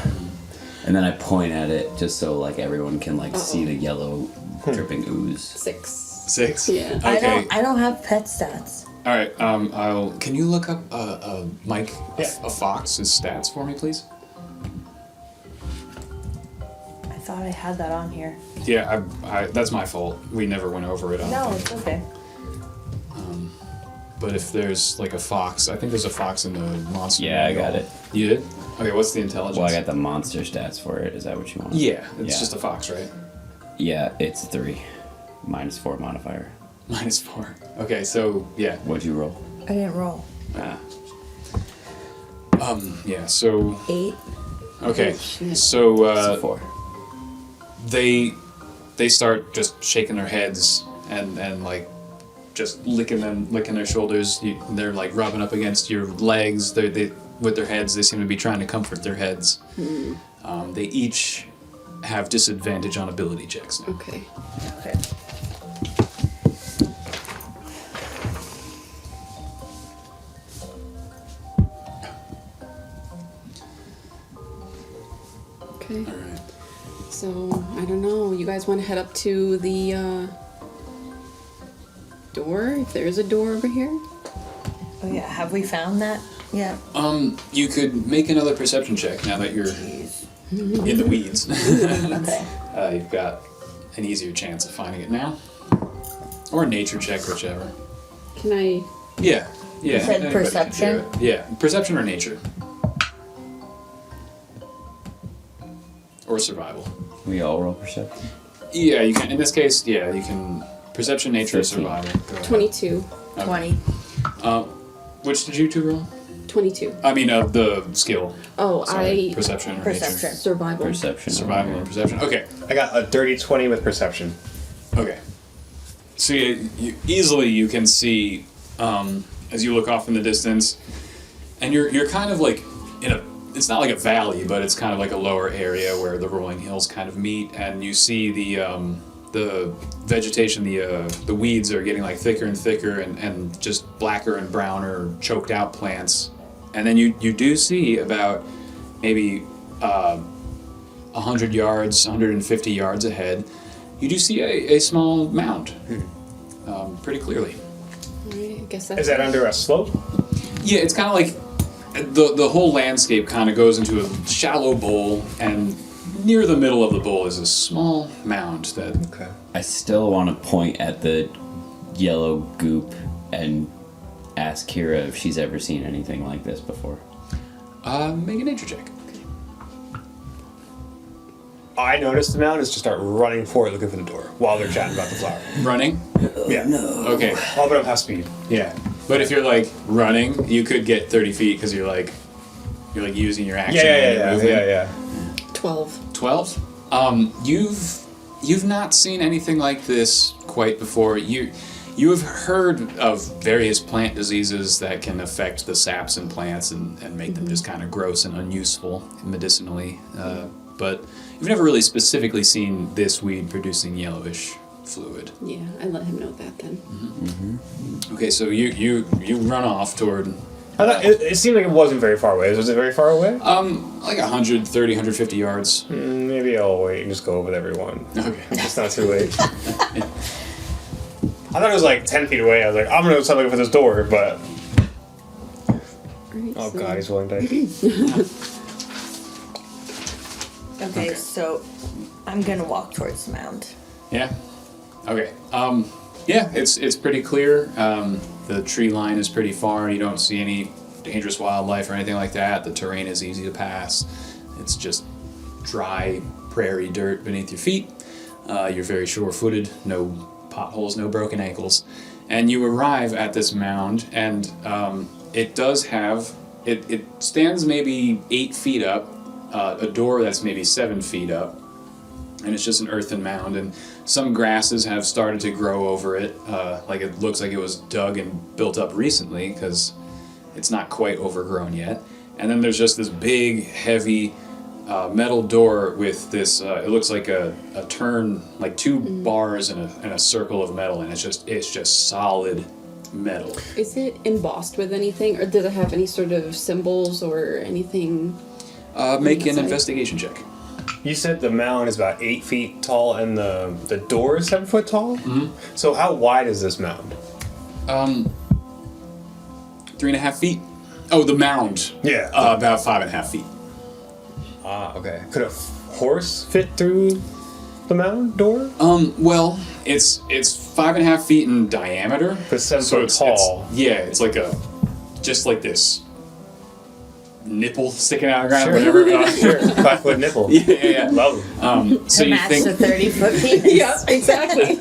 And then I point at it just so like everyone can like see the yellow dripping ooze. 6. 6? Yeah. Okay. I don't have pet stats. All right. Can you look up Mike a fox's stats for me, please? I thought I had that on here. Yeah, I that's my fault. We never went over it. No, it's okay. But if there's like a fox, I think there's a fox in the monster. Yeah, I manual. got it. You did? Okay. What's the intelligence? Well, I got the monster stats for it. Is that what you want? Yeah, it's Yeah. just a fox, right? Yeah, it's 3. -4 modifier. -4. Okay, so yeah. What'd you roll? I didn't roll. Ah. Yeah. So 8. okay. shit. So It's a 4. they start just shaking their heads and like just licking their shoulders. They're like rubbing up against your legs. They with their heads. They seem to be trying to comfort their heads. They each have disadvantage on ability checks now. Okay. Okay. Okay. All right. So, I don't know. You guys want to head up to the door? If there's a door over here? Oh yeah, have we found that yet? You could make another perception check now that you're Jeez. in the weeds. Okay. You've got an easier chance of finding it now, or a nature check, whichever. Can I... Yeah, yeah. You said anybody can do perception? it. Yeah, perception or nature, or survival. We all roll perception. Yeah, you can. In this case, yeah, you can perception, nature, or 15. survival. Go ahead. 22. 20. Which did you two roll? 22. I mean, the skill. Oh, Sorry, I... perception or Perception. nature. Survival. Perception. Survival and perception. Okay. I got a dirty 20 with perception. Okay. So you can see as you look off in the distance, and you're kind of like in a. It's not like a valley, but it's kind of like a lower area where the rolling hills kind of meet, and you see the vegetation, the weeds are getting like thicker and thicker, and just blacker and browner, choked out plants, and then you do see about maybe 100 yards, 150 yards ahead. You do see a small mound, pretty clearly. Alright, I guess that's... Is that under a slope? Yeah, it's kind of like the whole landscape kind of goes into a shallow bowl, and near the middle of the bowl is a small mound that. Okay. I still want to point at the yellow goop and ask Kira if she's ever seen anything like this before. Make a nature check. I noticed the mound is to start running for it, looking for the door while they're chatting about the flower. Running. Yeah. Okay. All but up half speed. Yeah, but if you're like running, you could get 30 feet because you're like using your action. and your movement. Yeah. 12. 12. You've not seen anything like this quite before. You have heard of various plant diseases that can affect the saps in plants and make them just kind of gross and unuseful medicinally, but you've never really specifically seen this weed producing yellowish fluid. Yeah, I let him know that then. Okay, so you run off toward I thought it seemed like it wasn't very far away. Was it very far away? like 130, 150 yards. Maybe I'll wait and just go with everyone. Okay. It's not too late. I thought it was like 10 feet away. I was like, I'm gonna go start looking for this door, but Alright, oh so- god, he's willing to. Okay, so I'm gonna walk towards the mound. Yeah. Okay. Yeah, it's pretty clear. The tree line is pretty far. You don't see any dangerous wildlife or anything like that. The terrain is easy to pass. It's just dry prairie dirt beneath your feet. You're very sure-footed. No potholes, no broken ankles. And you arrive at this mound, and it does have... It stands maybe 8 feet up, a door that's maybe 7 feet up, and it's just an earthen mound, and some grasses have started to grow over it. Like it looks like it was dug and built up recently because it's not quite overgrown yet. And then there's just this big, heavy metal door with this. It looks like a turn, like 2 bars and a circle of metal, and it's just solid metal. Is it embossed with anything, or does it have any sort of symbols or anything? Make an Inside. investigation check. You said the mound is about 8 feet tall and the door is 7 foot tall? Mm-hmm. So how wide is this mound? 3.5 feet. Oh, the mound. Yeah. About 5.5 feet. Ah, okay. Could a horse fit through the mound door? Well, it's 5.5 feet in diameter. But 7 foot tall. It's like just like this nipple sticking out of the ground, Sure. whatever. Sure. 5 foot nipple. Yeah. Lovely. So To you match think? the 30-foot penis. Yeah, exactly.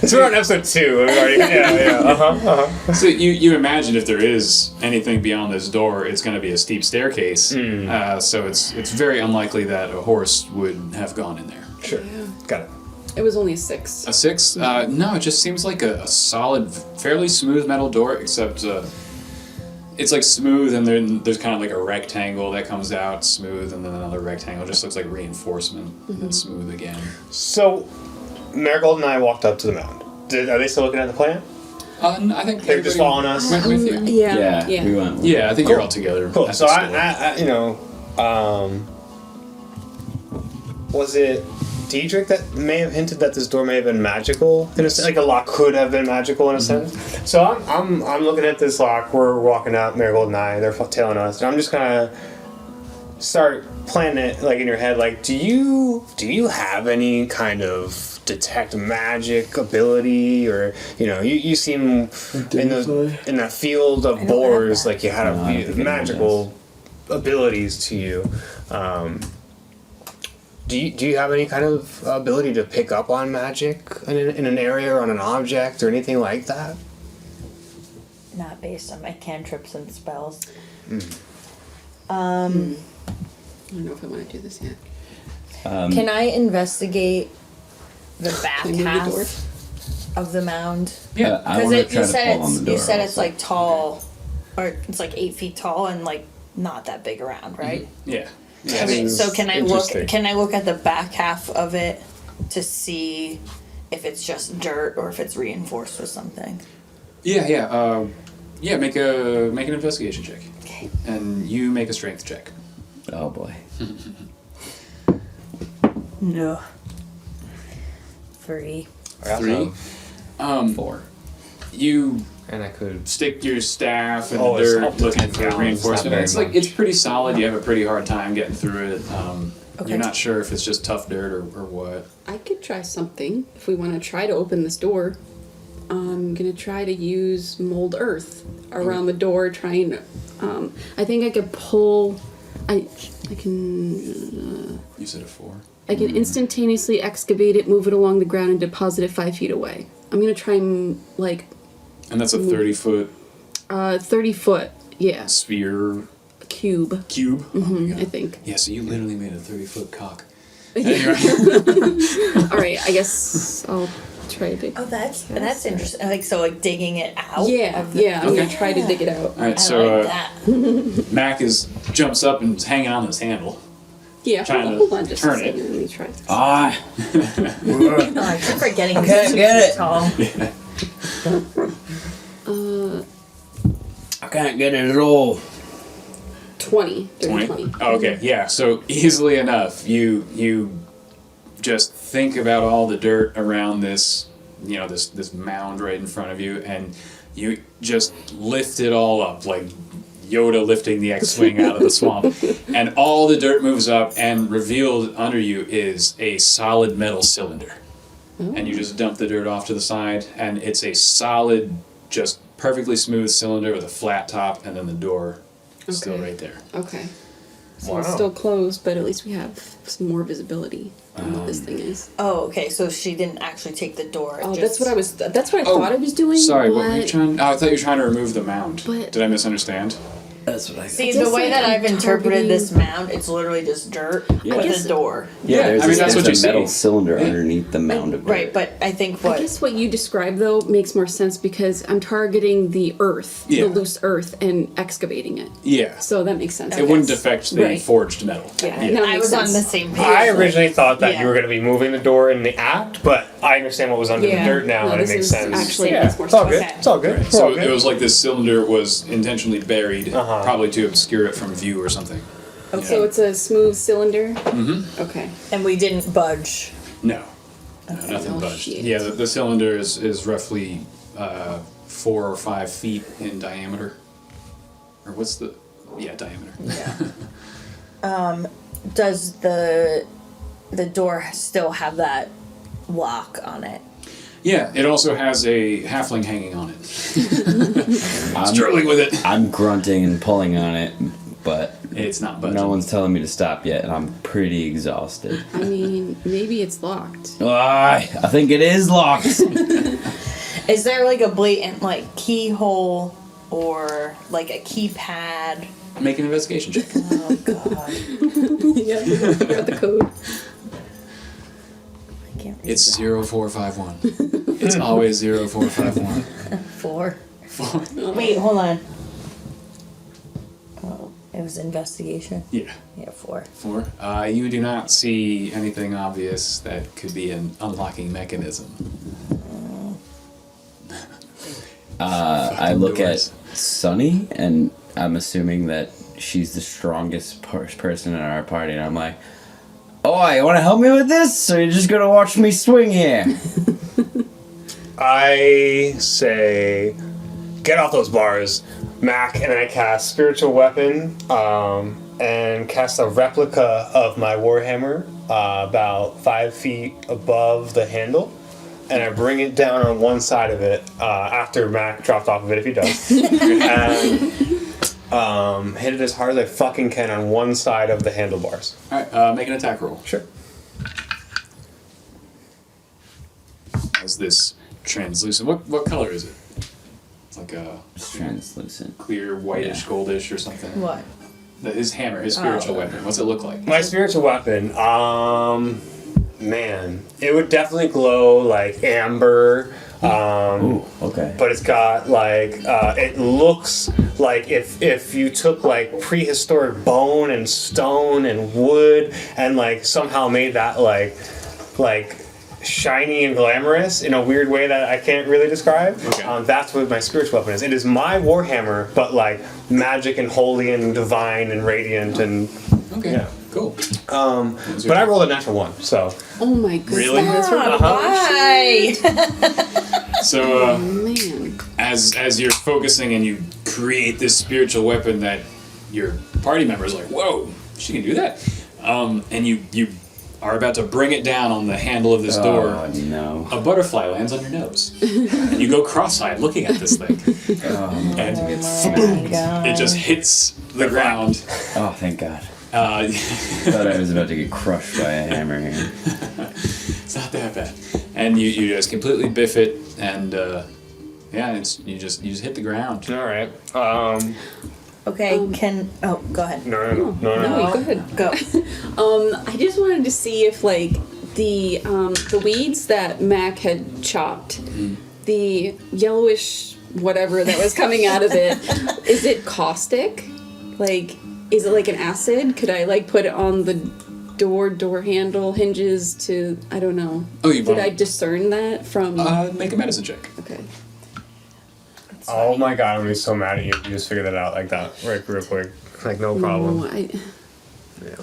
So we're on episode 2. We've already, yeah. So you imagine if there is anything beyond this door, it's going to be a steep staircase. So it's very unlikely that a horse would have gone in there. Sure. Got it. It was only a 6. A 6? No, it just seems like a solid, fairly smooth metal door, except it's like smooth, and then there's kind of like a rectangle that comes out smooth, and then another rectangle. It just looks like reinforcement, and then smooth again. So, Marigold and I walked up to the mound. Are they still looking at the plant? I think They're just everybody following us? went with you. Yeah. Yeah, we went. Yeah, I think you're all together. Cool. at So the store. Was it Diedrich that may have hinted that this door may have been magical in a sense? Like a lock could have been magical in a sense. So I'm looking at this lock. We're walking out, Marigold and I. They're tailing us, and I'm just gonna start planning it like in your head. Like, do you have any kind of detect magic ability, or you seem in that field of boars like you had No, I don't think magical abilities to you. Do you have any kind of ability to pick up on magic in an area or on an object or anything like that? Not based on my cantrips and spells. I don't know if I want to do this yet. Can I investigate the back Can I move the half door? of the mound? Yeah. I want to try you to said pull on the it's door. you said it's also. like tall, or it's like 8 feet tall and like not that big around, right? Yeah. Okay, so can I look? interesting. Can I look at the back half of it to see if it's just dirt or if it's reinforced with something? Yeah. Make an investigation check, Okay. and you make a strength check. Oh boy. No. 3. 3. 4. You And I could. stick your staff in Oh, the it's dirt up to looking 10 for gallons, reinforcement. not very It's like much. it's pretty solid. You have a pretty hard time getting through it. Okay. You're not sure if it's just tough dirt or what. I could try something if we want to try to open this door. I'm gonna try to use mold earth around the door, trying. I think I could pull. I can. You said a 4. I can instantaneously excavate it, move it along the ground, and deposit it 5 feet away. I'm gonna try and like And that's a 30-foot 30 foot. Yeah, sphere cube. cube. Oh my God. I think. Yeah, so you literally made a 30-foot cock. All right, I guess I'll try to. Oh, that's interesting. Like digging it out. Yeah, of the- yeah. I'm gonna try to dig it out. All right, I so like that. Mac jumps up and is hanging on this handle. Yeah, Trying hold to on just turn a it. second. Let me try this. Ah. Oh, I keep forgetting it's Can't 2 get feet it. tall. I can't get it at all. 20. 20? 20. Oh, okay, yeah. So easily enough, you just think about all the dirt around this, this mound right in front of you, and you just lift it all up like Yoda lifting the X-wing out of the swamp, and all the dirt moves up, and revealed under you is a solid metal cylinder. And you just dump the dirt off to the side, and it's a solid, just perfectly smooth cylinder with a flat top, and then the door is still Okay. right there. Okay. So Wow. it's still closed, but at least we have some more visibility on what this thing is. Oh, okay. So she didn't actually take the door. Oh, just- that's what I thought I was doing. Sorry, what were you but- trying? Oh, I thought you were trying to remove the mound. But- Did I misunderstand? That's what I See, Just the way like that I'm I've interpreted this targeting- mound, it's literally just dirt Yeah. with guess- a door. Yeah, there's I mean, a, that's what there's you a metal see. cylinder underneath the mound of dirt. Right, but I think I what guess what you described though makes more sense because I'm targeting the earth, Yeah. the loose earth, and excavating it. Yeah. So that makes sense. It wouldn't affect the Right. forged metal. Yeah, no, I makes was on sense. the same page. I originally thought that Yeah. you were going to be moving the door in the act, but I understand what was under Yeah. the dirt now, No, and it this makes is sense. actually yeah, makes more it's all sense. good. It's all good. It's So all good. it was like this cylinder was intentionally buried, Uh-huh. probably to obscure it from view or something. So it's a smooth cylinder. Mm-hmm. Okay. And we didn't budge. No, nothing Oh, budged. shit. Yeah, the cylinder is roughly 4 or 5 feet in diameter. Or what's the diameter? Does the door still have that lock on it? Yeah, it also has a halfling hanging on it. Struggling with it. I'm grunting and pulling on it, but It's not budging. no one's telling me to stop yet, and I'm pretty exhausted. I mean, maybe it's locked. I think it is locked. Is there like a blatant like keyhole or like a keypad? Make an investigation check. Oh god. Yeah, figure out the code. I can't read It's that. 0451. It's always 0451. 4. Wait, hold on. Oh, it was investigation. Yeah. Yeah, 4. 4. You do not see anything obvious that could be an unlocking mechanism. I look doors. at Sunny, and I'm assuming that she's the strongest person in our party, and I'm like, "Oh, you want to help me with this, or you're just gonna watch me swing here?" I say, get off those bars, Mac, and I cast Spiritual Weapon and cast a replica of my Warhammer about 5 feet above the handle. And I bring it down on one side of it after Mac dropped off of it, if he does. And hit it as hard as I fucking can on one side of the handlebars. Alright, make an attack roll. Sure. As this translucent. What color is it? It's like a It's translucent. clear whitish, Yeah. goldish or something. What? His hammer, his spiritual weapon. What's it look like? My spiritual weapon, man, it would definitely glow like amber. Ooh, okay. But it's got like it looks like if you took like prehistoric bone and stone and wood and like somehow made that like shiny and glamorous in a weird way that I can't really describe. Okay. That's what my spiritual weapon is. It is my warhammer, but like magic and holy and divine and radiant and Okay. yeah. Cool. But I rolled a natural one, so Oh my goodness. Really? Why? So Man. as you're focusing and you create this spiritual weapon that your party member is like, whoa, she can do that. And you are about to bring it down on the handle of this door. Oh no. A butterfly lands on your nose, and you go cross-eyed looking at this thing, and it just hits the ground. Oh, thank God. Uh, Thought I was about to get crushed by a hammer here. it's not that bad, and you just completely biff it, and you just hit the ground. all right. Okay, go ahead. No. No, go ahead. Go. I just wanted to see if like the weeds that Mac had chopped, the yellowish whatever that was coming out of it, is it caustic? Like, is it like an acid? Could I like put it on the door handle hinges to, I don't know. Oh, you Did want- I discern that from? Make a medicine check. Okay. Oh my god, I'm gonna be so mad at you if you just figure that out like that, real quick. Like, no problem. No,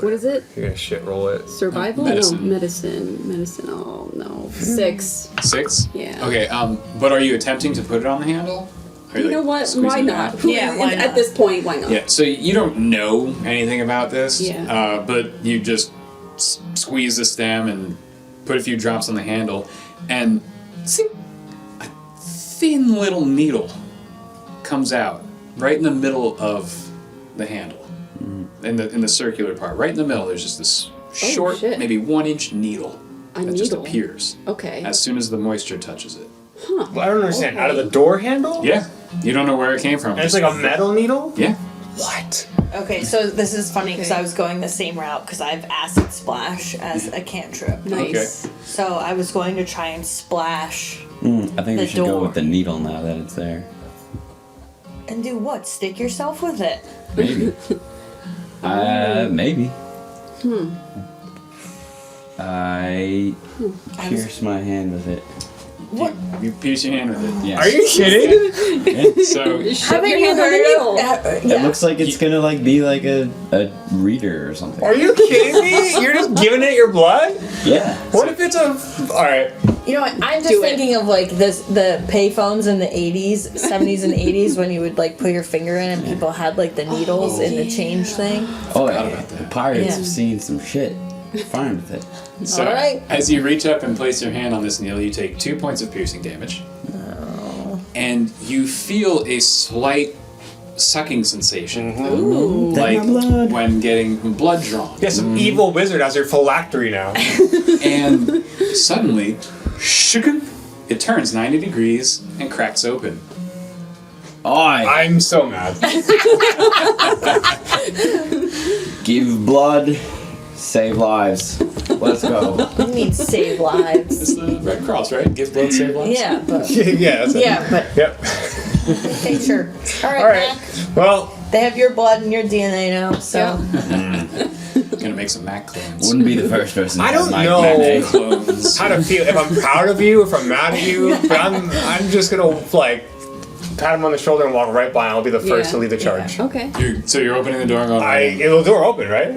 what is it? You're gonna shit roll it. Survival? Medicine. No, medicine. Oh no, 6. 6? Yeah. Okay, but are you attempting to put it on the handle? Are You know like, what? squeezing Why it not? out? Yeah, why At not? this point, why not? Yeah, so you don't know anything about this, Yeah. but you just squeeze the stem and put a few drops on the handle, and see, a thin little needle comes out right in the middle of the handle, in the circular part, right in the middle. There's just this short, shit. maybe 1-inch needle A that just needle? appears Okay. as soon as the moisture touches it. Well, I don't understand. Out of the door handle? Yeah, you don't know where it came from. And it's like a metal needle? Yeah. What? Okay, so this is funny because I was going the same route because I have acid splash as a cantrip. Nice. So I was going to try and splash I think The we should go door. with the needle now that it's there. and do what? Stick yourself with it. Maybe. Maybe. I pierce my hand with it. What? You pierce your hand with it. Yes. Are you kidding? So Shove your hand on the needle. It looks like it's gonna like be like a reader or something. Are you kidding me? You're just giving it your blood? Yeah. What if it's a? All right. You know what? I'm just Do it. thinking of like the payphones in the 80s, 70s and 80s when you would like put your finger in and people had like the needles in the change thing. Oh, Forgot yeah. about that. The pirates Yeah. have seen some shit. Fine with it. So, All right. as you reach up and place your hand on this needle, you take 2 points of piercing damage. And you feel a slight sucking sensation. Ooh. Like my blood. when getting blood drawn. Yeah, some evil wizard has your phylactery now. And suddenly, shookum, it turns 90 degrees and cracks open. I I'm so mad. give blood, save lives. Let's go. You need to save lives. It's the Red Cross, right? Give blood, save lives? Yeah, but Yeah, that's it. yeah, but Yep. okay, sure. All right, All right. Mac. Well, They have your blood and your DNA now, so Gonna make some Mac clones. Wouldn't be the first person. To I have don't my know. DNA. Clones. how to feel if I'm proud of you, if I'm mad at you, but I'm just gonna like pat him on the shoulder and walk right by. And I'll be the first Yeah. to lead the charge. Okay. So you're opening the door and going, The door open, right?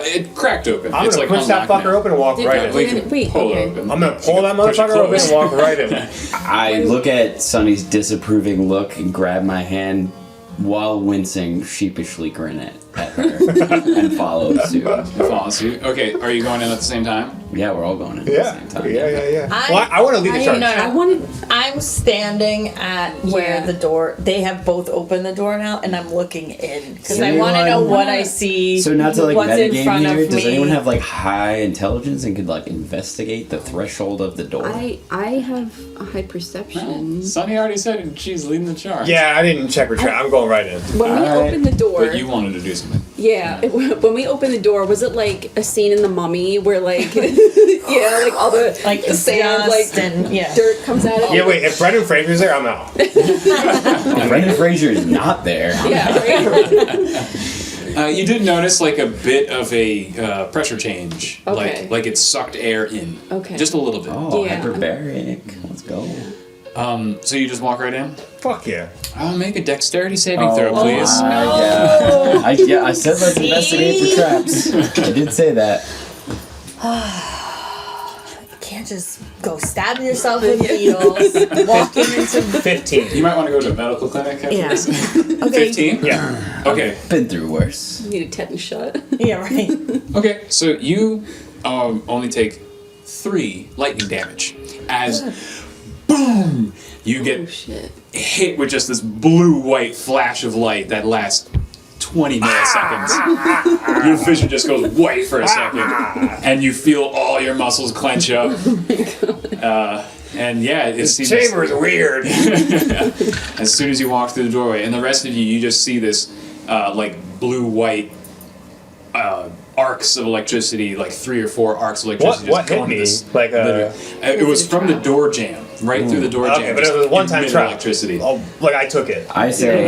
it cracked open. I'm it's gonna like push that unlocked fucker now. open and walk Did- right We in. can Wait, pull okay. it open. I'm gonna pull that Push it motherfucker open close. and walk right in. I look at Sonny's disapproving look and grab my hand while wincing, sheepishly grin at her and follow suit. Follow suit. Okay, are you going in at the same time? Yeah, we're all going in Yeah, at the same time. yeah. I- Well, I want to lead the charge. no, I wanted. I'm standing at where Yeah. the door. They have both opened the door now, and I'm looking in because So I you want to want- know what I see. So not to like what's in metagame front here, of does me. anyone have like high intelligence and could like investigate the threshold of the door? I have a high perception. Sonny already said she's leading the charge. Yeah, I didn't check her trap. I'm going right in. When we Alright. opened the door, But you wanted to do something. yeah, when we opened the door, was it like a scene in The Mummy where like, yeah, like all the like the sand, dust like and yeah. dirt comes out of it? Yeah, wait. If Brendan Fraser's there, I'm out. Brendan Fraser is not there. Yeah, right? You did notice like a bit of a pressure change. Okay. Like it sucked air in. Okay. Just a little bit. Oh, Yeah. hyperbaric. Let's go. So you just walk right in? Fuck yeah. I'll make a dexterity saving throw, please. Yeah. I said let's investigate for traps. I did say that. You can't just go stabbing yourself with needles, walking into 15. You might want to go to a medical clinic after yeah. this. Okay. 15? Yeah. Okay. Been through worse. Need a tetanus shot. Yeah, right. Okay, so you only take 3 lightning damage as boom, you Oh get shit. hit with just this blue-white flash of light that lasts 20 milliseconds. Your vision just goes white for a second, and you feel all your muscles clench up. And yeah, it seems Chamber is weird. as soon as you walk through the doorway, and the rest of you just see this like blue-white arcs of electricity, like 3 or 4 arcs of electricity. What just hit going to me? this Like, literally- it was from the door jam, right through the door jam. Okay, but it just was a one-time emitted trap. electricity. Oh, like I took it. I say,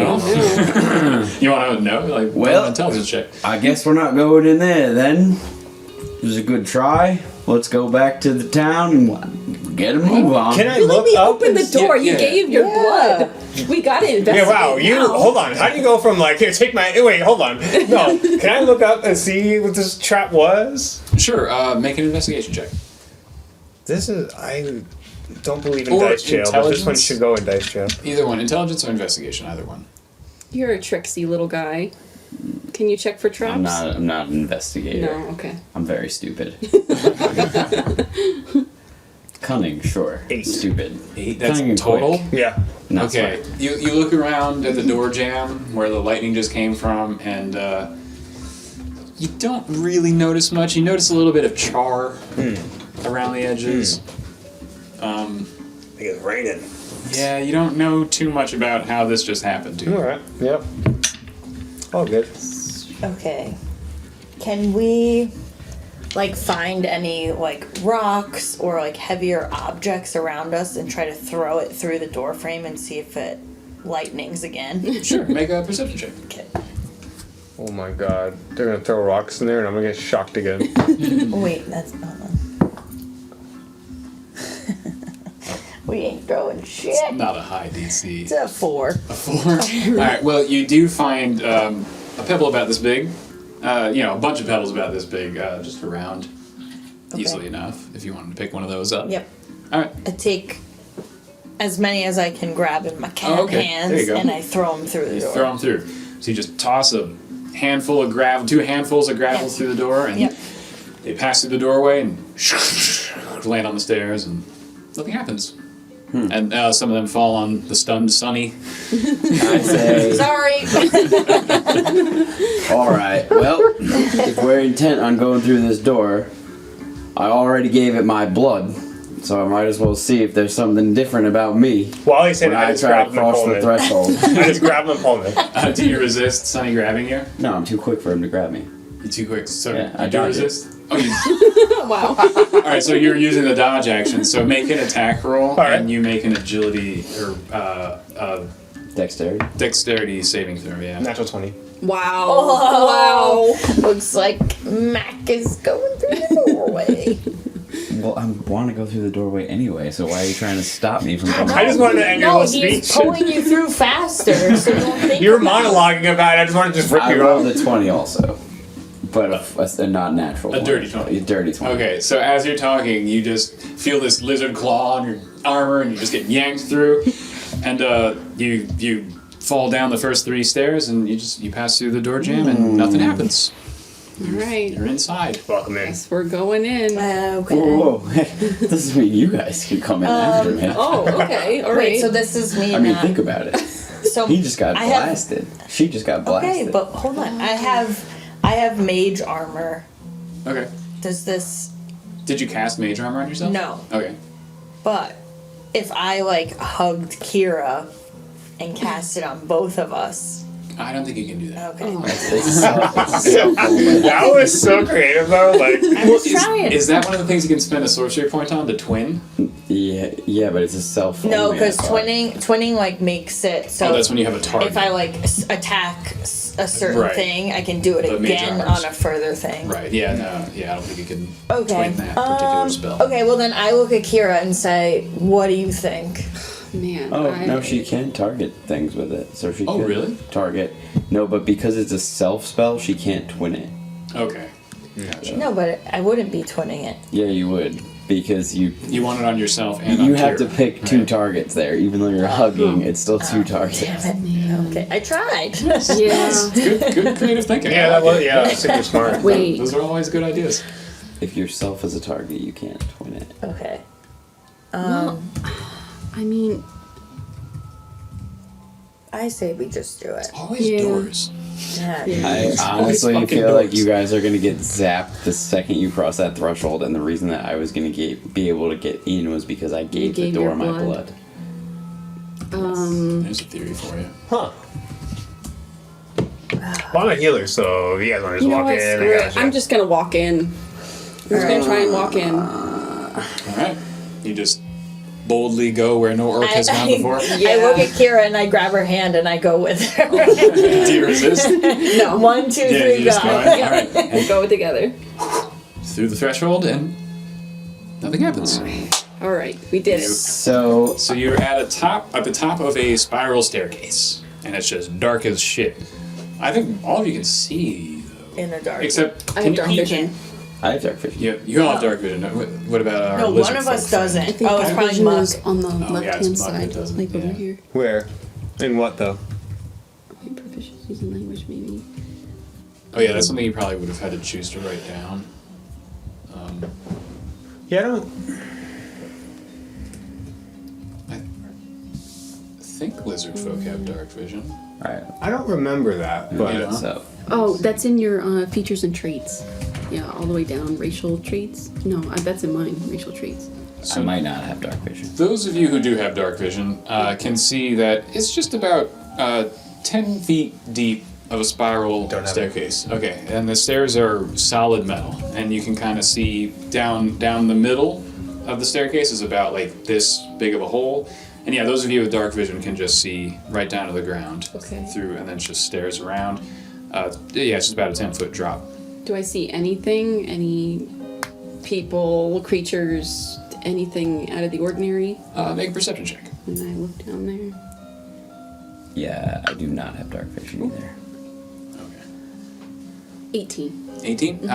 You want to know? Like, Well- an intelligence check. I guess we're not going in there then. It was a good try. Let's go back to the town and get a move on. Can I You let look me up? open the door. You yeah. gave your blood. We gotta investigate. Yeah, wow. You now. hold on. How do you go from like here? Take my wait. Hold on. No. Can I look up and see what this trap was? Sure, make an investigation check. This is I don't believe in Or dice jail, but this one intelligence? should go in dice jail. Either one, intelligence or investigation, either one. You're a tricksy little guy. Can you check for traps? I'm not an investigator. No. Okay. I'm very stupid. Cunning, sure. 8. Stupid. 8, that's Cunning and total? quick. Yeah. Not Okay, smart. you look around at the door jam where the lightning just came from, and you don't really notice much. You notice a little bit of char around the edges. I think it's raining. Yeah, you don't know too much about how this just happened to you. All right. Yep. All good. Okay. Can we, like, find any, like, rocks or, like, heavier objects around us and try to throw it through the door frame and see if it lightnings again? Sure, make a perception check. Okay. Oh my god. They're gonna throw rocks in there and I'm gonna get shocked again. Wait, that's not one. We ain't throwing shit. Not a high DC. It's a 4. A 4? Alright, well, you do find a pebble about this big. A bunch of pebbles about this big, just around. Okay. Easily enough, if you wanted to pick one of those up. Yep. Alright. I take as many as I can grab in my Oh, okay. hands There you go. and I throw them through the door. Throw them through. So you just toss a handful of gravel, 2 handfuls of gravel Yep. through the door, and Yep. they pass through the doorway and land on the stairs, and nothing happens. And some of them fall on the stunned Sunny. I say, Sorry. alright, well, if we're intent on going through this door, I already gave it my blood, so I might as well see if there's something different about me While he's saying when that, I I just try grab to him and cross pull the him in. threshold. I just grab him and pull him in. Do you resist Sunny grabbing you? No, I'm too quick for him to grab me. You're too quick. So Yeah, I you do dodge it. resist? Oh, you. Wow. Alright, so you're using the dodge action. So make an attack roll, Alright. and you make an agility or Dexterity? dexterity saving throw, yeah. Natural 20. Wow. Oh, looks like Mac is going through the doorway. Well, I want to go through the doorway anyway, so why are you trying to stop me from going? I just wanted to end your No, whole he's speech. pulling you through faster, so don't think You were about it. monologuing about it. I just wanted to just rip I you rolled off. a 20 also, but a not natural. A one. dirty 20. A dirty 20. Okay, so as you're talking, you just feel this lizard claw on your armor, and you just get yanked through, and you fall down the first 3 stairs, and you pass through the door jam, and nothing happens. All right. You're inside. Welcome in. Guess we're going in. Okay. Whoa, whoa. Doesn't mean you guys can come in after me. Oh, okay. All right. Wait, so this is me I mean, now. think about it. So He just got I have- blasted. She just got blasted. Okay, but hold on. I have mage armor. Okay. Does this? Did you cast mage armor on yourself? No. Okay. But if I like hugged Kira and cast it on both of us, I don't think you can do that. okay. It's so That was so creative, though. Like, I was trying. Is that one of the things you can spend a sorcery point on? The twin? yeah, but it's a self. No, only, because I thought. twinning like makes it so. Oh, that's when you have a target. if I like attack a certain Right. thing, I can do it The mage again armors. on a further thing. Right. Yeah. No. Yeah. I don't think you can Okay. twin that particular spell. Okay. Well, then I look at Kira and say, "What do you think?" Man. Oh no, she can target things with it. So she Oh, could really? target. No, but because it's a self spell, she can't twin it. Okay. Gotcha. No, but I wouldn't be twinning it. Yeah, you would because you You want it on yourself and on you have to Kira, pick 2 right? targets there, even though you're hugging. It's still 2 targets. Damn it. Okay, I tried. Yeah. Good creative thinking. yeah, I that like was, it. yeah, super smart. Wait. Those are always good ideas. If yourself is a target, you can't twin it. Okay. Well, I mean, I say we just do it. Always Yeah. doors. Yeah. I honestly fucking feel like doors. you guys are gonna get zapped the second you cross that threshold, and the reason that I was gonna be able to get in was because I gave the gave door your my blood. blood. There's a theory for you. Huh. Well, I'm a healer, so if you guys want to just you know walk what? in, Screw I it. got you. I'm just gonna walk in. I'm just gonna try and walk in. All right. You just boldly go where no orc has gone before. I look at Kira and I grab her hand and I go with her. Do you resist? No. 1, 2, 3, Yeah, you just go. go in. All right. And go together. Through the threshold and nothing happens. All right, we did it. So So you're at the top of a spiral staircase, and it's just dark as shit. I think all of you can see, though. In the dark. Except I have dark vision. I have dark vision. You all have dark vision. What about our No, lizard one of us folk friend? doesn't. I think Oh, it's dark probably vision Muck. is on the yeah, left it's hand Muck that side, doesn't, like over yeah. here. Where? In what, though? Proficiencies in language, maybe. Oh yeah, that's something you probably would have had to choose to write down. Yeah, I don't... I think lizard folk have dark vision. Alright. I don't remember that, but... Yeah. So Oh, that's in your features and traits. Yeah, all the way down. Racial traits. No, that's in mine. Racial traits. I might not have dark vision. Those of you who do have dark vision can see that it's just about 10 feet deep of a spiral Don't have staircase. Okay, and the stairs are solid metal, and you can kind of see down the middle of the staircase is about like this big of a hole. And yeah, those of you with dark vision can just see right down to the ground through, and then it's just stairs around. Yeah, it's just about a 10-foot drop. Do I see anything? Any people, creatures, anything out of the ordinary? Make a perception check. When I look down there. Yeah, I do not have dark vision either. Okay. 18. 18?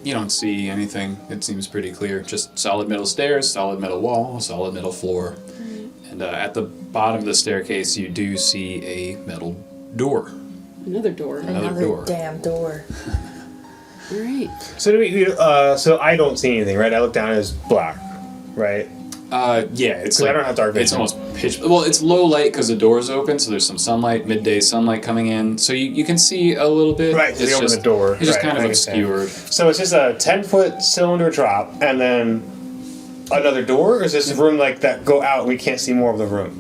You don't see anything. It seems pretty clear. Just solid metal stairs, solid metal wall, solid metal floor. And at the bottom of the staircase, you do see a metal door. Another door. Another door. damn door. All right. So so I don't see anything, right? I look down, it's black, right? Yeah, it's 'Cause I don't have dark It's vision. almost pitch. Well, it's low light because the door's open, so there's some sunlight, midday sunlight coming in, so you can see a little bit. Right, 'cause It's you open just, the door. It's just Right, kind of I understand. obscured. So it's just a 10-foot cylinder drop, and then another door, or is this a room like that go out and we can't see more of the room?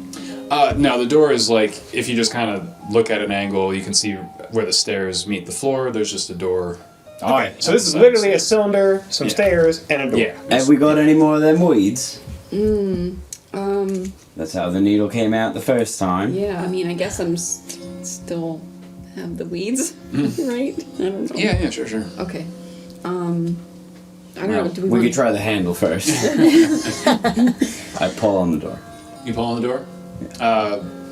No, the door is like if you just kind of look at an angle, you can see where the stairs meet the floor. There's just a door. Okay, so this is outside. literally a cylinder, some Yeah. stairs, and a door. Yeah. Have we got any more of them weeds? Um, That's how the needle came out the first time. yeah, I mean, I guess I'm still have the weeds, right? I don't know. Yeah, sure. Okay. I don't know. Do we We want could try the handle first. I pull on the door. You pull on the door.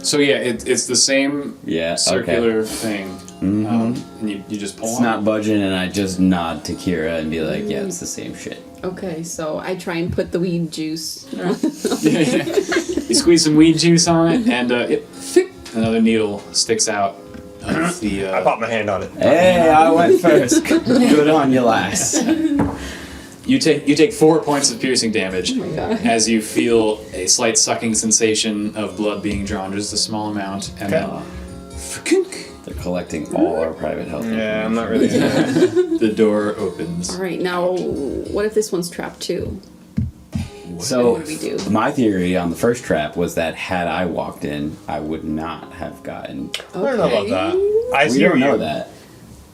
So yeah, it's the same Yeah, circular thing, and you just pull It's on. not budging, and I just nod to Kira and be like, yeah, it's the same shit. Okay, so I try and put the weed juice. Yeah. You squeeze some weed juice on it, and another needle sticks out of the. I pop my hand on it. Hey, I went first. Good on you, lass. You take 4 points of piercing damage my God. as you feel a slight sucking sensation of blood being drawn, just a small amount, and then They're collecting all our private health. Yeah, I'm not really. the door opens. All right, now what if this one's trapped too? So, What do we do? my theory on the first trap was that had I walked in, I would not have gotten. I don't know about that. I We see don't you. know that.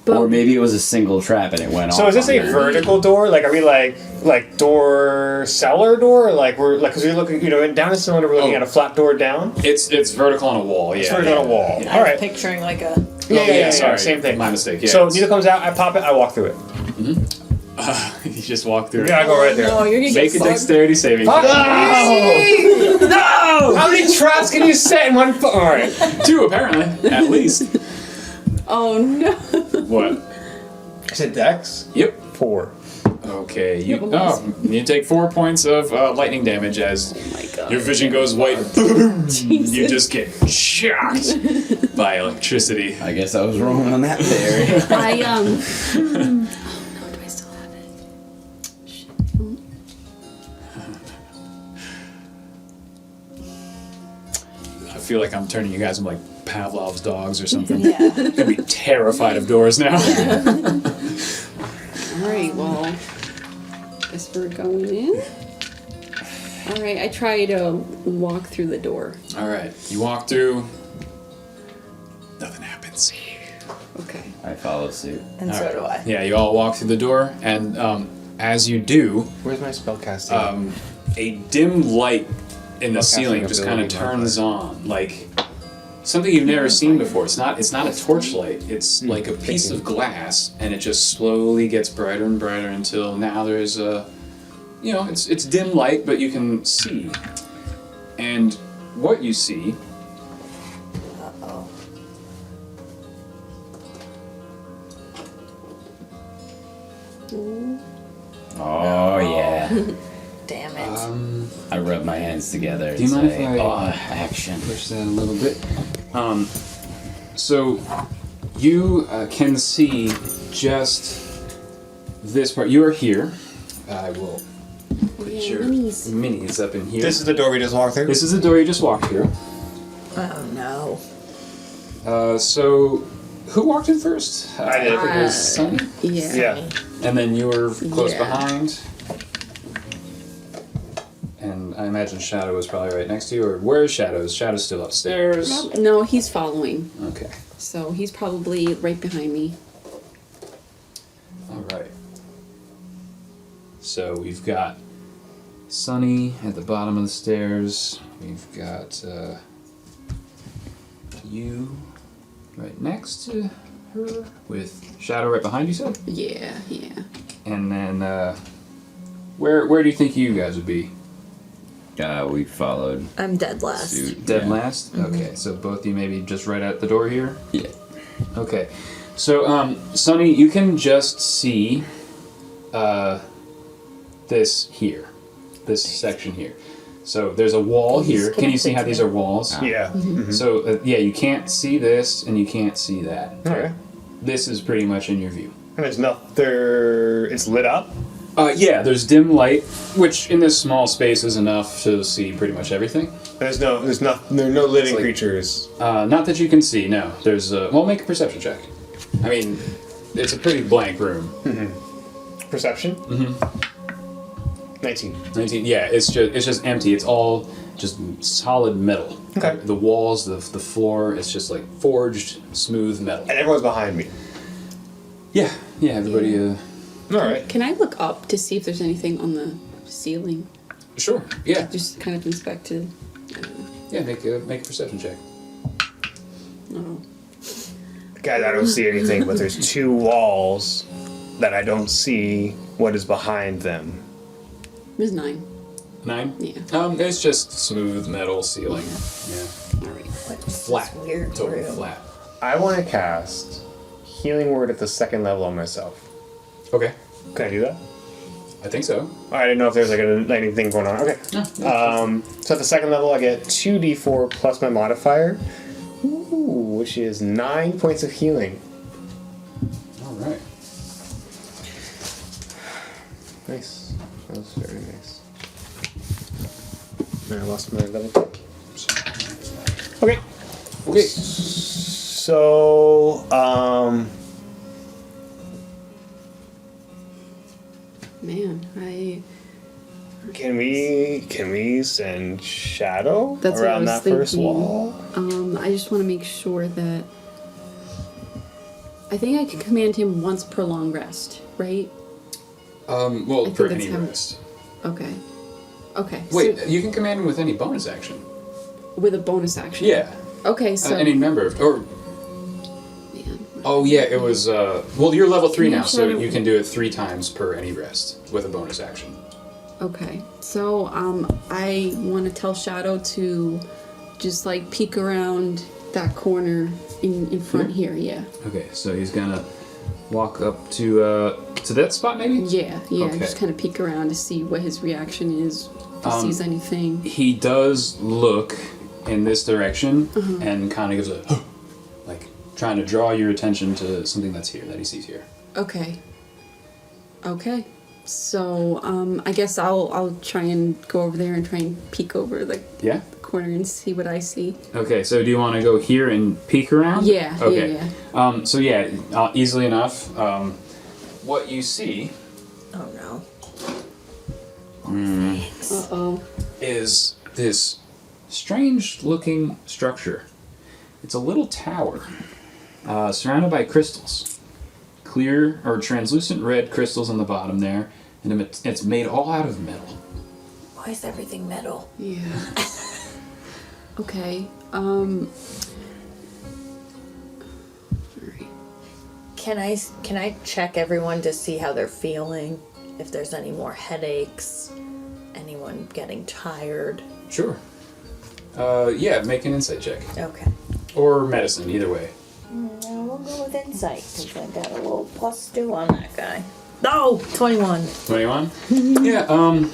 But- Or maybe it was a single trap and it went off. So is this on a there. vertical door? Like, are we like door cellar door? Or like we're like because we're looking, down the cylinder, we're looking Oh. at a flat door down. It's vertical on a wall. Yeah. It's vertical on a wall. Yeah. All right. Picturing like a. Yeah, sorry. same thing. My mistake. Yeah. So needle comes out, I pop it, I walk through it. you just walk through. Yeah, I go right there. No, you're gonna Make get a fucked. dexterity saving. Fuck! throw. No! How many traps can you set in one? All right. 2 apparently, at least. Oh no! What? Is it Dex? Yep. 4. Okay, You have a you take 4 points of lightning damage as Oh my God. your vision goes white. You just get shocked by electricity. I guess I was wrong on that theory. Oh no, do I still have it? Shit. I feel like I'm turning you guys into like Pavlov's dogs or something. Yeah. I'm gonna be terrified of doors now. Alright, well, guess we're going in. Alright, I try to walk through the door. All right, you walk through. Nothing happens. Okay. I follow suit. And All so right. do I. Yeah, you all walk through the door, and as you do, Where's my spellcasting? a dim light in the Spellcasting ceiling just kind of ability turns on, like something you've never seen before. It's not a torchlight. It's like a piece of glass, and it just slowly gets brighter and brighter until now there's a, it's dim light, but you can see, and what you see. Uh-oh. Oh, yeah. Damn it. I rub my hands together and Do you mind say, if I- oh, action. Push that a little bit. So you can see just this part. You are here. I will put Yeah, your minis. minis up in here. This is the door we just walked through? This is the door you just walked through. Oh no. So who walked in first? I did. I think it was Sunny. Yeah. Yeah. And then you were close Yeah. behind. And I imagine Shadow was probably right next to you. Or where is Shadow? Is Shadow still upstairs? No, he's following. Okay. So he's probably right behind me. All right. So we've got Sunny at the bottom of the stairs. We've got you right next to her with Shadow right behind you, said? Yeah. And then where do you think you guys would be? We followed I'm dead last. suit. Dead yeah. last? Okay, so both of you maybe just right at the door here? Yeah. Okay. So, Sonny, you can just see this here. This section here. So there's a wall here. Can you see how these are walls? Yeah. Mm-hmm. So, yeah, you can't see this and you can't see that. Okay. This is pretty much in your view. And there's nothing there. It's lit up. Yeah, there's dim light, which in this small space is enough to see pretty much everything. There are no living like- creatures. Not that you can see, no. There's well, make a perception check. I mean, it's a pretty blank room. Perception. 19. 19. Yeah, it's just empty. It's all just solid metal. Okay. The walls, the floor, it's just like forged, smooth metal. And everyone's behind me. Yeah, everybody. All right. Can I look up to see if there's anything on the ceiling? Sure. Yeah. Just kind of inspect it. Yeah. Make a perception check. Oh. Guys, I don't see anything, but there's two walls that I don't see what is behind them. It was 9. 9. Yeah. It's just smooth metal ceiling. Yeah. All right. What's Flat. this weird Totally room? flat. I want to cast Healing Word at the second level on myself. Okay. Can I do that? I think so. I didn't know if there's like anything going on. Okay. So at the second level, I get 2d4 plus my modifier, which is 9 points of healing. All right. Nice. That was very nice. And I lost my level pick. Okay. Okay. So, Man, can we send Shadow That's what I around was that first thinking. wall? I just want to make sure that. I think I can command him once per long rest, right? Well, think for that's any how- rest. Okay. Okay. Wait, so you can command him with any bonus action. with a bonus action. Yeah. Okay, so. Any member of, or Man. oh yeah, it was well you're level 3 Can you now, so shadow- you can do it 3 times per any rest with a bonus action. Okay, so I want to tell Shadow to just like peek around that corner in front here. Yeah. Okay, so he's gonna walk up to that spot maybe. Yeah. Okay. Just kind of peek around to see what his reaction is. If he sees anything. He does look in this direction Uh-huh. and kind of gives a like trying to draw your attention to something that's here that he sees here. Okay. Okay. So I guess I'll try and go over there and try and peek over the Yeah. corner and see what I see. Okay, so do you want to go here and peek around? Yeah. Okay. Yeah. So yeah, easily enough. What you see Oh no. Uh-oh. is this strange-looking structure. It's a little tower surrounded by crystals, clear or translucent red crystals on the bottom there, and it's made all out of metal. Why is everything metal? Yeah. Okay. Alright. Can I check everyone to see how they're feeling? If there's any more headaches, anyone getting tired? Sure. Yeah, make an insight check Okay. or medicine, either way. Now we'll go with insight because I got a little +2 on that guy. No, 21. 21? Yeah,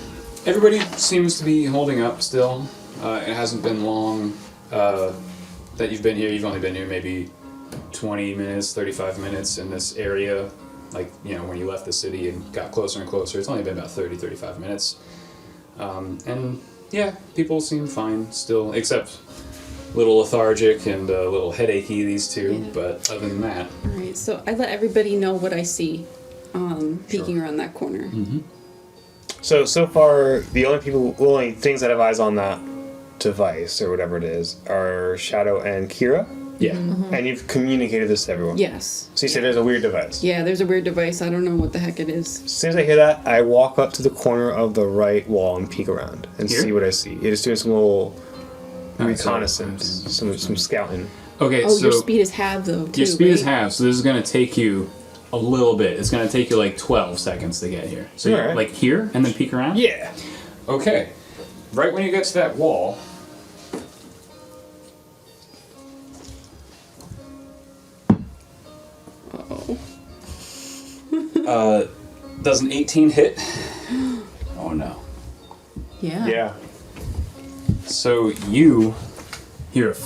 everybody seems to be holding up still. It hasn't been long that you've been here. You've only been here maybe 20 minutes, 35 minutes in this area. Like, you know, when you left the city and got closer and closer, it's only been about 30, 35 minutes. And yeah, people seem fine still, except a little lethargic and a little headachy, these two. Yeah. But other than that, Alright, so I let everybody know what I see peeking around that corner. So far, the only things that have eyes on that device or whatever it is are Shadow and Kira. Yeah. And you've communicated this to everyone. Yes. So you say there's a weird device. Yeah, there's a weird device. I don't know what the heck it is. As soon as I hear that, I walk up to the corner of the right wall and peek around and Here? see what I see. It is doing some little Alright, so- reconnaissance, some scouting. Okay, Oh, so your speed is halved though. Too, your speed is right? half, so this is going to take you a little bit. It's going to take you like 12 seconds to get here. So you're Alright. like here and then peek around? Yeah. Okay. Right when you get to that wall, Oh. does an 18 hit? Oh no. Yeah. Yeah. So you hear a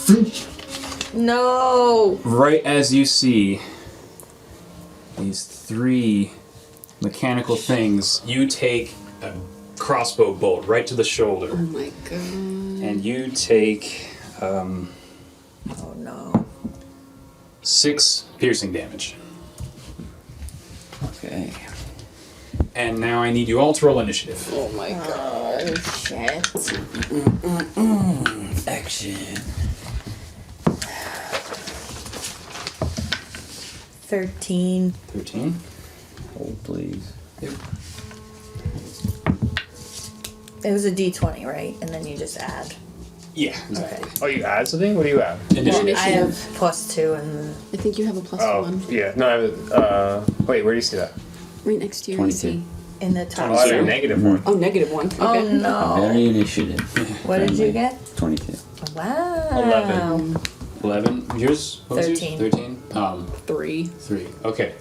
No. right as you see these 3 mechanical things, you take a crossbow bolt right to the shoulder, Oh my god. and you take Oh no. 6 piercing damage. Okay. And now I need you all to roll initiative. Oh my god. Oh shit. Action. 13. 13. Hold, please. Yep. It was a D20, right? And then you just add. Yeah, exactly. Oh, you add something? What do you add? Initiative. I have +2 and I think you have a plus Oh, one yeah. No, I have. Wait, where do you see that? right next to your 22. AC. in the top. Oh, I have a negative one. Oh, -1. Okay. Oh no. Very initiative. What did you Friendly. get? 22. Wow. 11. 11. Yours? What was yours? 13. 13. 3. 3. Okay.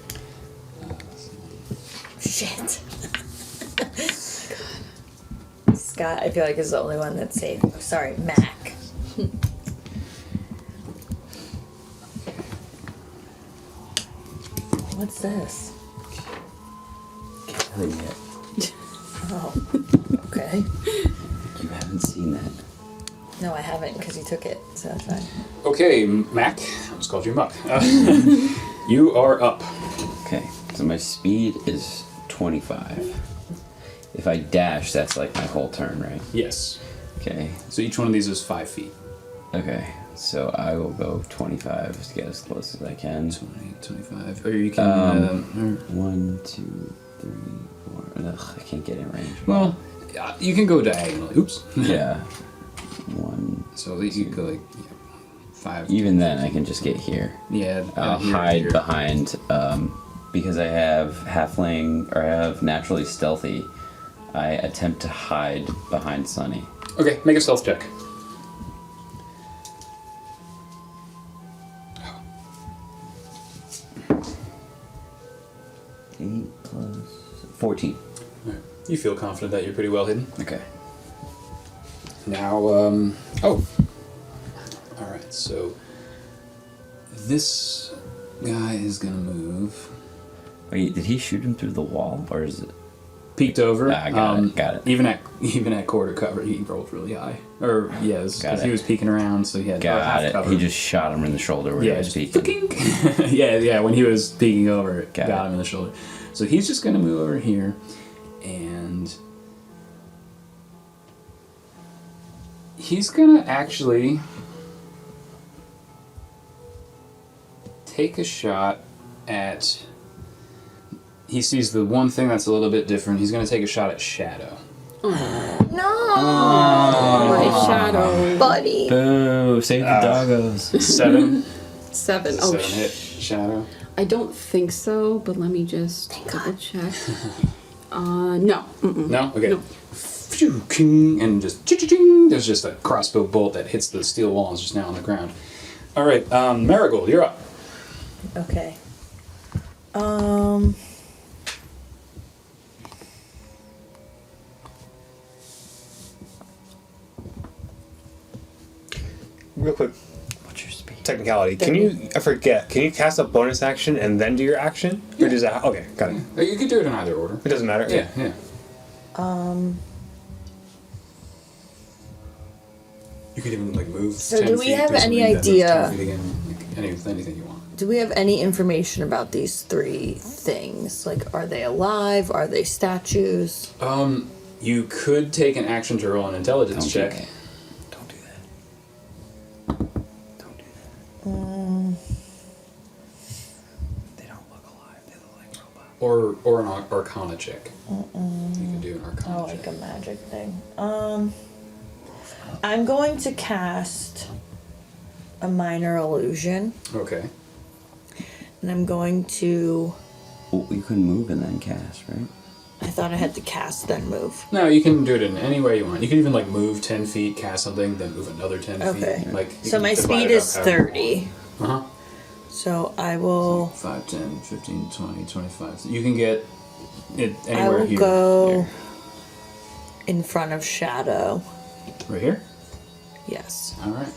Shit. Scott, I feel like is the only one that's safe. Sorry, Mac. What's this? Killing it. Oh, okay. You haven't seen that. No, I haven't because you took it, so that's fine. Okay, Mac. I just called you Muck. You are up. Okay, so my speed is 25. If I dash, that's like my whole turn, right? Yes. Okay. So each one of these is 5 feet. Okay, so I will go 25 to get as close as I can. 20, 25. Or you can. 1, 2, 3, 4. Ugh, I can't get in range. Well, you can go diagonally. Oops. Yeah. 1. So at least you could go like 5. Even then, I can just get here. Yeah. I'll here, hide here. behind, because I have halfling, or I have naturally stealthy, I attempt to hide behind Sunny. Okay, make a stealth check. 8 plus 14. You feel confident that you're pretty well hidden. Okay. Now, oh. Alright, so this guy is gonna move. Wait, did he shoot him through the wall, or is it? Peeked over. Ah, got it. Even at quarter cover, he rolled really high. Or yes, Got because it. he was peeking around, so he had Got half it. cover. He just shot him in the shoulder where he yeah, was just peeking. yeah. When he was peeking over, it Got got it. him in the shoulder. So he's just gonna move over here, and he's gonna actually take a shot at. He sees the one thing that's a little bit different. He's gonna take a shot at Shadow. No, My shadow. buddy. Boo! Save the doggos. 7. 7. Oh, 7 hit Shadow. I don't think so, but let me just double check. No. Mm-mm. No? Okay. No. Phew, king, and just ching. There's just a crossbow bolt that hits the steel wall and is just now on the ground. Alright, Marigold, you're up. Okay. Real quick, What's your speed? technicality. Can you? I forget. Can you cast a bonus action and then do your action? Or does that? Okay, got it. You could do it in either order. It doesn't matter. Yeah. You could even like move. So 10 do we feet, have do some any movement, move idea- 10 feet again, like, anything you want. Do we have any information about these 3 things? Like, are they alive? Are they statues? You could take an action to roll an intelligence Don't do check. that. Don't do that. Don't do They don't look alive. They look like robots. Or an Arcana check. You can do an Arcana Oh, check. like a magic thing. I'm going to cast a minor illusion, Okay. and I'm going to. Well, you can move and then cast, right? I thought I had to cast then move. No, you can do it in any way you want. You can even like move 10 feet, cast something, then move another 10 Okay. feet. Like So my speed is 30. Uh huh. So I will. 5, 10, 15, 20, 25. So you can get it I anywhere will here. go Here. in front of Shadow. Right here? Yes. All right.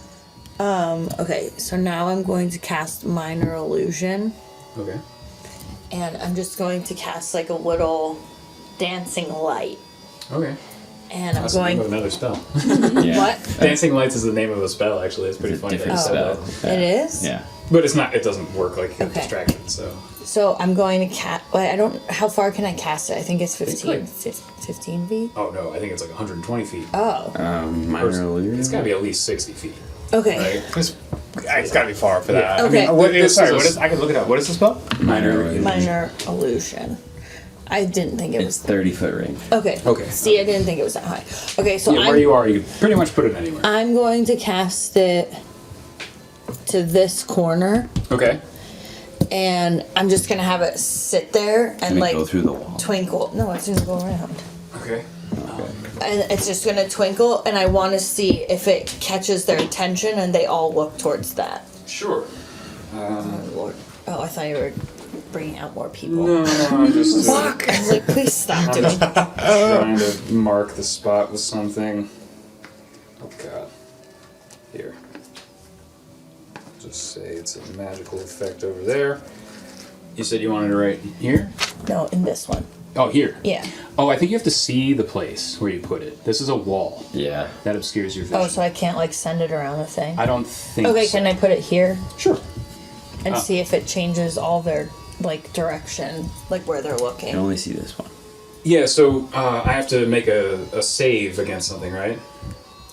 Okay, so now I'm going to cast minor illusion, Okay. and I'm just going to cast like a little dancing light, Okay. and I'm That's the name of going. another spell. What? Dancing Lights is the name of a spell, actually. It's pretty It's a funny. that you different said spell. that. It is. Yeah. But it's not, it doesn't work like a Okay. distraction, so. So I'm going to cast. I don't. How far can I cast it? I think it's 15. like- 15 feet. Oh no, I think it's like 120 feet. Oh. Minor illusion. It's gotta be at least 60 feet, Okay. right? It's gotta be far for that. Yeah. Okay. I mean, what, This sorry, is a what is? I can look it up. What is the spell? Minor illusion. Minor illusion. I didn't think it It's was. 30-foot range. Okay. Okay. See, I didn't think it was that high. Okay, so Yeah, where I'm, you are, you can pretty much put it anywhere. I'm going to cast it to this corner, Okay. and I'm just gonna have it sit there and Can it like go through the wall? twinkle. No, it's gonna go around. Okay. And it's just gonna twinkle, and I want to see if it catches their attention, and they all look towards that. Sure. Oh, Lord. Oh, I thought you were bringing out more people. No, I'm just Fuck! I was like, please stop doing that. trying to mark the spot with something. Oh god. Here. Just say it's a magical effect over there. You said you wanted it right here? No, in this one. Oh, here. Yeah. Oh, I think you have to see the place where you put it. This is a wall. Yeah. That obscures your vision. Oh, so I can't like send it around the thing. I don't think Okay, so. can I put it here Sure. and see if it changes all their like direction, like where they're I can looking? only see this one. Yeah, so I have to make a save against something, right?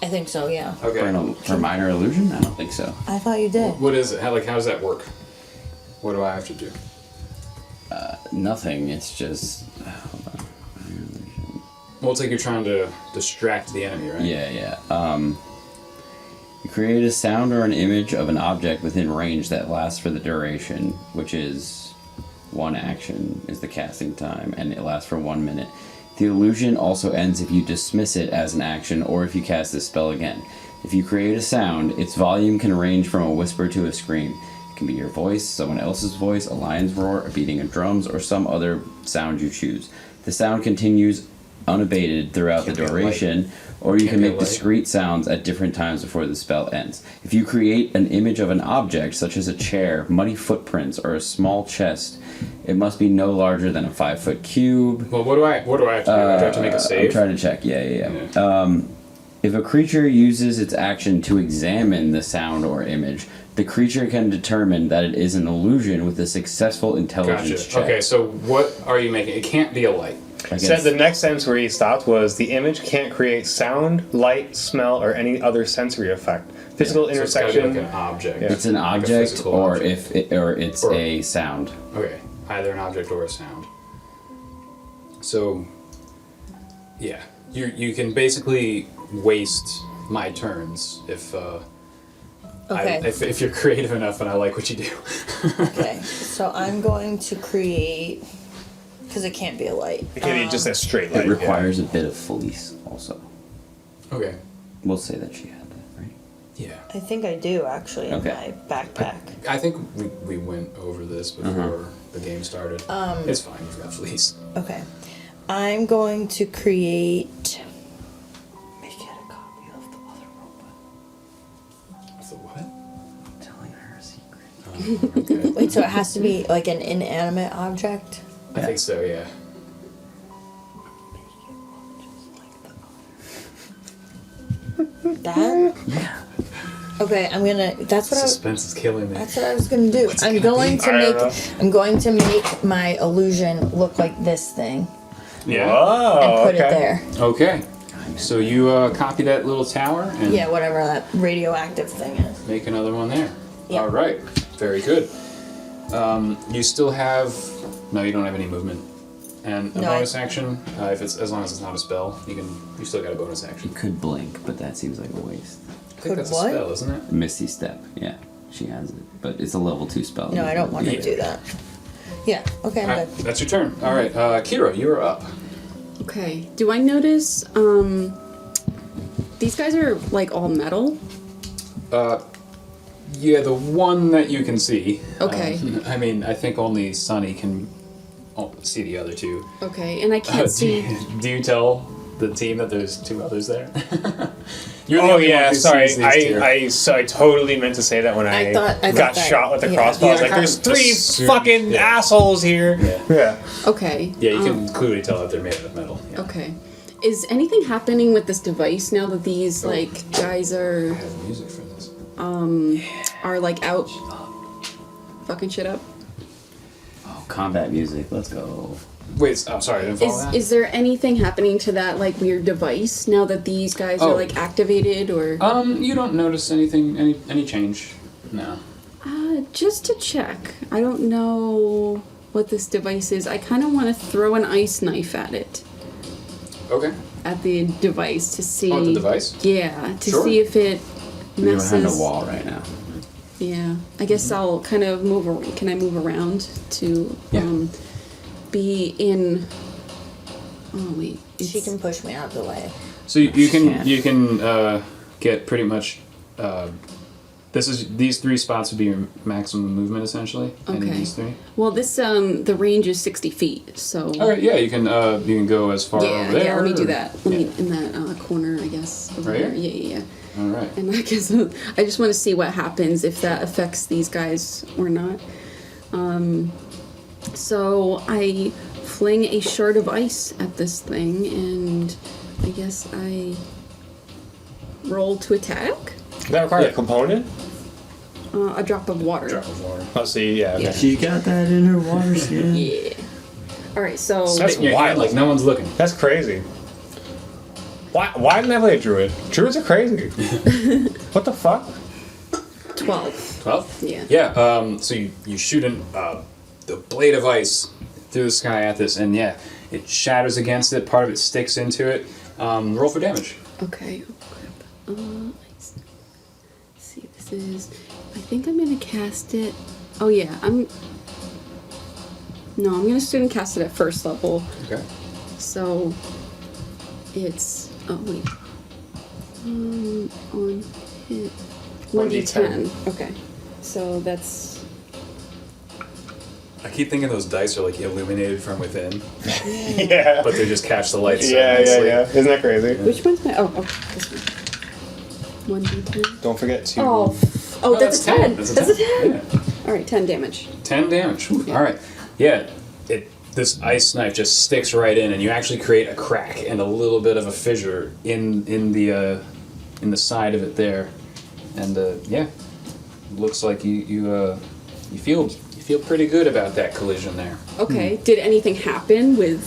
I think so. Yeah. Okay. For minor illusion? I don't think so. I thought you did. What is it? How does that work? What do I have to do? Nothing. It's just. Hold on. Minor illusion. Well, it's like you're trying to distract the enemy, right? Yeah. You create a sound or an image of an object within range that lasts for the duration, which is one action is the casting time, and it lasts for 1 minute. The illusion also ends if you dismiss it as an action or if you cast this spell again. If you create a sound, its volume can range from a whisper to a scream. It can be your voice, someone else's voice, a lion's roar, a beating of drums, or some other sound you choose. The sound continues unabated throughout the Can't be a duration, or you Can't can be a make light. discrete sounds at different times before the spell ends. If you create an image of an object, such as a chair, muddy footprints, or a small chest, it must be no larger than a 5-foot cube. Well, what do I have to do? Do I have to make a I'm save? trying to check. Yeah. If a creature uses its action to examine the sound or image, the creature can determine that it is an illusion with a successful intelligence Gotcha. check. Okay, so what are you making? It can't be a light. Said the next sentence where he stopped was the image can't create sound, light, smell, or any other sensory effect. Physical So it's gotta be intersection. like an object. Yeah. It's an Like a object, physical or object. it's Or- a sound. Okay, either an object or a sound. So, yeah, you can basically waste my turns if Okay. if you're creative enough and I like what you do. Okay. So I'm going to create because it can't be a light. It can be just a straight light. It requires a bit of fleece, also. Okay. We'll say that she had that, right? Yeah. I think I do actually in Okay. my backpack. I think we went over this before the game started. It's fine. You've got fleece. Okay. I'm going to create. Make it a copy of the other robot. So what? I'm telling her a secret. Okay. Wait, so it has to be like an inanimate object? I think so. Yeah. That? Yeah. Okay, I'm gonna. That's what I was. Suspense is killing me. That's what I was gonna do. I'm going to I don't make. know. I'm going to make my illusion look like this thing Yeah. Oh, and put okay. it there. Okay. So you copy that little tower and Yeah, whatever that radioactive thing is. make another one there. Yeah. All right. Very good. You still have... No, you don't have any movement. And a No, bonus action, if it's as long as it's not a spell, you still got a bonus action. You could blink, but that seems like a waste. I think Could that's what? a spell, isn't it? Misty Step, yeah. She has it. But it's a level 2 spell. No, I don't want to Yeah. do that. Yeah, okay, I'm Alright, good. that's your turn. All right, Kira, you're up. Okay. Do I notice these guys are like all metal? Yeah, the one that you can see. Okay. I mean, I think only Sunny can see the other two. Okay, and I can't see. Do you tell the team that there's two others there? You're the Oh only one yeah, who sorry. sees these two. I totally meant to say that when I thought got that- shot with the yeah. crossbow. I was Yeah, like, "There's just 3 assume- fucking yeah. assholes here." Yeah. Yeah. Okay. Yeah, you can clearly tell that they're made out of metal. Yeah. Okay. Is anything happening with this device now that these like guys I are have music for this. like out fucking shit up? Oh, combat music, let's go. Wait, I'm sorry, I didn't follow that. Is there anything happening to that like weird device now that these guys are Oh. like activated or? You don't notice anything, any change? No. Just to check. I don't know what this device is. I kind of want to throw an ice knife at it, Okay. at the device to see. Oh, the device? Yeah, to Sure. see if it You're messes. behind a wall right now. Yeah, I guess I'll kind of move. Can I move around to Yeah. be in? Oh wait, She can push me out of the way. So you Can't. can get pretty much. These 3 spots would be your maximum movement essentially. Any of Okay. these 3. Well, this the range is 60 feet, so. All right. Yeah, you can go as far Yeah, over there. yeah. Let me do or- that. Let me Yeah. in that corner, I guess. Over Right there. here? Yeah. All right. And I guess I just want to see what happens if that affects these guys or not. So I fling a shard of ice at this thing, and I guess I roll to attack. Does that require Yeah. a component? A drop of water. Drop of water. Let's see. Yeah. Yeah. She got that in her water skin. Yeah. All right. So. That's Spit in your hand wild. like no one's looking. That's crazy. Why didn't I play a druid? Druids are crazy. What the fuck? 12. 12? Yeah. Yeah, so you shoot the blade of ice through the sky at this, and yeah, it shatters against it, part of it sticks into it. Roll for damage. Okay. Oh crap. Let's see. This is. I think I'm gonna cast it. Oh yeah. I'm gonna student cast it at first level. Okay. So it's. Oh wait. On hit. 1d10. Okay. So that's. I keep thinking those dice are like illuminated from within, Yeah. but they just catch the light so Yeah. nicely. Isn't that crazy? Which one's my? Oh, this one. 1d10. Don't forget to. Oh, that's a 10. That's That's a 10. Yeah. All right, 10 damage. 10 damage. Whew. All right. Yeah. This ice knife just sticks right in, and you actually create a crack and a little bit of a fissure in the side of it there, and yeah, looks like you feel pretty good about that collision there. Okay. Did anything happen with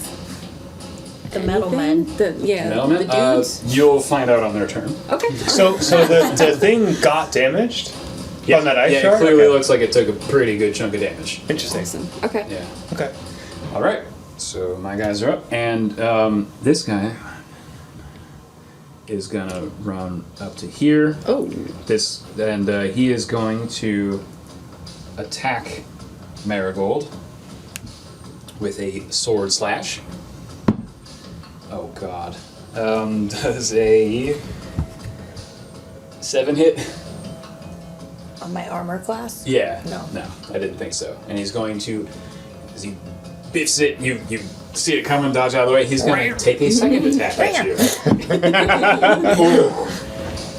The metal anything? men. The Element, dudes. you'll find out on their turn. Okay. So the thing got damaged on that ice Yeah, shard? it clearly Okay. looks like it took a pretty good chunk of damage. Interesting. Awesome. Okay. Yeah. Okay. All right. So my guys are up, and this guy is gonna run up to here. Oh. He is going to attack Marigold with a sword slash. Oh God. Does a 7 hit? On my armor class? Yeah. No. I didn't think so. And he's going to, as he biffs it, you see it coming, dodge out of the way. He's going to take a second attack at you. Ooh.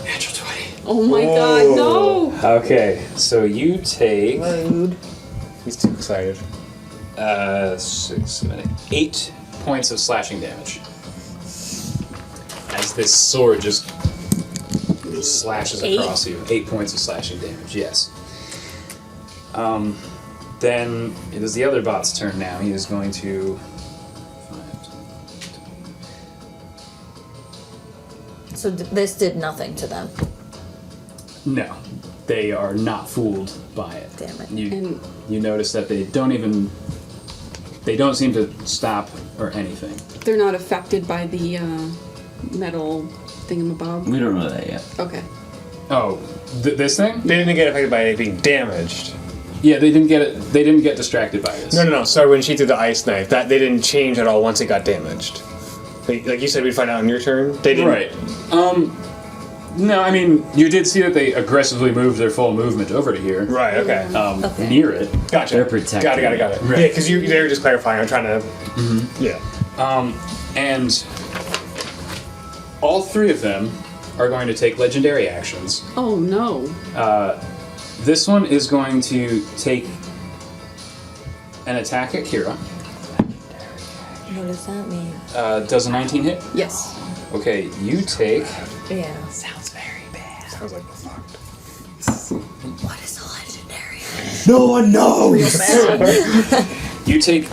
Natural 20. Oh my God! No. Okay, so you take Rude. He's too excited. 8 points of slashing damage as this sword just slashes across you. 8 points of slashing damage. Yes. Then it is the other bot's turn now. He is going to. So this did nothing to them. No. they are not fooled by it. Damn it. You notice that they don't seem to stop or anything. They're not affected by the metal thingamabob. We don't know that yet. Okay. Oh, this thing? They didn't get affected by it being damaged. Yeah, they didn't get it. They didn't get distracted by this. No. Sorry, when she threw the ice knife, that they didn't change at all once it got damaged. Like you said, we'd find out on your turn. They didn't. Right. No, I mean, you did see that they aggressively moved their full movement over to here. Right. Okay. Okay. Near it. Gotcha. They're protected. Got it. Right. Yeah, because they were just clarifying. I'm trying to. Yeah. And all three of them are going to take legendary actions. Oh no. This one is going to take an attack at Kira. What does that mean? Does a 19 hit? Yes. Okay, you take... Yeah. Sounds like the fuck. What is a legendary? No one knows. You take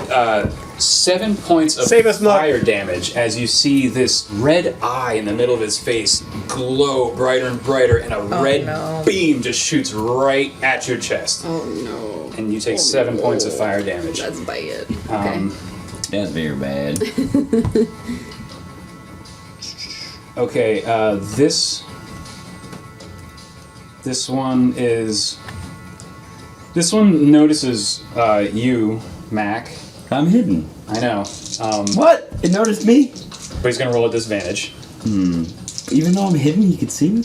7 points of Save us, Mark. fire damage as you see this red eye in the middle of his face glow brighter and brighter, and a red no. beam just shoots right at your chest. Oh no. And you take 7 points of fire damage. That's bad. Okay. That's very bad. Okay, this one notices you, Mac. I'm hidden. I know. What? It noticed me? But he's gonna roll at disadvantage. Even though I'm hidden, he could see me?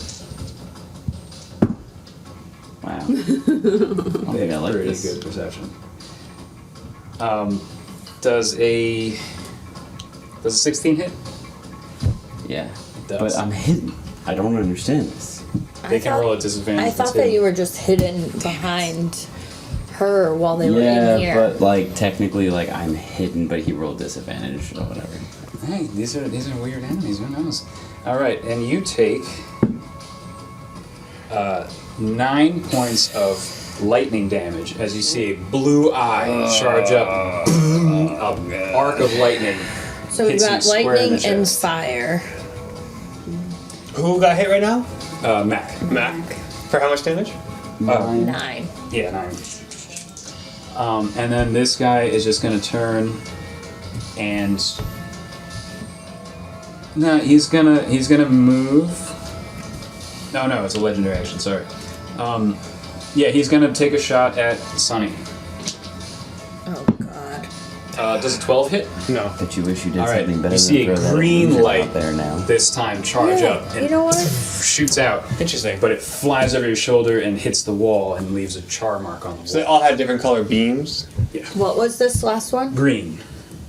Wow. I don't think I like Pretty this. good perception. Does a 16 hit? Yeah. Does. But I'm hidden. I don't understand this. They can roll at disadvantage. I if it's thought that hidden. you were just hidden behind her while they were Yeah, in here. but like technically, like I'm hidden, but he rolled disadvantage or whatever. Hey, these are weird enemies. Who knows? All right, and you take 9 points of lightning damage as you see a blue eye charge up, a arc of lightning. So we've hits you got square in the lightning and chest. fire. Who got hit right now? Mac. Mac. For how much damage? 9. Yeah, 9. And then this guy is just gonna turn and no, he's gonna move. No, it's a legendary action. Sorry. Yeah, he's gonna take a shot at Sunny. Oh god. Does a 12 hit? No. But you wish you did All right, something better you see than a throw that green illusion light out there now. this time charge up and You know what? shoots out. Interesting. But it flies over your shoulder and hits the wall and leaves a char mark on the So they wall. all had different color beams. What was this last one? Green.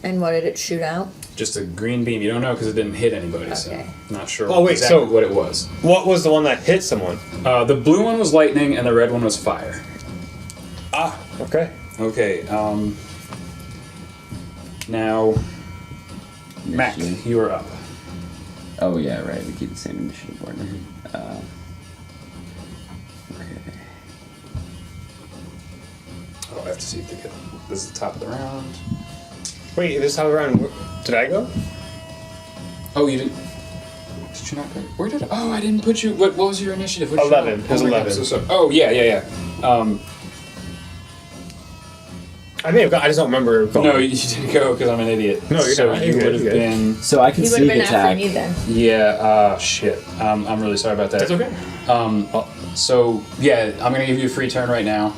And what did it shoot out? Just a green beam. You don't know because it didn't hit anybody, so Okay. not sure Oh, wait, exactly so- what it was. What was the one that hit someone? The blue one was lightning and the red one was fire. Ah, okay. Okay, now, Mac, Initiative. you are up. Oh yeah, right. We keep the same initiative order. Okay. Oh, I have to see if they get. This is the top of the round. Wait, this time around, did I go? Oh, you didn't. Did you not go? Where did? Oh, I didn't put you. What was your initiative? What did you 11. roll? It was Oh my God, 11. I'm so sorry. Oh yeah. I may have gone. I just don't remember going. No, you didn't go because I'm an idiot. No, you're so not. you You're would good, have you're good. been. So I can He would have sneak been attack. after me then. Yeah. Shit. I'm really sorry about that. That's okay. So yeah, I'm gonna give you a free turn right now.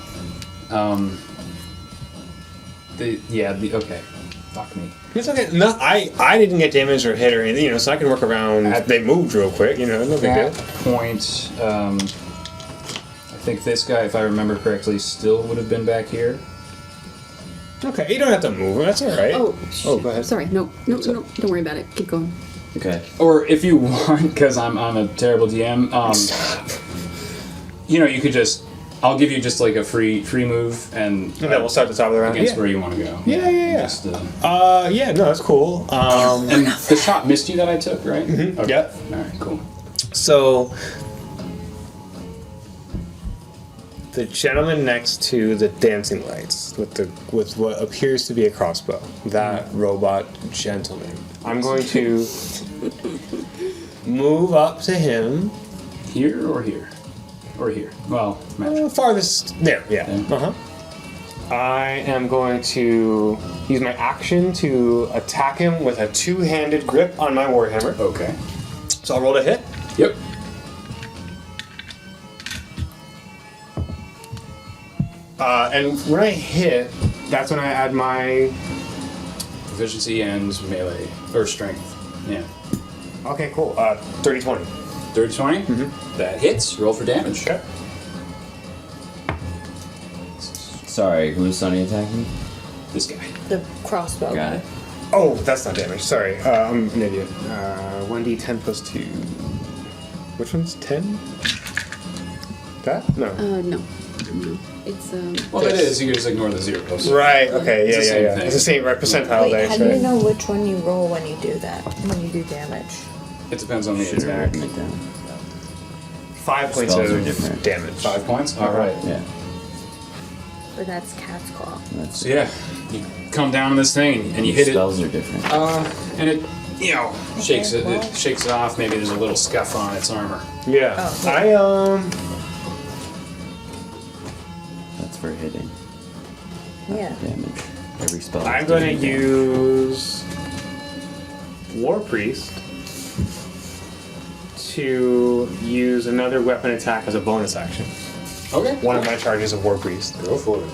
Okay. Fuck me. It's okay. No, I didn't get damaged or hit or anything, so I can work around. They moved real quick, no big deal. At that point, I think this guy, if I remember correctly, still would have been back here. Okay, you don't have to move. That's all right. Oh, go ahead. Sorry. No. Don't worry about it. Keep going. Okay. Or if you want, because I'm a terrible DM, you could just. I'll give you just like a free move and And then we'll start the top of the round. against Yeah. where you want to go. Yeah. Just, Yeah, no, that's cool. and the shot missed you that I took, right? Mm-hmm. Okay. Yep. All right. Cool. So the gentleman next to the dancing lights with what appears to be a crossbow, that robot gentleman. I'm going to move up to him. Here or here? Or here. Well, match. Farthest there, yeah. Yeah. I am going to use my action to attack him with a two-handed grip on my warhammer. Okay. So I'll roll to hit. Yep. And when I hit, that's when I add my. Proficiency and melee. Or strength. Yeah. Okay, cool. 30-20. 30-20? Mm-hmm. That hits. Roll for damage. Okay. Sorry, who is Sonny attacking? This guy. The crossbow. Got guy. it. Oh, that's not damage. Sorry. I'm an idiot. 1d10 plus 2. Which one's 10? That? No. No. It's Well, that is. You can just ignore the zeros. Right, okay, It's the same yeah. thing. It's the same, right? Percentile Wait, dice, how do you right? know which one you roll when you do that? When you do damage? It depends on the Should have attack. written it down. 5 points Spells are of different. damage. 5 points? Alright. Yeah. But that's cat's claw. That's So yeah, you come down on this thing and you hit it. spells are different. And it, shakes it. well. It shakes it off. Maybe there's a little scuff on its armor. Yeah. Oh, That's for hitting Yeah. damage. Every spell. I'm has gonna different damage. use War Priest to use another weapon attack as a bonus action. Okay. One of my charges of War Priest. Go for it.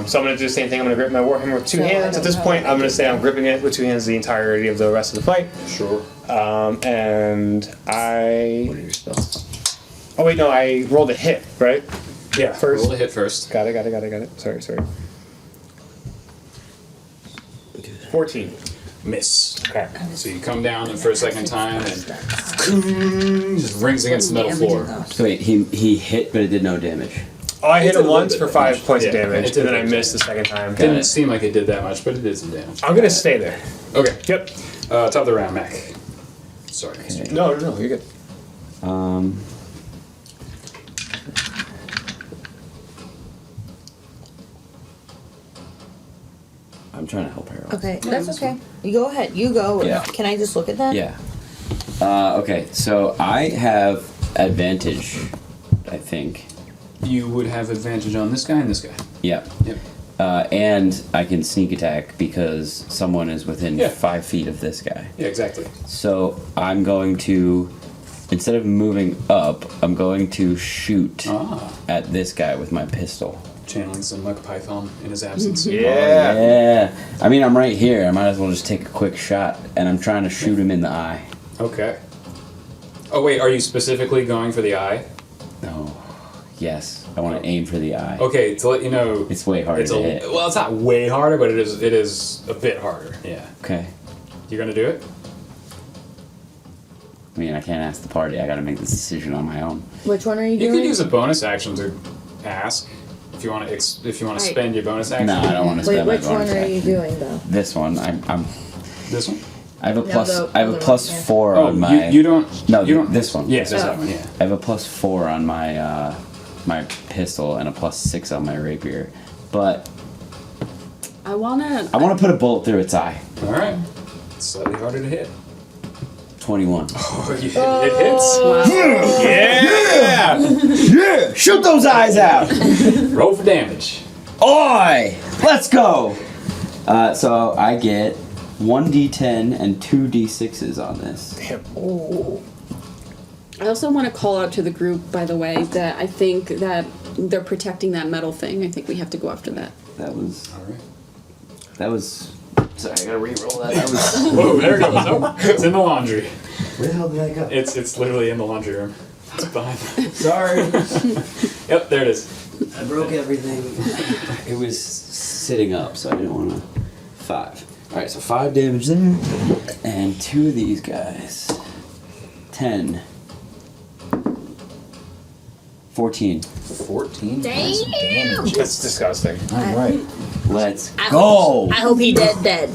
So I'm gonna do the same thing. I'm gonna grip my Warhammer with two So I hands. At don't this know point, what I I'm gonna did say I'm there. gripping it with two hands the entirety of the rest of the fight. Sure. And What are your spells? Oh wait, no, I rolled a hit, right? Yeah. First. Roll the hit first. Got it. Sorry. 14. Miss. Okay. So you come down for a second time and just rings against the metal floor. So wait, he hit, but it did no damage. Oh, I hit It did him a little once bit for of 5 damage. points of Yeah, damage, it did and then I a bit of missed the second time. Didn't seem like it did that much, but it did some damage. I'm gonna stay there. Okay. Yep. Top of the round, Mac. Sorry. Okay. No, you're good. I'm trying to help Harold. Okay, that's okay. You go ahead. You go. Yeah. Can I just look at that? Yeah. Okay, so I have advantage, I think. You would have advantage on this guy and this guy. Yep. Yep. And I can sneak attack because someone is within Yeah. 5 feet of this guy. Yeah, exactly. So I'm going to, instead of moving up, I'm going to shoot at this guy with my pistol. Channeling some Muck Python in his absence. Yeah. I mean, I'm right here. I might as well just take a quick shot, and I'm trying to shoot him in the eye. Okay. Oh wait, are you specifically going for the eye? No. Yes. I want to aim for the eye. Okay, to let you know, It's way harder it's to a hit. well, it's not way harder, but it is a bit harder. Yeah. Okay. You're gonna do it? I mean, I can't ask the party. I gotta make this decision on my own. Which one are you You doing? could use a bonus action to ask if you want to spend your bonus action. No, I don't want to Wait, spend my which one bonus are you action. doing though? This one. I'm. This one? I have a No, plus. the I have a other plus one, yeah. 4 Oh, on my. you don't. No, you don't. this one. Yes, Oh. that one. Yeah. I have a plus 4 on my my pistol and a plus 6 on my rapier, but I wanna. I want to put a bullet through its eye. All right. It's slightly harder to hit. 21. Oh, it hits. Yeah! Shoot those eyes out! Roll for damage. Oi! Let's go! So I get 1d10 and 2d6s on this. Damn. I also want to call out to the group, by the way, that I think that they're protecting that metal thing. I think we have to go after that. That was. All right. That was. Sorry, I gotta re-roll that. That was. Whoa, there it goes. Oh, it's in the laundry. Where the hell did I go? It's literally in the laundry room. It's behind. Sorry. Yep, there it is. I broke everything. It was sitting up, so I didn't want to. 5. Alright, so 5 damage there. And 2 of these guys. 10. 14. 14. Damn! That's disgusting. Alright. Let's go! I hope he dead.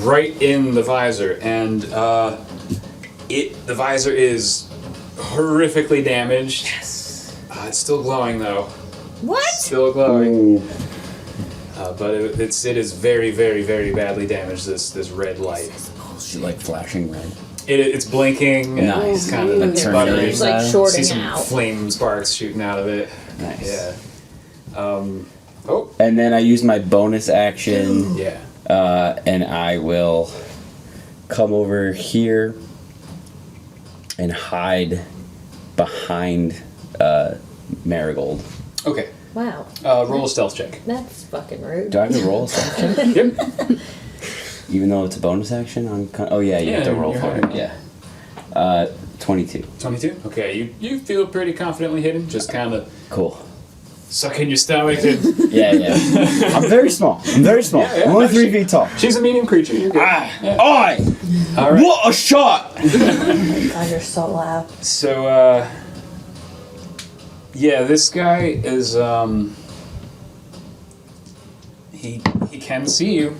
Right in the visor, and the visor is horrifically damaged. Yes. It's still glowing though. What? Still glowing. But it is very, very, very badly damaged. This red light. She like flashing red. It's blinking. Nice. It's kind of That's sputtering. It's like See shorting See some out. flame sparks shooting out of it. Nice. Yeah. Oh. And then I use my bonus action, Yeah. and I will come over here and hide behind Marigold. Okay. Wow, Roll a stealth check. that's fucking rude. Do I have to roll a stealth check? Yep. Even though it's a bonus action? Oh, yeah, you have to Yeah, roll you're for hiding. it. Yeah. 22. 22. Okay. You feel pretty confidently hidden. Just kind of Cool. suck in your stomach. And Yeah. I'm very small. I'm Yeah, only no, 3 feet tall. she's a medium creature. You're good. Aye! All right. What a shot! God, you're so loud. So, yeah, this guy is, he can see you.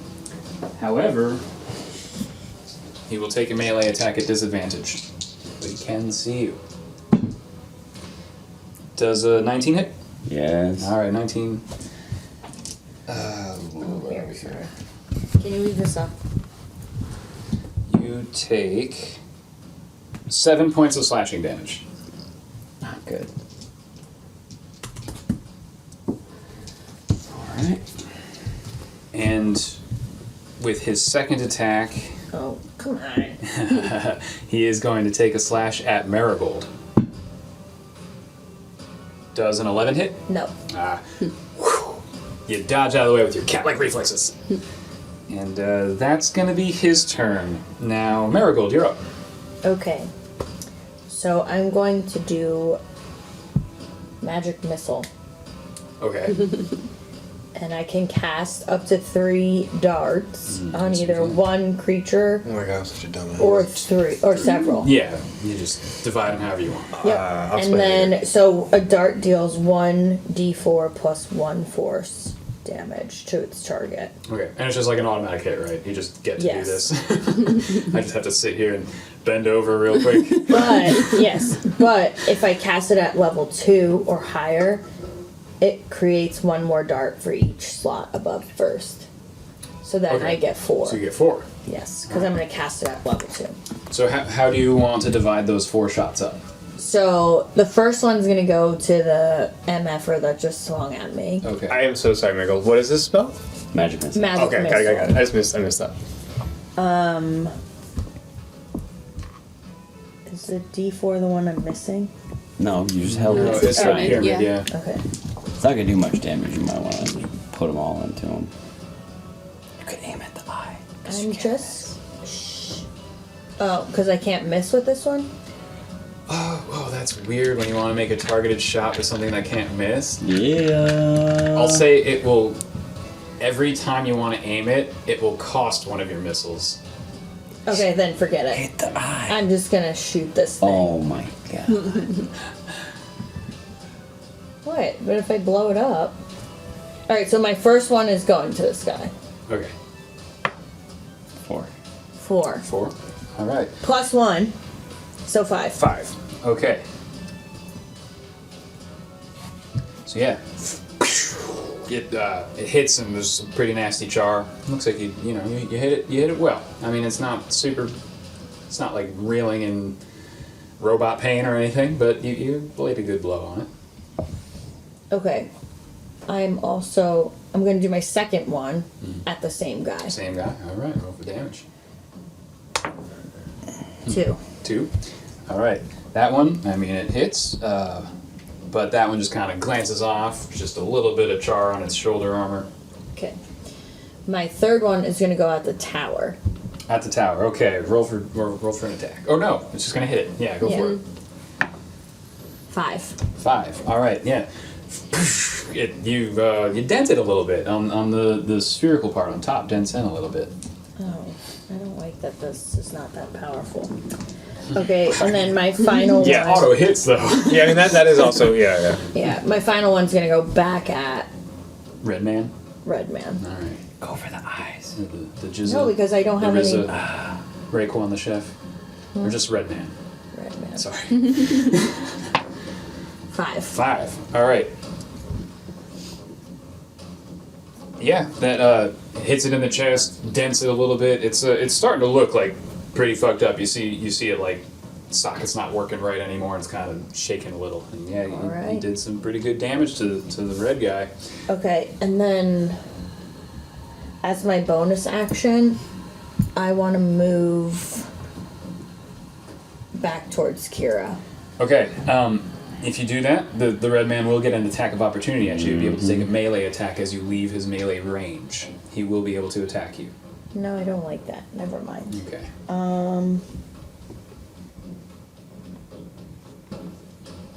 However, he will take a melee attack at disadvantage. But he can see you. Does a 19 hit? Yes. Alright, 19. Can you leave this up? You take 7 points of slashing damage. Not good. Alright. And with his second attack, Oh, come on. he is going to take a slash at Marigold. Does an 11 hit? No. Whew. You dodge out of the way with your cat-like reflexes. And that's going to be his turn. Now, Marigold, you're up. Okay. So I'm going to do magic missile. Okay. And I can cast up to 3 darts on either one creature Oh my god, I'm such a dumbass. or 3 or several. Yeah, you just divide them however you want. Yep. I'll And split then, it. so a dart deals 1d4 plus 1 force damage to its target. Okay, and it's just like an automatic hit, right? You just get to do Yes. this. I just have to sit here and bend over real quick. But, but if I cast it at level 2 or higher, it creates 1 more dart for each slot above first. So then Okay. I get 4. So you get 4. Yes, because I'm going to cast it at level 2. So how do you want to divide those 4 shots up? So the first one's going to go to the MFer that just swung at me. Okay. I am so sorry, Michael. What is this spell? Magic missile. Magic Okay, missile. got it. I missed that. Is the D4 the one I'm missing? No, you just held No, it. it's Pyramid, right here, yeah. yeah. Okay. It's not gonna do much damage. You might want to put them all into them. You could aim at the eye. I'm just... Shh. Oh, because I can't miss with this one? Oh, that's weird when you want to make a targeted shot with something that can't miss. Yeah. I'll say it will. Every time you want to aim it, it will cost one of your missiles. Okay, then forget it. Hit the eye. I'm just going to shoot this thing. Oh my god. What? But if I blow it up... Alright, so my first one is going to this guy. Okay. 4. 4. 4. All right. Plus 1. So 5. 5. Okay. So yeah, it hits and there's some pretty nasty char. Looks like you hit it well. I mean, it's not like reeling in robot pain or anything, but you laid a good blow on it. Okay. I'm going to do my second one at the same guy. Same guy. All right. Roll for damage. 2. 2. All right. That one. I mean, it hits. But that one just kind of glances off. Just a little bit of char on its shoulder armor. Okay. My third one is going to go at the tower. At the tower. Okay. Roll for an attack. Oh no! It's just gonna hit it. Yeah. Go for it. 5. 5. All right. Yeah. You dent it a little bit on the spherical part on top. Dents in a little bit. Oh, I don't like that this is not that powerful. Okay, and then my final one. Yeah. Auto hits though. Yeah, I mean that is also yeah. Yeah, my final one's going to go back at Red man. Red Man. All right. Go for the eyes. The Jizza. No, because I don't have the any. RZA, Raekwon the chef, or just Red man. Red Man. Sorry. 5. 5. All right. Yeah, that hits it in the chest, dents it a little bit. It's starting to look like pretty fucked up. You see it like socket's not working right anymore. And it's kind of shaking a little. And yeah, you Alright. did some pretty good damage to the red guy. Okay, and then as my bonus action, I want to move back towards Kira. Okay. If you do that, the red man will get an attack of opportunity at you. You'll be able to take a melee attack as you leave his melee range. He will be able to attack you. No, I don't like that. Never mind. Okay.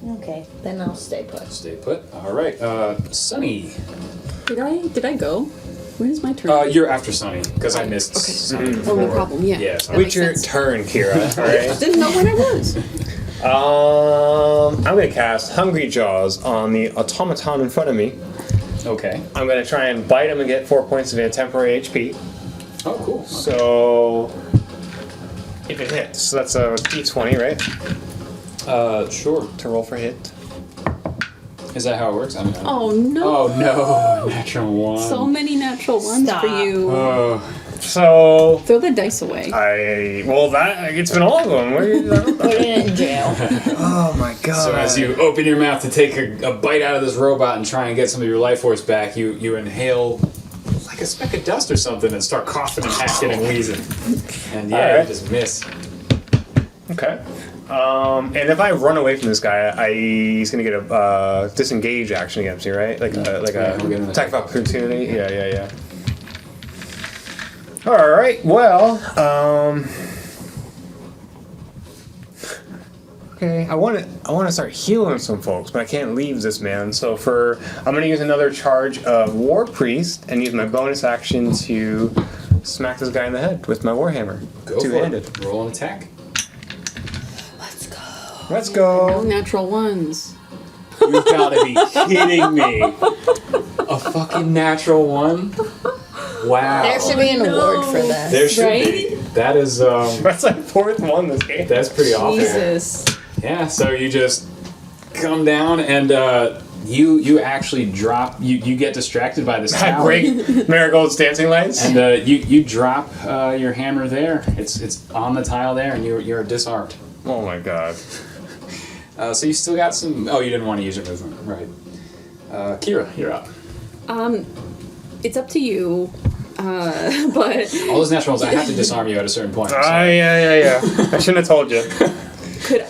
Okay, then I'll stay put. Stay put. All right. Sunny. Did I go? When is my turn? You're after Sunny because I missed Sunny Oh, before. no problem. Yeah. Yeah. That Sorry. makes It's your sense. turn, Kira. All right. Didn't know when it was. I'm gonna cast Hungry Jaws on the automaton in front of me. Okay. I'm gonna try and bite him and get 4 points of temporary HP. Oh, cool. So if it hits, so that's a D20, right? Sure. To roll for hit. Is that how it works? I don't know. Oh no. Oh no! Natural one. So many natural ones Stop. for you. Oh. So Throw the dice away. it's been all of them. What are you, Put it in jail. oh my god! So as you open your mouth to take a bite out of this robot and try and get some of your life force back, you inhale like a speck of dust or something and start coughing and hacking and wheezing. And yeah, Alright. you just miss. Okay. And if I run away from this guy, he's gonna get a disengage action against me, right? Like Yeah, we'll get an attack of opportunity. Yeah. All right. Well. Okay. I want to start healing some folks, but I can't leave this man. So I'm gonna use another charge of War Priest and use my bonus action to smack this guy in the head with my warhammer, Go two-handed. for it. Roll an attack. Let's go. No natural ones. You've got to be kidding me! A fucking natural one? Wow. There should be an award for this. There should Right? be. That is That's like fourth one this game. that's pretty awful. Jesus. Yeah, so you just come down and you actually drop. You get distracted by this I tower, break Marigold's dancing lights. and you drop your hammer there. It's on the tile there, and you're disarmed. Oh my god. So you still got some. Oh, you didn't want to use your movement, right? Kira, you're up. It's up to you. But All those natural ones, I have to disarm you at a certain point. so- Yeah. I shouldn't have told you. could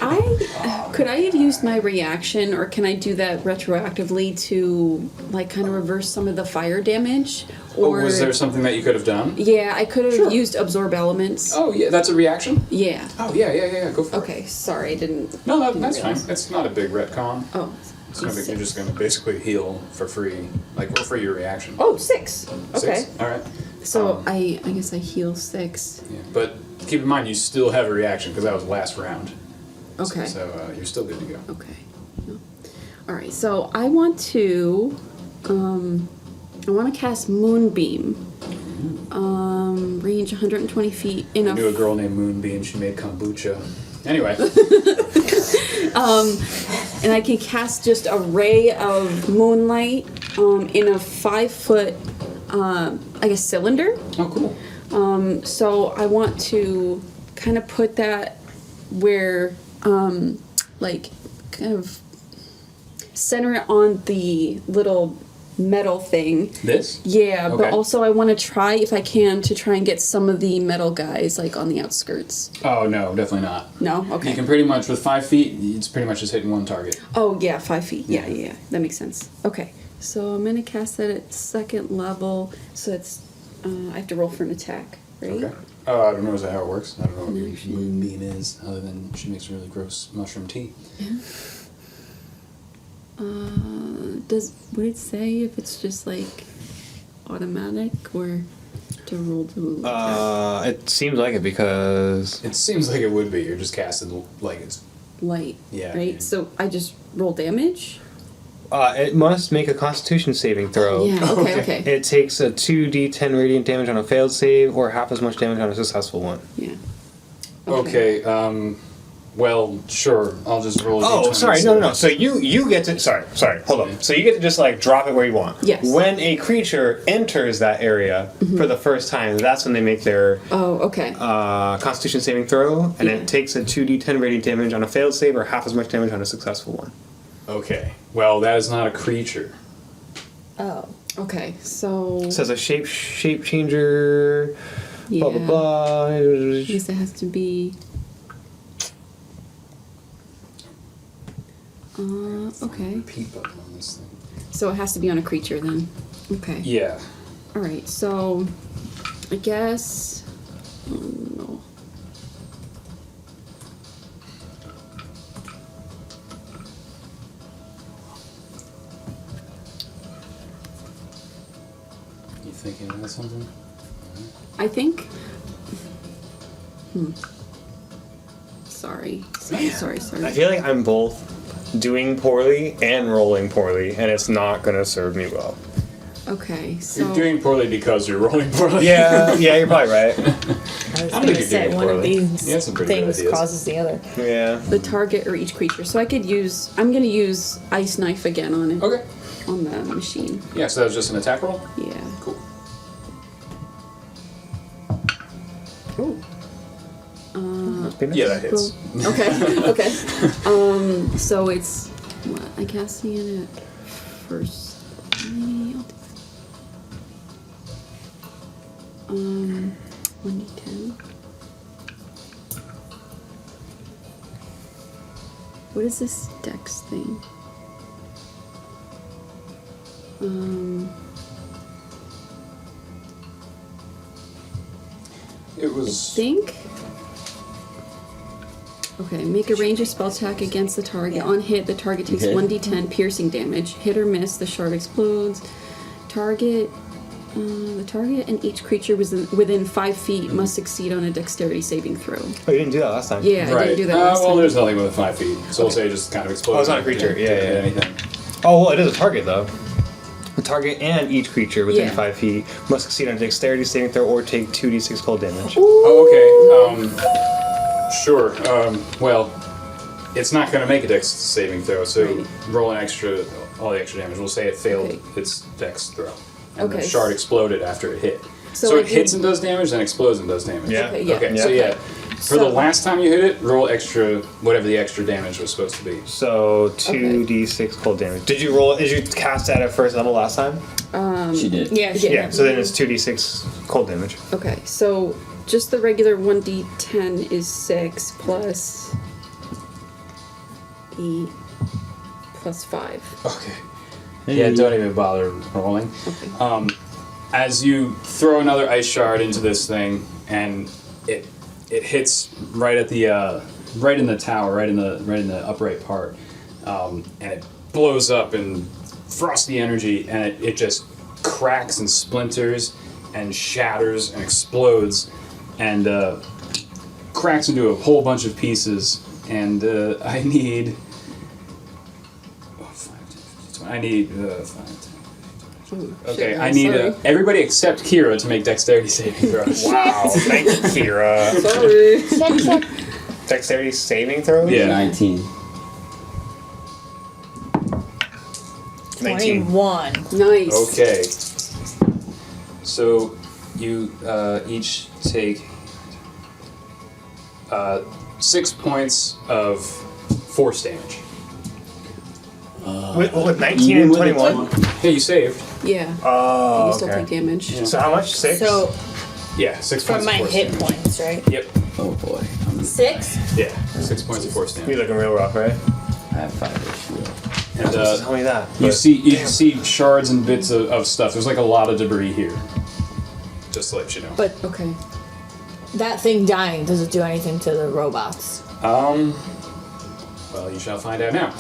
I have used my reaction, or can I do that retroactively to like kind of reverse some of the fire damage? Or was there something that you could have done? Yeah, I could have Sure. used absorb elements. Oh, yeah, that's a reaction? Yeah. Oh, yeah, go for it. Okay, sorry, I didn't. No, that's fine. realize. It's not a big retcon. Oh. You're just going to basically heal for free. Like, for your reaction. Oh, 6. Okay. 6? Alright. So I guess I heal 6. Yeah. But keep in mind, you still have a reaction because that was last round. Okay. So you're still good to go. Okay. Yeah. All right. So I want to cast Moonbeam. Range 120 feet in I a knew a girl named Moonbeam. She made kombucha. Anyway. and I can cast just a ray of moonlight in a 5-foot cylinder. Oh, cool. So I want to kind of put that where kind of center it on the little metal thing. This? Yeah, Okay. but also I want to try, if I can, to try and get some of the metal guys like on the outskirts. Oh, no, definitely not. No? Okay. You can pretty much, with 5 feet, it's pretty much just hitting one target. Oh, yeah, 5 feet. Yeah. That makes sense. Okay. So I'm going to cast that at 2nd level. So it's, I have to roll for an attack, right? Okay. I don't know, is that how it works? I don't know what Moonbeam is, other than she makes really gross mushroom tea. Would it say if it's just like automatic or to roll the attack? It seems like it because It seems like it would be. You're just casting like it's. Light. Yeah. Right? So I just roll damage? it must make a Constitution saving throw. Yeah, okay. It takes a 2d10 radiant damage on a failed save, or half as much damage on a successful one. Yeah. Okay. Well, sure. I'll just roll. Oh, D20 sorry, instead. no. So you get to sorry, hold on. So you get to just like drop it where you want. Yes. When a creature enters that area for the first time, that's when they make their Oh, okay. Constitution saving throw, and Yeah. it takes a 2d10 radiant damage on a failed save, or half as much damage on a successful one. Okay. Well, that is not a creature. Oh. Okay, so It says a shape changer. yeah, Blah blah blah. I guess it has to be. Okay. Repeat button on this thing. So it has to be on a creature then. Okay. Yeah. All right. So I guess. Oh no. You thinking about something? I think. Sorry. I feel like I'm both doing poorly and rolling poorly, and it's not gonna serve me well. Okay. So You're doing poorly because you're rolling poorly. Yeah, you're probably right. I was think gonna you're say doing one of poorly. these You have some pretty good things ideas. causes the other. Yeah. the target or each creature. So I could use. I'm gonna use ice knife again on it. Okay. On the machine. Yeah. So that was just an attack roll. Yeah. Cool. Oh. Yeah, that hits. Okay. Okay. So it's what I casting it at first. Maybe I'll do 1d10. What is this dex thing? It was. Think. Okay, make a ranged spell attack against the target. Yeah. On hit, the target takes Okay. 1d10 piercing damage. Hit or miss, the shard explodes. The target and each creature within 5 feet must succeed on a dexterity saving throw. Oh, you didn't do that last time. Yeah, I Right. didn't do that last well, time. there's nothing within 5 feet, so we'll say it just kind of explodes. Oh, it's not a creature. Yeah, Didn't hit yeah. anything. Oh, well, it is a target though. The target and each creature within Yeah. 5 feet must succeed on a dexterity saving throw or take 2d6 cold damage. Oh, okay. Sure. Well, it's not going to make a dex saving throw, so Right. roll all the extra damage. We'll say it failed Okay. its dex throw. And the Okay. shard exploded after it hit. So So it it hits hit- and does damage, then explodes and does damage. Yeah. Okay, yeah. Okay, Yeah. so yeah. For the So- last time you hit it, roll extra, whatever the extra damage was supposed to be. So 2d6 cold damage. Did you cast that at first level last time? She did. Yeah. Yeah, so then it's 2d6 cold damage. Okay, so just the regular 1d10 is 6 plus 8 plus 5. Okay. Yeah, don't even bother rolling. Okay. As you throw another ice shard into this thing, and it hits right at the right in the tower, right in the upright part, and it blows up in frosty energy, and it just cracks and splinters and shatters and explodes, and cracks into a whole bunch of pieces. And I need. I need 5, 10. Okay, Shit, I I'm need sorry. everybody except Kira to make dexterity saving throws. Wow, thank you, Kira. Sorry. Dexterity saving throws? Yeah. 19. 19. 21. Nice. Okay. So you each take 6 points of force damage. With 19 Even and with a 21? Hey, you saved. Yeah. Oh, You still okay. take damage. Yeah. So how much? 6? So Yeah, 6 from points my of force hit damage. points, right? Yep. Oh boy. 6? Yeah, 6 points of force You're damage. looking real rough, right? I have 5 HP. And Tell me that. you but- see shards and bits of stuff. There's like a lot of debris here. Just to let you know. But Okay. that thing dying, does it do anything to the robots? Well, you shall find out now.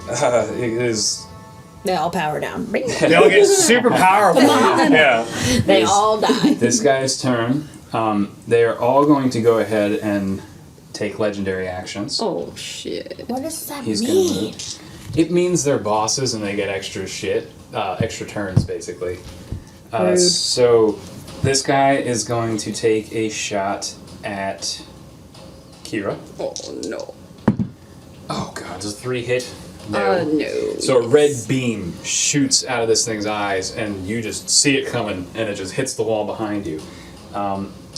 It is. They all power down. Bing. They all get super powerful. Yeah. They all die. This guy's turn. They are all going to go ahead and take legendary actions. Oh shit. What does that He's mean? gonna. It means they're bosses and they get extra shit, extra turns basically. Rude. So this guy is going to take a shot at Kira. Oh no. Oh god, does a 3 hit? No. So a red beam shoots out of this thing's eyes, and you just see it coming, and it just hits the wall behind you.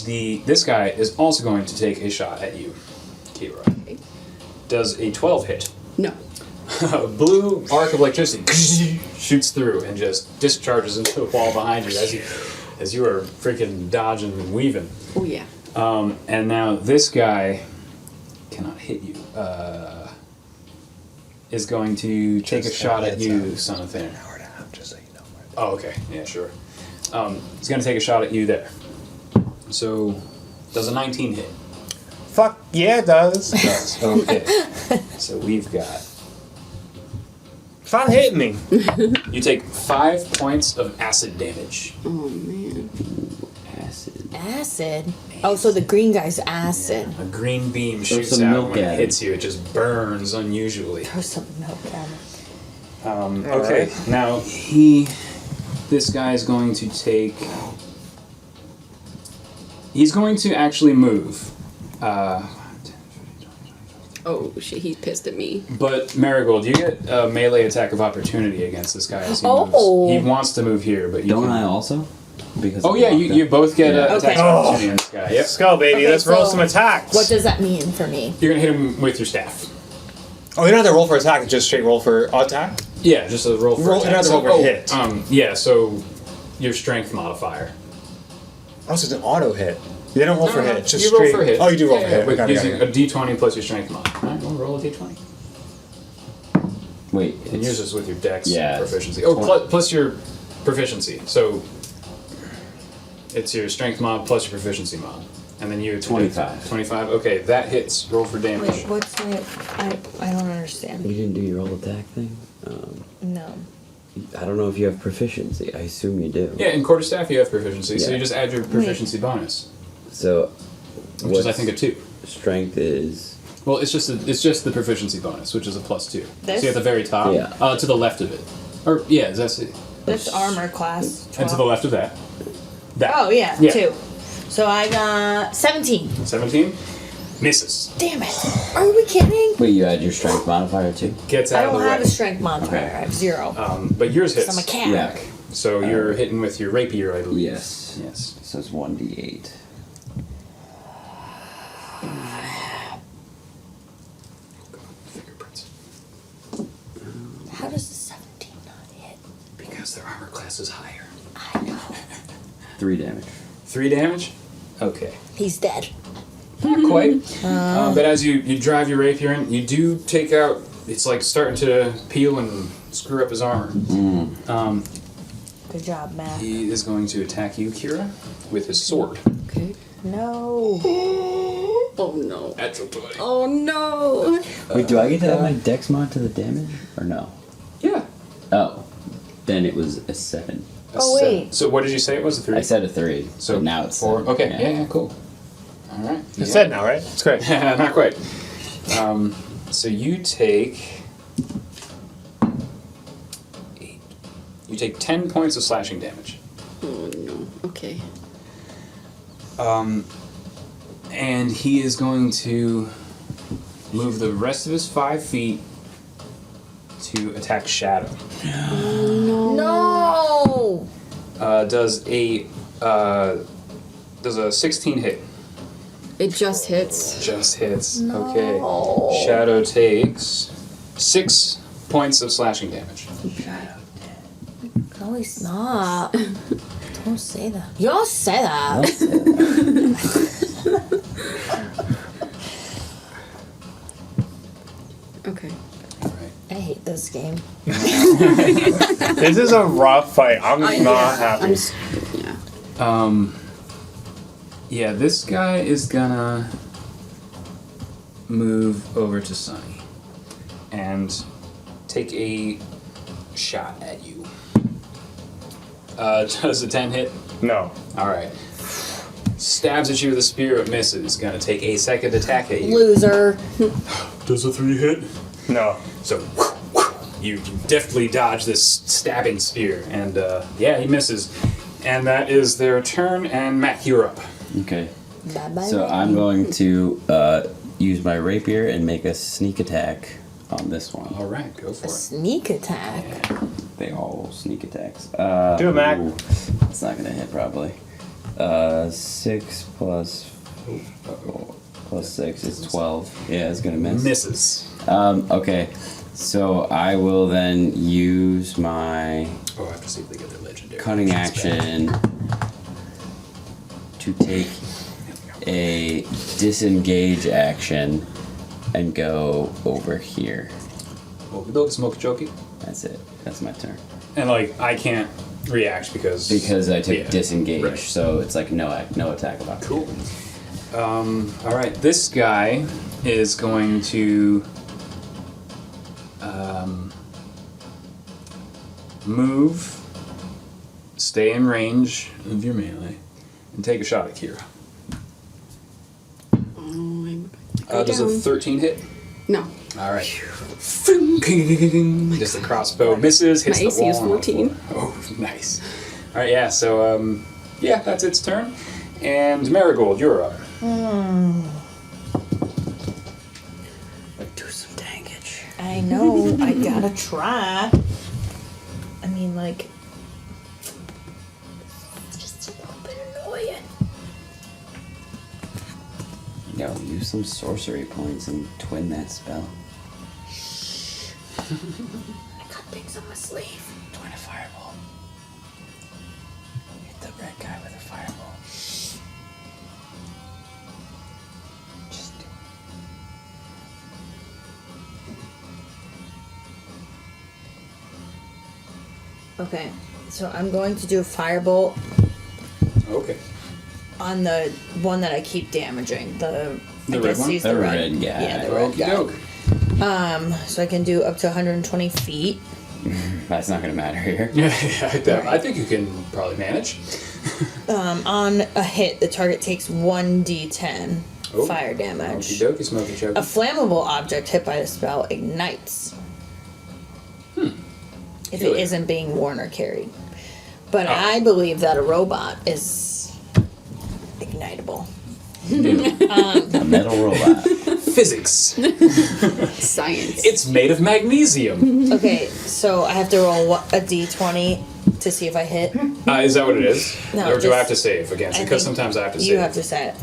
This guy is also going to take a shot at you, Kira. Okay. Does a 12 hit? No. A blue arc of electricity shoots through and just discharges into the wall behind you as you are freaking dodging and weaving. Oh yeah. And now this guy cannot hit you. Is going to take a shot at you, Son of Thin. Hour and a half, just so you know. Oh, okay. Yeah, sure. He's going to take a shot at you there. So, does a 19 hit? Fuck yeah, it does. Does. Okay. So we've got... Stop hitting me. You take 5 points of acid damage. Oh man. Acid. Acid. Oh, so the green guy's acid. A green beam Throw shoots some out milk when it at it. hits you. It just burns unusually. Throw some milk at it. Okay, Alright. now this guy is going to take. He's going to actually move. Oh shit, he's pissed at me. But Marigold, you get a melee attack of opportunity against this guy as he Oh. moves. He wants to move here, but you Don't can. I also? Because Oh of yeah, the you both get Yeah. attacks Okay. of opportunity on this guy. Yep. Let's go, baby. Okay, Let's roll so some attacks. What does that mean for me? You're gonna hit him with your staff. Oh, you don't have to roll for attack. It's just straight roll for attack. Yeah, just a roll for Roll- attack. you don't have to roll for hit. Yeah, so your strength modifier. Oh, so it's an auto hit. You don't roll for hit. It's just you straight. roll for hit. Oh, you do roll Yeah, for hit. With Got it, using got a d20 plus your strength mod. Alright, we'll roll a d20. Wait, And use this with your dex Yeah, proficiency. Oh, 20. plus your proficiency. So it's your strength mod plus your proficiency mod. And then you 25. 25. Okay, that hits. Roll for damage. Wait, what's my? I don't understand. you didn't do your roll attack thing? No. I don't know if you have proficiency. I assume you do. Yeah, in quarterstaff you have proficiency, so Yeah. you just add your proficiency bonus, So, which is I think a 2. strength is. Well, it's just the proficiency bonus, which is a +2. This? See at the very top, Yeah. to the left of it, or yeah, that's it. This armor class. And to 12. the left of that. That. Oh yeah, Yeah. 2. So I got 17. 17 misses. Damn it! Are we kidding? Wait, you add your strength modifier too? Gets I out of don't the have way. a strength modifier. Okay. I have 0. But yours hits. I'm a cat. Yeah. So you're hitting with your rapier, I believe. Yes. Yes. So it's 1d8. Fingerprints. How does the 17 not hit? Because their armor class is higher. I know. 3 damage. 3 damage. Okay. He's dead. Not quite. But as you drive your rapier in, you do take out. It's like starting to peel and screw up his armor. Good job, Matt. He is going to attack you, Kira, with his sword. Okay. No. Oh no. That's a 20. Oh no. Wait, do I get to add my dex mod to the damage? Or no? Yeah. Oh. Then it was a 7. Oh, wait. So what did you say it was? A 3? I said a 3. So but now it's 4. 7. Okay. Yeah. Cool. All right. it. It's dead now, right? It's great. Not quite. So you take 8. You take 10 points of slashing damage. Oh no. Okay. And he is going to move the rest of his 5 feet to attack Shadow. No. Does a 16 hit? It just hits. Just hits. Okay. Shadow takes 6 points of slashing damage. No, he's not. Don't say that. You don't say that. Okay. Alright. I hate this game. This is a rough fight. I'm not happy. Yeah. Yeah, this guy is gonna move over to Sunny and take a shot at you. Does a 10 hit? No. Alright. Stabs at you with a spear, but misses. Gonna take a second attack at you. Loser. Does a 3 hit? No. So you deftly dodge this stabbing spear, and yeah, he misses. And that is their turn, and Matt, you're up. Okay. Bye bye. So I'm going to use my rapier and make a sneak attack on this one. All right, go for it. Sneak attack. They all sneak attacks. Do it, Mac. ooh, It's not gonna hit probably. 6 plus 6 is 12. Yeah, it's gonna miss. Misses. Okay, so I will then use my Oh, I have to see if they get their legendary. cunning actions back. action to take a disengage action and go over here. Okie dokie, smoke jokey. That's it. That's my turn. And like, I can't react because Because I took Yeah, disengage, right. so it's like no attack allowed. Cool. All right, this guy is going to move, stay in range of your melee, and take a shot at Kira. Does a down. 13 hit? No. All right. Just the crossbow misses, hits My the AC wall. is on the 14. floor. Oh, nice. All right, yeah. So, yeah, that's its turn. And Marigold, you're up. Do some damage. I know. I gotta try. I mean, like, it's just a little bit annoying. Yo, use some sorcery points and twin that spell. I got things on my sleeve. Twin a fireball. Hit the red guy with a fireball. Just do it. Okay, so I'm going to do a firebolt Okay. on the one that I keep damaging. The red one? he's The the red guy. Yeah, the red Okie guy. doke. So I can do up to 120 feet. That's not gonna matter here. Yeah, I think you can probably manage. On a hit, the target takes 1d10 Oh, fire damage. Okie dokie, smoky choky. A flammable object hit by the spell ignites. If it Really? isn't being worn or carried. But Oh. I believe that a robot is ignitable. A metal robot. Physics. Science. It's made of magnesium. Okay, so I have to roll a d20 to see if I hit. Is that what it is? No, Or do just- I have to save against it? I Because think sometimes I have to save. You have to say it.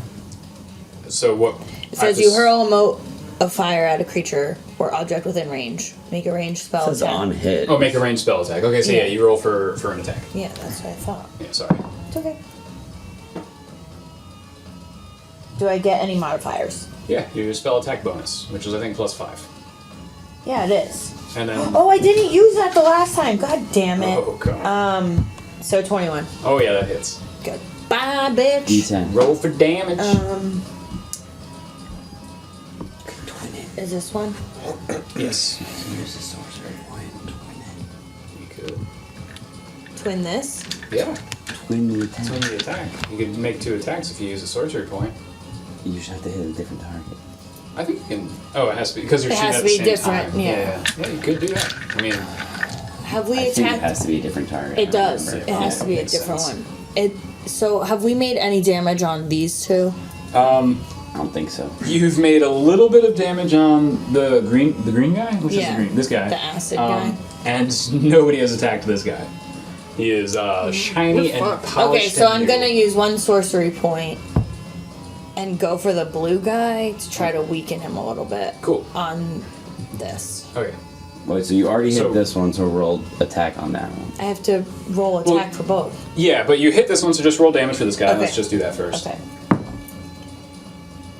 So what? It I have says to you s- hurl a mote of fire at a creature or object within range. Make a ranged spell It's attack. on hit. Oh, make a ranged spell attack. Okay, so yeah, Yeah. you roll for an attack. Yeah, that's what I thought. Yeah, sorry. It's okay. Do I get any modifiers? Yeah, your spell attack bonus, which is I think +5, Yeah, it is. and then. Oh, I didn't use that the last time. God damn it. Oh god. So 21. Oh yeah, that hits. Good. Bye, bitch. D10. Roll for damage. Is this one? yes. Use a sorcery point. Twin You could. Twin this? Yeah. it. Twin the That's when attack. you attack. You could make 2 attacks if you use a sorcery point. You just have to hit a different target. I think you can. Oh, it has to be because you're It shooting has at to the be same different, time. yeah. Yeah, you could do that. I mean, Have we I think it attacked? has to be a different target. It I does. remember. It has Yeah, to be a makes different sense. one. So have we made any damage on these two? I don't think so. you've made a little bit of damage on the green guy, which is the Yeah, green. This guy, the acid guy. and nobody has attacked this guy. He is shiny and fucked. polished. Okay, so and I'm new. gonna use one sorcery point and go for the blue guy to try to weaken him a little bit. Cool. On this, Okay. Wait, so you already hit So- this one, so roll attack on that one. I have to roll attack for both. Yeah, but you hit this one, so just roll damage for this guy. Okay. Let's just do that first. Okay.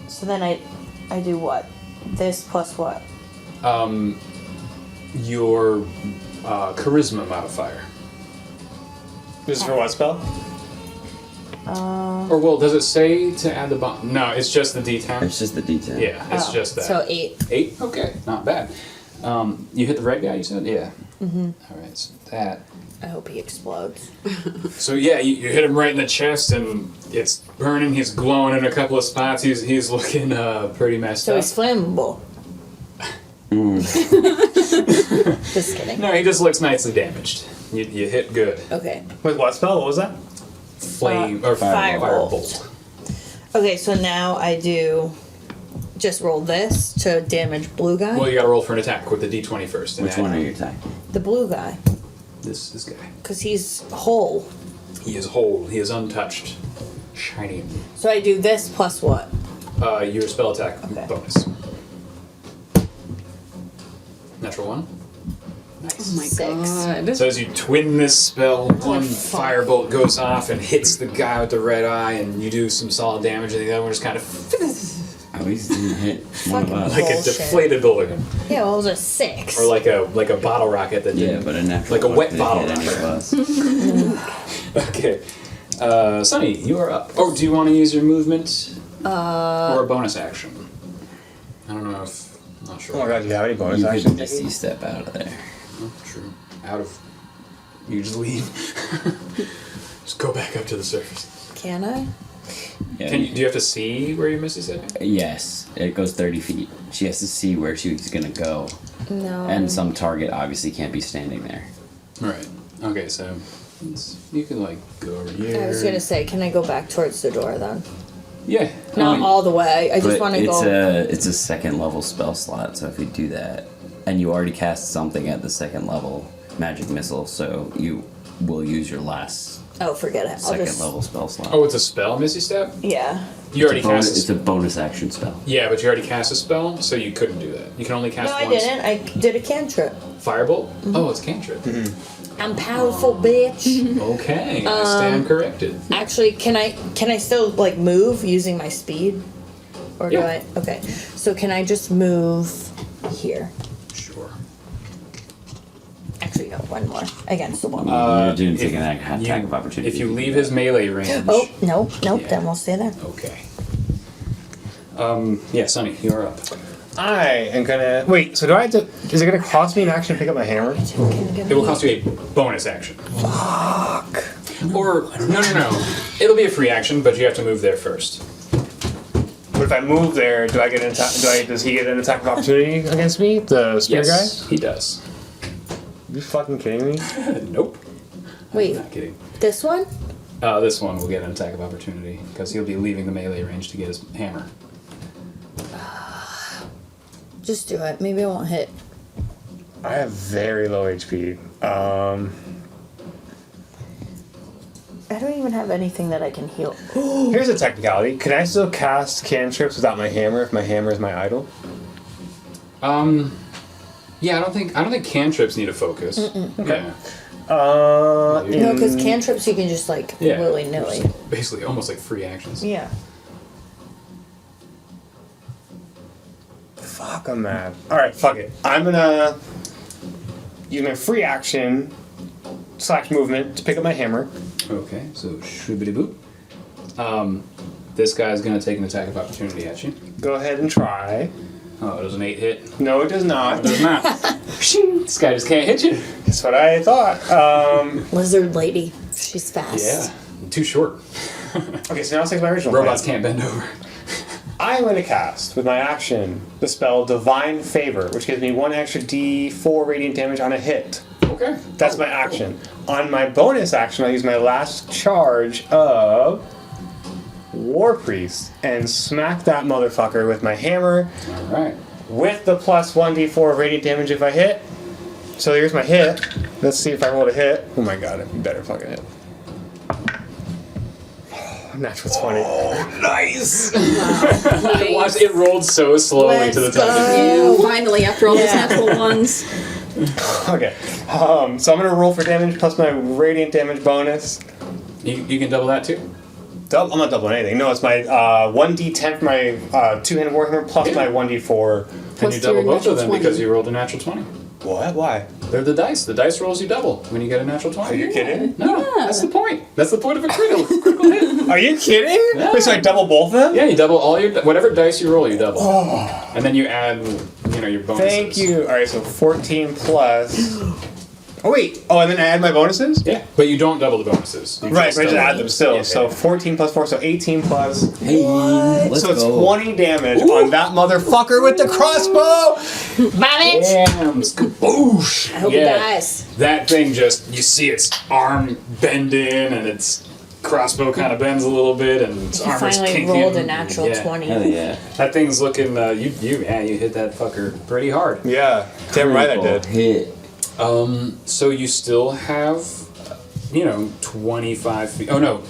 So then I do what? This plus what? Your charisma modifier. This is for what spell? Or well, does it say to add the bomb? No, it's just the D10. It's just the D10. Yeah, it's Oh, just that. So 8. 8? Okay, not bad. You hit the red guy, you said? Yeah. Mm-hmm. Alright, so that. I hope he explodes. So yeah, you hit him right in the chest and it's burning, he's glowing in a couple of spots, he's looking pretty messed So up. he's flammable. Just kidding. No, he just looks nicely damaged. You hit good. Okay. Wait, what spell? What was that? Flame or Firebolt. firebolt. Okay, so now I do just roll this to damage blue guy? Well, you gotta roll for an attack with the d20 first. and Which add one are you attacking? The blue guy. This guy. Because he's whole. He is whole. He is untouched. Shiny. So I do this plus what? Your spell attack Okay. bonus. Natural 1. Nice. Oh my 6. god. So as you twin this spell, one fuck. firebolt goes off and hits the guy with the red eye, and you do some solid damage, and the other one just kind of At least it didn't hit one of Fucking us. like a Bullshit. deflated balloon, Yeah, well, it was a 6. or like a bottle rocket that Yeah, didn't. but a natural Like a one wet didn't bottle hit any rocket. of us. Okay, Sunny, you are up. Oh, do you want to use your movement or a bonus action? I don't know if. I'm not sure. Oh my god, do you have any bonus You could action? misty step out of there. Oh, true. Out of. You just leave. Just go back up to the surface. Can I? Yeah, Do you have to see where your Misty stepping? Yes, it goes 30 feet. She has to see where she's gonna go, No. and some target obviously can't be standing there. Right. Okay, so you can like go over here. I was gonna say, can I go back towards the door then? Yeah. Not all the way. I just But want to it's go. it's a second level spell slot, so if you do that, and you already cast something at the second level, magic missile, so you will use your last Oh, forget it. I'll second just. level spell slot. Oh, it's a spell, Misty Step. Yeah. You already bonus, cast. it's a bonus action spell. Yeah, but you already cast a spell, so you couldn't do that. You can only cast No, I once. didn't. I did a cantrip. Firebolt. Oh, it's cantrip. I'm powerful, bitch. Okay, I stand corrected. Actually, can I still like move using my speed, or do Yeah. I? Okay. So can I just move here? Sure. Actually, no. One more against the one. You didn't take if an attack of opportunity. If you leave his melee range. Oh nope. Yeah. Then we'll stay there. Okay. Yeah, Sonny, you're up. I am gonna wait. So do I have to? Is it gonna cost me an action to pick up my hammer? It will cost you a bonus action. Fuck. Or no. It'll be a free action, but you have to move there first. But if I move there, do I get an attack? Does he get an attack of opportunity against me? The spear Yes, he does. guy? You fucking kidding me? Nope. Wait, Not kidding. this one? This one will get an attack of opportunity because he'll be leaving the melee range to get his hammer. Just do it. Maybe I won't hit. I have very low HP. I don't even have anything that I can heal. Here's a technicality. Can I still cast cantrips without my hammer if my hammer is my idol? Yeah, I don't think cantrips need a focus. Yeah. No, because cantrips you can just like Yeah. willy nilly. Basically, almost like free actions. Yeah. Fuck, I'm mad. Alright, fuck it. I'm gonna use my free action / movement to pick up my hammer. Okay, so shribbity boop. This guy's gonna take an attack of opportunity at you. Go ahead and try. Oh, it was an 8 hit. No, it does not. Does not. This guy just can't hit you. That's what I thought. Lizard lady. She's fast. Yeah, too short. Okay, so now let's take my original Robots plan. can't bend over. I'm going to cast, with my action, the spell Divine Favor, which gives me 1 extra d4 radiant damage on a hit. Okay. That's my action. On my bonus action, I'll use my last charge of War Priest and smack that motherfucker with my hammer All right. with the plus 1d4 radiant damage if I hit. So here's my hit. Let's see if I rolled a hit. Oh my god, you better fucking hit. Natural 20. Nice. Watch it rolled so slowly to the Let's top. go. Yeah, finally, after all those Yeah. natural ones. Okay. So I'm gonna roll for damage plus my radiant damage bonus. You can double that too. I'm not doubling anything. No, it's my 1d10 for my two-handed warhammer plus Yeah. my 1d4. And Plus you double your both of natural them 20. because you rolled a natural 20. What? Why? They're the dice. The dice rolls you double when you get a natural 20. Are you kidding? No, that's the point. That's the point of a critical hit. Are you kidding? Yeah. Wait, so I double both of them? Yeah, you double all your whatever dice you roll, you double, and then you add, your bonuses. Thank you. All right, so 14 plus. Oh wait. Oh, and then I add my bonuses. Yeah, but you don't double the bonuses. You Right, but I just double add them still. Yeah, So yeah. 14 plus 4, so 18 plus. Hey, let's So it's go. 20 damage on that motherfucker with the crossbow. Damn, skaboosh. I hope he dies. That thing just, you see its arm bend in and its crossbow kind of bends a little bit, and its He armor's finally kinking. rolled a natural Yeah. 20. Hell yeah. That thing's looking. You hit that fucker pretty hard. Yeah, damn right I did. Hit. So you still have, 25 feet. Oh no,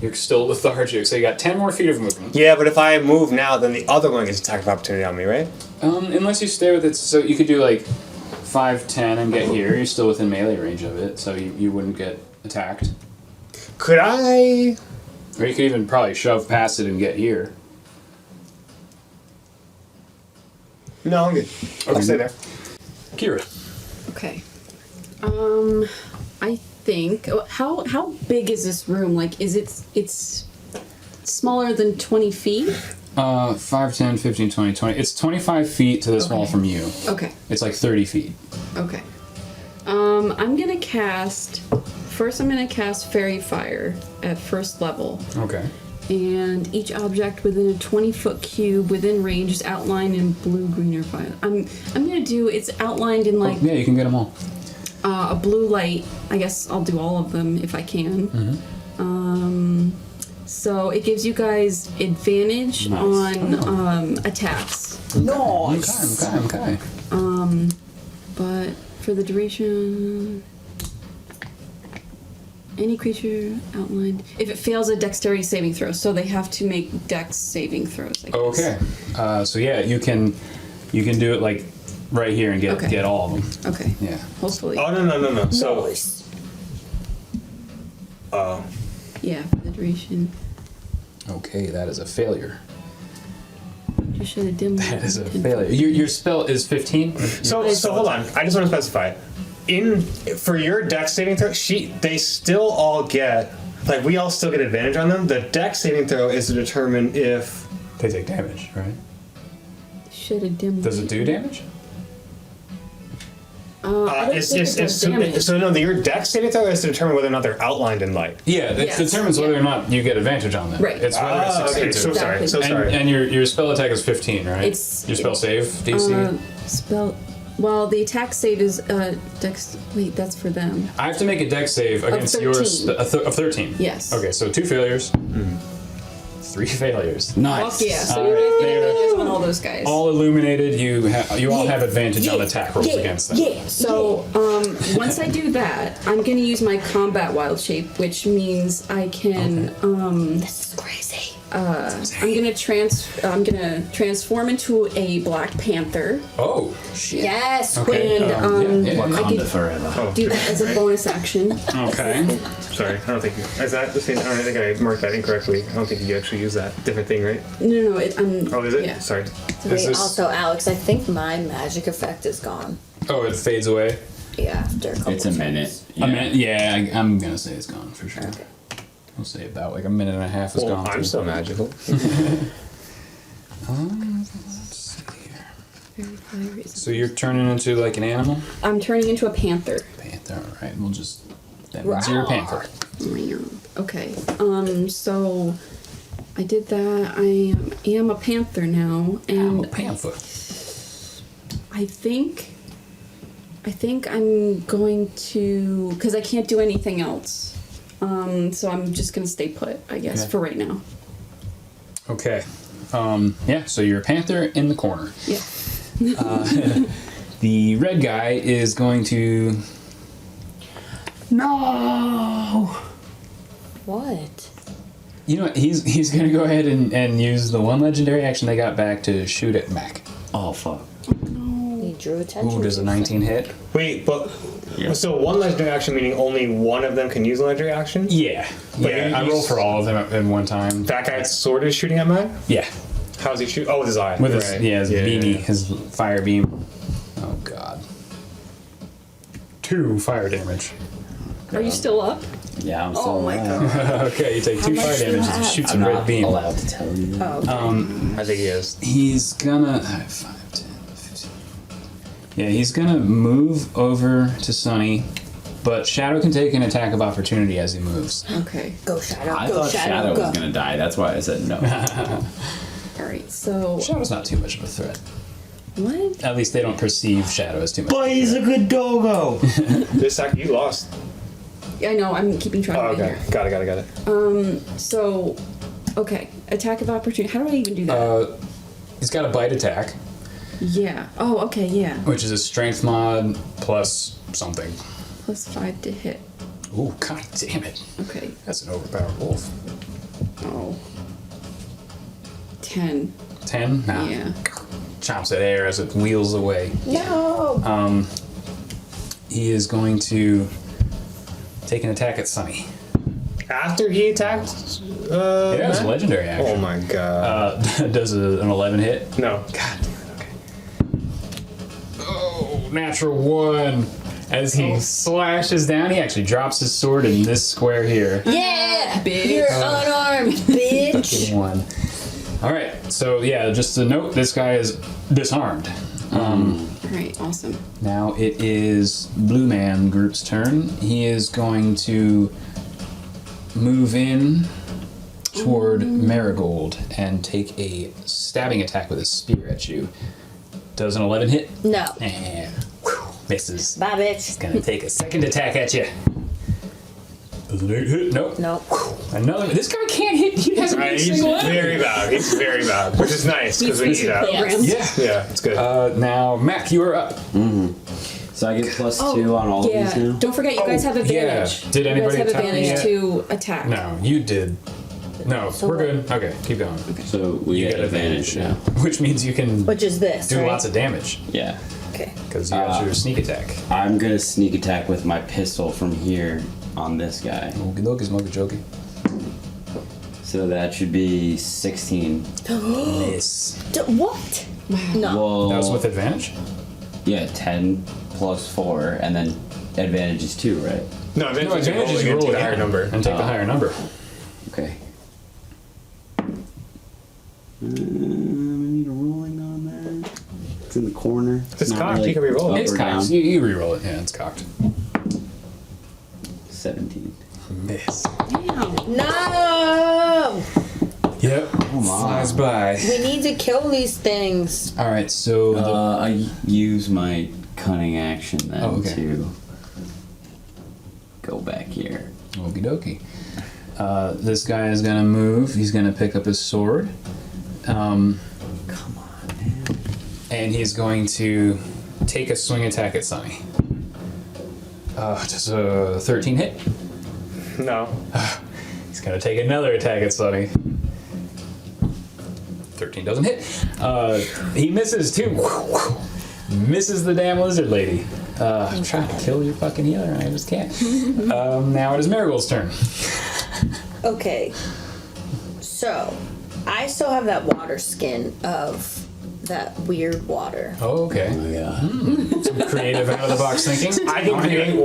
you're still lethargic. So you got 10 more feet of movement. Yeah, but if I move now, then the other one gets attack of opportunity on me, right? Unless you stay with it. So you could do like 5, 10 and get here. You're still within melee range of it, so you wouldn't get attacked. Could I? Or you could even probably shove past it and get here. No, I'm good. I'll stay there. Kira. Okay. I think how big is this room? Like, it's smaller than 20 feet? 5, 10, 15, 20, 20. It's 25 feet to this wall from you. Okay. It's like 30 feet. Okay. I'm gonna cast Fairy Fire at first level. Okay. And each object within a 20-foot cube within range is outlined in blue, green, or violet. I'm gonna do. It's outlined in like Yeah, you can get them all. a blue light. I guess I'll do all of them if I can. So it gives you guys advantage on attacks. Nice. Okay. But for the duration, any creature outlined. If it fails a dexterity saving throw, so they have to make dex saving throws. I guess. Okay. So yeah, you can do it like right here and get all of them. Okay. Yeah. Hopefully. Oh no. So, Nice. Yeah, for the duration. Okay, that is a failure. You should have dimmed. That is a failure. Your spell is 15. so hold on. I just want to specify. For your dex saving throw, they still all get, like, we all still get advantage on them. The dex saving throw is to determine if They take damage, right? Should have dimmed. Does it do damage? I don't think it does damage. your dex saving throw is to determine whether or not they're outlined in light. Yeah, it Yes. determines whether or not you get advantage on them. Right. It's whether it succeeds so or sorry. So sorry. And your spell attack is 15, right? It's- your spell save DC. Spell. Well, the attack save is dex. Wait, that's for them. I have to make a dex save against your 13. of 13. Yes. Okay, so 2 failures, 3 failures. Nice. Fuck yeah! So All you right, guys get there. advantage on all those guys. All illuminated. You all have advantage on attack rolls against them. Yeah. So, once I do that, I'm gonna use my combat wild shape, which means I can. This is crazy. I'm gonna transform into a Black Panther, Oh shit. Yes. Okay. and yeah. I Wakanda could forever. do that as a bonus action. Okay. Sorry, I don't think is that the same. I think I marked that incorrectly. I don't think you actually use that. Different thing, right? No, Oh, is it? Yeah. Sorry. Wait, this- also, Alex, I think my magic effect is gone. Oh, it fades away. Yeah, after a couple It's a minute. turns. I'm gonna say it's gone for sure. Okay. We'll say about like a minute and a half is Well, gone. I'm too. still magical. So you're turning into like an animal? I'm turning into a panther. Panther, alright. We'll just. That means you're a panther. Okay. So I did that. I am a panther now, and a panther. I think I'm going to, because I can't do anything else. So I'm just gonna stay put, I guess, Okay. for right now. Okay. Yeah, so you're a panther in the corner. Yeah. The red guy is going to. No! What? You know what? He's going to go ahead and use the one legendary action they got back to shoot at Mac. Oh fuck. He drew attention. Ooh, does a 19 hit? Wait, but so one legendary action meaning only one of them can use a legendary action? Yeah. But Yeah, you- I roll for all of them at one time. That guy's sword is shooting at Matt? Yeah. How's he shoot? Oh, with his eye. With his, right. his beanie, yeah. his fire beam. Oh, God. 2 fire damage. Are you still up? Yeah, I'm still my alive. Okay, you take 2 fire damage as he shoots I'm a red not beam. allowed to tell you. Oh. I think he is. He's gonna 5, 10, 15. Yeah, he's gonna move over to Sunny, but Shadow can take an attack of opportunity as he moves. Okay. Go Shadow. I go thought Shadow go. was gonna die. That's why I said no. All right. So Shadow's not too much of a threat. what? At least they don't perceive Shadow as too much. But he's a good doggo. This sack, you lost. I know. I'm keeping track Oh, of it okay. here. Got it. So, okay, attack of opportunity. How do I even do that? He's got a bite attack, Yeah. Oh, okay, yeah. which is a strength mod plus something. +5 to hit. Ooh, god damn it. Okay. That's an overpowered wolf. Oh. 10. 10? Nah. Yeah. Chops at air as it wheels away. No. He is going to take an attack at Sunny. After he attacked. Yeah, it's a legendary Oh action. my god. Does an 11 hit? No. God damn it, okay. Oh, natural 1. As he slashes down, he actually drops his sword in this square here. Yeah, bitch. you're unarmed, bitch. 1. Alright, so yeah, just a note, this guy is disarmed. Alright, awesome. Now it is Blue Man Group's turn. He is going to move in toward Marigold and take a stabbing attack with his spear at you. Does an 11 hit? No. Eh, whew, misses. Bye, bitch. Gonna take a second attack at you. Does an 8 hit? Nope. Nope. Another. This guy can't hit. He hasn't hit a He's single enemy. very bad. He's very bad. Which is nice, because we need that. Programmed. Yeah. Yeah, it's good. Now, Mac, you are up. So I get +2 on all of Yeah. these now? Don't forget, you guys have advantage. yeah. Did anybody You guys have attack me advantage yet? to attack. No, you did. No, we're good. Okay, keep going. So we You get advantage now. Which means you can Which is this, do right? lots of damage Yeah. Okay. because you got your sneak attack. I'm gonna sneak attack with my pistol from here on this guy. Okie dokie, smoky jokey. So that should be 16. Miss. What? No. Well, That was with advantage? yeah, 10 plus 4, and then advantage is 2, right? No, No, advantage is you roll the again higher number. and take the higher number. Okay. I need a rolling on that. It's in the corner. It's not cocked, you can re-roll it. up It's or cocked. down. You re-roll it. Yeah, it's cocked. 17. Miss. Damn. No! Yep. Come on. Flies by. We need to kill these things. All right, so I use my cunning action then Oh, okay. to go back here. okie dokie. This guy is gonna move. He's gonna pick up his sword. Come on, man. And he's going to take a swing attack at Sunny. Does a 13 hit? No. He's gonna take another attack at Sunny. 13 doesn't hit. He misses too. Misses the damn lizard lady. I'm trying to kill your fucking healer and I just can't. Now it is Marigold's turn. Okay. So, I still have that water skin of that weird water. Oh, okay. Oh, yeah. Some creative out of the box thinking. I can create.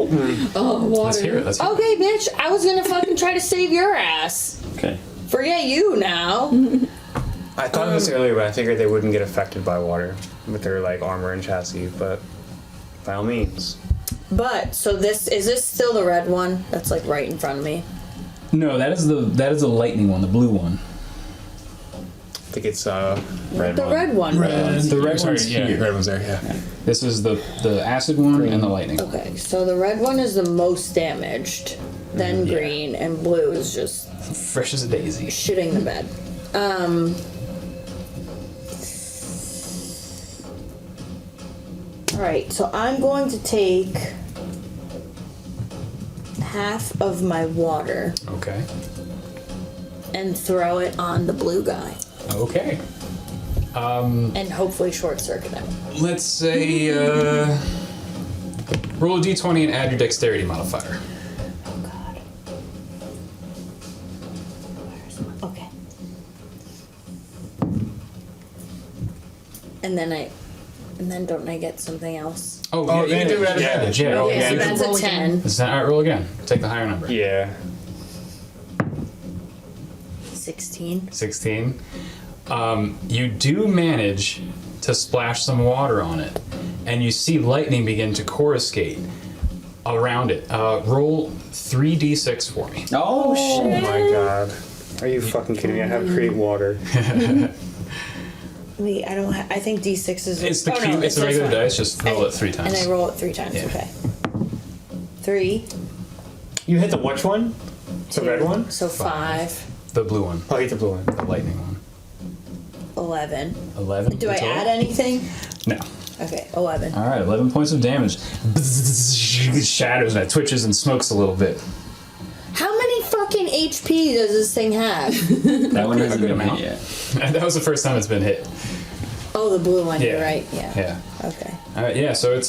Oh, water. Let's hear it. Let's hear it. Okay, bitch, I was gonna fucking try to save your ass. Okay. Forget you now. I thought of this earlier, but I figured they wouldn't get affected by water with their like armor and chassis. But by all means, But, so is this still the red one that's like right in front of me? No, that is the lightning one, the blue one. I think it's Red The one. red one. The red sorry, one's yeah, here. red one's there. Yeah. This is the acid one and the lightning. Okay, so the red one is the most damaged, then Yeah. green, and blue is just Fresh as a daisy. shitting the bed. Alright, so I'm going to take half of my water Okay. and throw it on the blue guy. Okay. And hopefully short circuit him. Let's say roll a d20 and add your dexterity modifier. Oh god. Okay. And then don't I get something else? Oh, yeah, you can do it at yeah. advantage. Yeah. Roll Okay, so again. that's Roll a 10. All right, roll again. Take the higher number. Yeah. 16. 16. You do manage to splash some water on it, and you see lightning begin to coruscate around it. Roll 3d6 for me. Oh, Oh shit. my god. Are you fucking kidding me? I have create water. Wait, I don't have. I think D6 is. It's the oh, cube. no, It's a this regular one. dice. Just roll it 3 times. And I roll it 3 times. Yeah. Okay. 3. You hit the which one? The red one? So 5, The blue one, Oh, I hit the blue one. the lightning one. 11. 11. Do I total? add anything? No. Okay, 11. All right, 11 points of damage. It shatters and it twitches and smokes a little bit. How many fucking HP does this thing have? That one hasn't good been amount. hit yet. That was the first time it's been hit. Oh, the blue one. Yeah. You're right. Yeah. Yeah. Okay. Yeah, so it's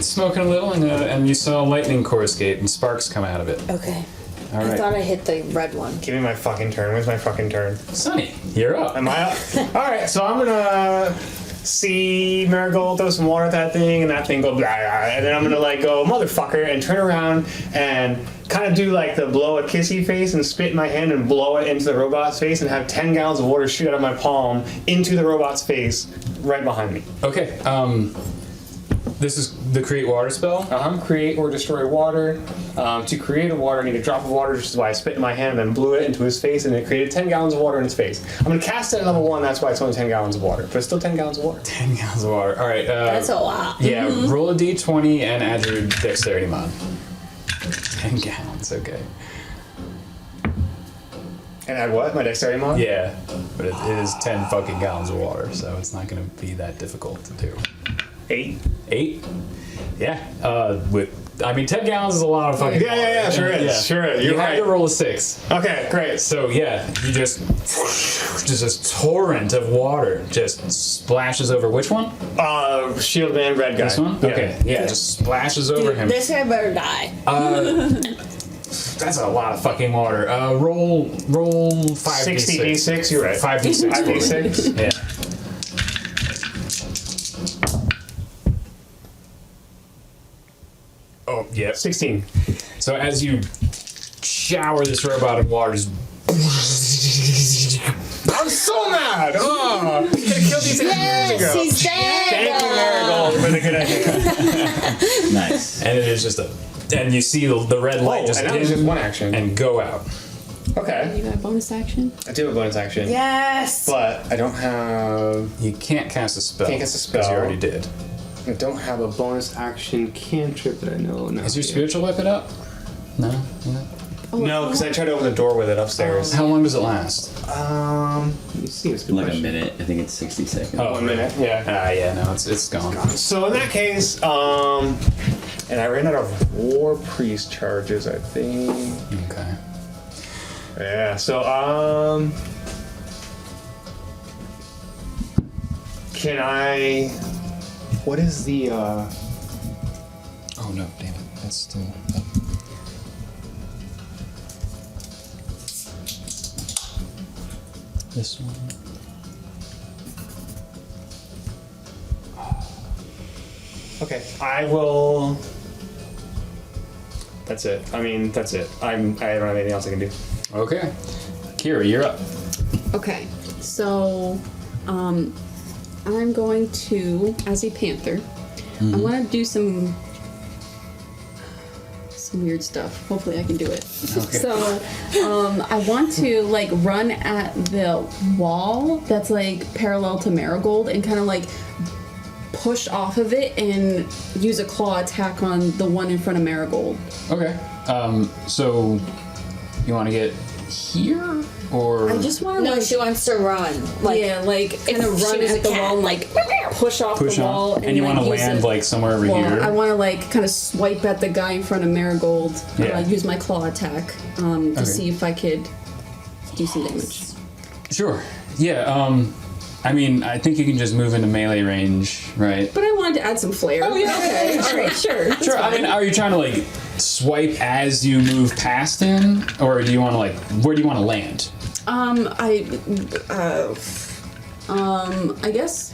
smoking a little, and you saw lightning coruscate and sparks come out of it. Okay. All I right, thought I hit the red one. Give me my fucking turn. Where's my fucking turn? Sonny, you're up. Am I up? Alright, so I'm gonna see Marigold throw some water at that thing, and that thing go blah, blah, and then I'm gonna like go motherfucker and turn around and kind of do like the blow a kissy face and spit in my hand and blow it into the robot's face and have 10 gallons of water shoot out of my palm into the robot's face right behind me. Okay. This is the create water spell. Create or destroy water. To create a water, I need a drop of water, which is why I spit in my hand and then blew it into his face, and it created 10 gallons of water in his face. I'm gonna cast it at level 1, that's why it's only 10 gallons of water, but it's still 10 gallons of water. 10 gallons of water. All right. That's a lot. Yeah, roll a d20 and add your dexterity mod. 10 gallons, okay. And add what? My dexterity mod? Yeah, but it is 10 fucking gallons of water, so it's not going to be that difficult to do. 8. 8? Yeah, 10 gallons is a lot of fucking water. Yeah, sure is. Yeah. Sure is. You You're had right. to roll a 6. Okay, great. So yeah, you just this torrent of water just splashes over which one? Shield man, red guy. This one? Yeah. Okay, yeah, just splashes over him. This guy better die. That's a lot of fucking water. Roll 5d6. 60d6, you're right. 5d6. 5d6. Yeah. Oh, yep. 16. So as you shower this robot in water, just I'm so mad! Oh, we could have killed these things years ago. Yes, he's dead. Thank you, Marigold, for the good idea. Nice. and it is just and you see the red light just and that was just dim one action. and go out. Okay. You got a bonus action? I do have a bonus action. Yes. But I don't have... You can't cast a spell. Can't cast a because you spell. already did. I don't have a bonus action cantrip that I know now. Is your spiritual weapon up? No. Yeah. No, because I tried to open the door with it upstairs. How long does it last? Let me see. It's a good Like a question. minute. I think it's 60 seconds. Oh, 1 minute, yeah. Yeah. No, it's gone. So in that case, and I ran out of War Priest charges, I think. Okay. Yeah, so, can I... What is the, Oh no, damn it. That's still up. This one. Okay, I will... That's it. I mean, that's it. I don't have anything else I can do. Okay. Kira, you're up. Okay, so I'm going to, as a panther, I want to do some weird stuff. Hopefully I can do it. Okay. So I want to like run at the wall that's like parallel to Marigold and kind of like push off of it and use a claw attack on the one in front of Marigold. Okay. So you want to get here or I just want to No, like she wants to run. Like, yeah, like kind if of she run was a at the cat. wall and like push off push the on? wall And you like, want to use land it- like somewhere over Well, here? I want to like kind of swipe at the guy in front of Marigold. Yeah. Use my claw attack to see if I could do some damage. Sure. Yeah. I mean, I think you can just move into melee range, right? But I wanted to add some flair. Oh, yeah, okay. All right, sure. that's Sure. I fine. mean, are you trying to like swipe as you move past him, or do you want to like where do you want to land? I guess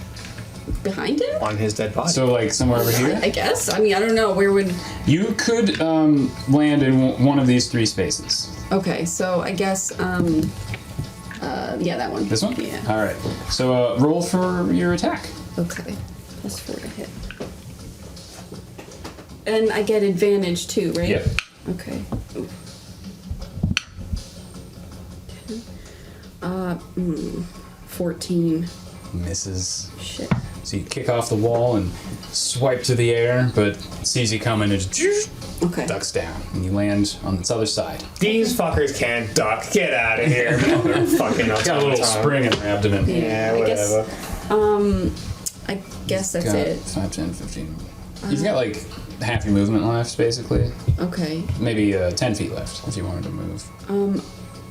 behind him. On his dead body. So like somewhere over here. I guess. I mean, I don't know where would. You could land in one of these 3 spaces. Okay, so I guess yeah, that one. This one? Yeah. All right. So roll for your attack. Okay. +4 to hit. And I get advantage too, right? Yep. Okay. Ooh. 14. Misses. Shit. So you kick off the wall and swipe to the air, but sees you coming and just Okay. ducks down. And you land on its other side. These fuckers can't duck. Get out of here, motherfucking Got a little spring in their abdomen. Yeah, I guess- whatever. I guess that's Got it. 5, 10, 15. You've got like half your movement left, basically. Okay. Maybe 10 feet left if you wanted to move.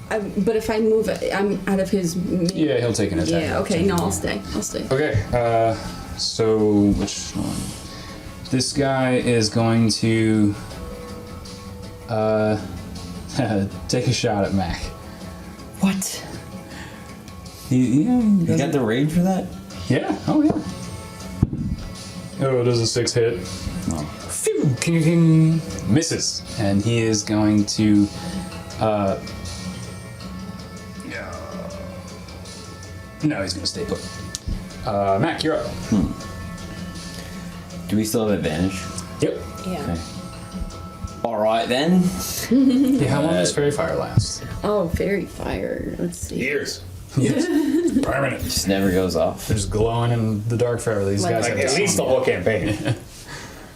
But if I move, I'm out of his. Yeah, he'll take an attack. Yeah. Okay. No, I'll stay. I'll stay. Okay, so which one? This guy is going to take a shot at Mac. What? He You got the range for that? yeah, oh yeah. Oh, does a 6 hit? No. Phew, king, king, misses, and he is going to. No, he's gonna stay put. Mac, you're up. Do we still have advantage? Yep. Yeah. Okay. All right then. Yeah, how long does Fairy Fire last? Oh, fairy fire. Let's see. Years. Yes. Permanent. Just never goes off. They're just glowing in the dark forever. These Like- guys Like, have at least the whole campaign.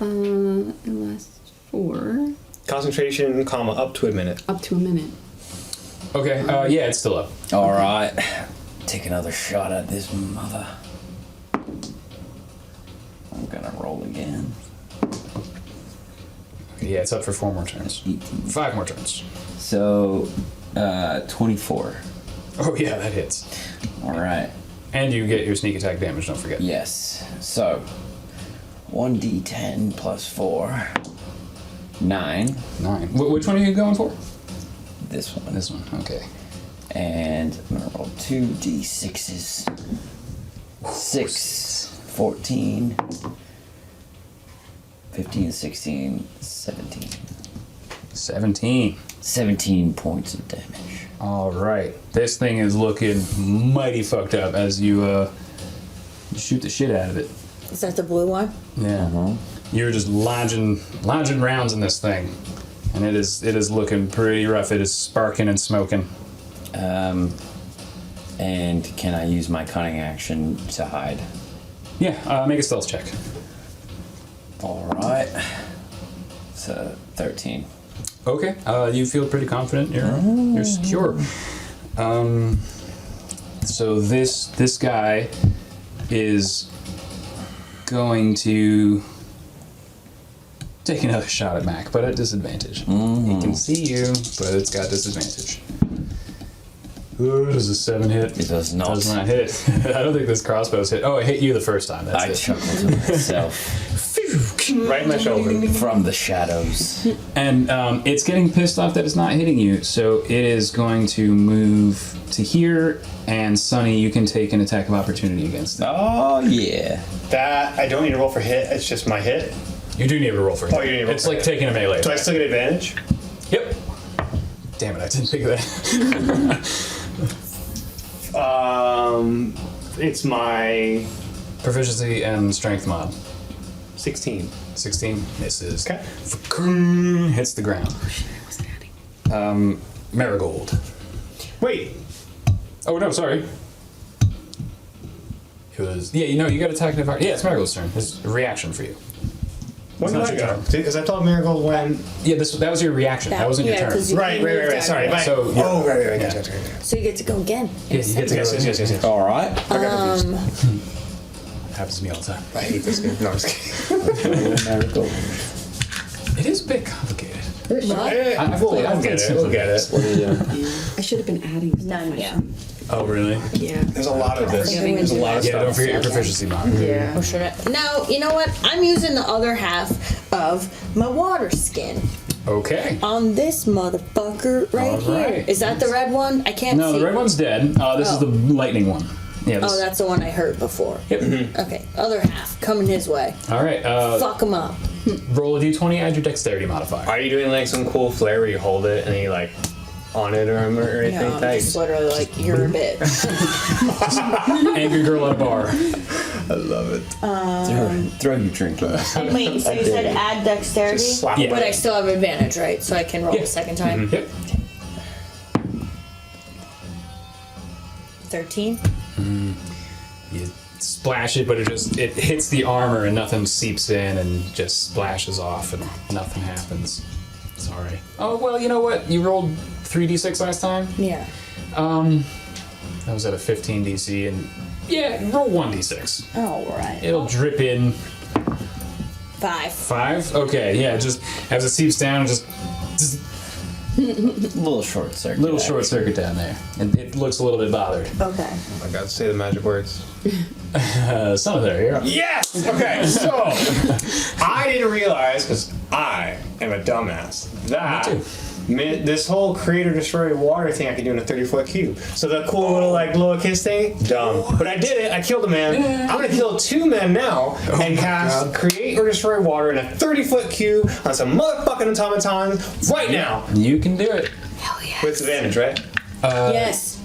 It lasts 4 Concentration, comma, up to a minute. up to a minute. Okay, yeah, it's still up. All right. Take another shot at this mother. I'm gonna roll again. Okay, yeah, it's up for 4 more turns. 18. 5 more turns. So, 24. Oh yeah, that hits. All right. And you get your sneak attack damage, don't forget. Yes. So, 1d10 plus 4. 9. 9. Which one are you going for? This one. This one, okay. And I'm gonna roll 2d6s. 6, 14, 15, 16, 17. 17. 17 points of damage. Alright. This thing is looking mighty fucked up as you shoot the shit out of it. Is that the blue one? Yeah. You're just lodging rounds in this thing. And it is looking pretty rough. It is sparking and smoking. And can I use my cunning action to hide? Yeah, make a stealth check. Alright. So, 13. Okay, you feel pretty confident. You're secure. So this guy is going to take another shot at Mac, but at disadvantage. He can see you, but it's got disadvantage. Ooh, does a 7 hit? It does not. Does not hit. I don't think this crossbow's hit. Oh, it hit you the first time. That's I it. chuckled to myself Right in my shoulder. from the shadows. And it's getting pissed off that it's not hitting you, so it is going to move to here, and Sunny, you can take an attack of opportunity against it. Oh, yeah. That, I don't need to roll for hit, it's just my hit. You do need to roll for it. Oh, you need to roll It's for like it. taking a melee. Do I attack. still get advantage? Yep. Damn it, I didn't think of that. It's my Proficiency and strength mod. 16. 16 misses. Okay. Hits the ground. I wasn't adding. Marigold. Wait, Oh no, sorry. It was you got attack of yeah, it's Marigold's turn. It's a reaction for you. when It's did not I your go? turn. Because I thought Marigold went. Yeah, that was your reaction. That wasn't your turn. 'cause you Right. Sorry. moved out. So, yeah. Oh, right. Yeah. Gotcha. So you get to go again. Yeah, you get to go. Yes. All right. Happens to me all the time. I hate this game. No, I'm just kidding. Marigold. It is a bit complicated. What? I've We'll played get it. simpler We'll get it. I should have been adding stuff. None, I yeah. shouldn't. Oh really? Yeah. There's a lot of this. Forgetting There's a lot of Yeah, stuff. don't forget your proficiency mod. Yeah. Or should I? No, you know what? I'm using the other half of my water skin Okay. on this motherfucker right All right. here. Is that the red one? I can't No, see. the red one's dead. This is the lightning one. Yeah. This, Oh, that's the one I heard before. Yep. Okay, other half coming his way. All right. Fuck him up. Roll a d20. Add your dexterity modifier. Are you doing like some cool flair where you hold it and you like on it or anything No, like I'm that? just literally like, you're a bitch. Angry girl at a bar. I love it. Throw your drink in. Wait, so you said add dexterity? Just slap Yeah. But I still have advantage, right? So I can roll Yeah. a second time. Yep. 13? splash it, but it hits the armor and nothing seeps in and just splashes off and nothing happens. Sorry. Oh well, you know what? You rolled 3d6 last time. Yeah. That was at a 15 DC, and yeah, roll 1d6. All right. It'll drip in. 5. 5? Okay, yeah. Just as it seeps down, just Little short circuit. little short circuit down there, and it looks a little bit bothered. Okay. Oh my God, say the magic words. Some of their hero. Yes! Okay, so I didn't realize, because I am a dumbass, that this whole create or destroy water thing I can do in a 30-foot cube. So the cool little like blow a kiss thing, dumb. But I did it, I killed a man. I'm gonna kill 2 men now and cast create or destroy water in a 30-foot cube on some motherfucking automatons right now. You can do it. Hell yeah. With advantage, right? Yes.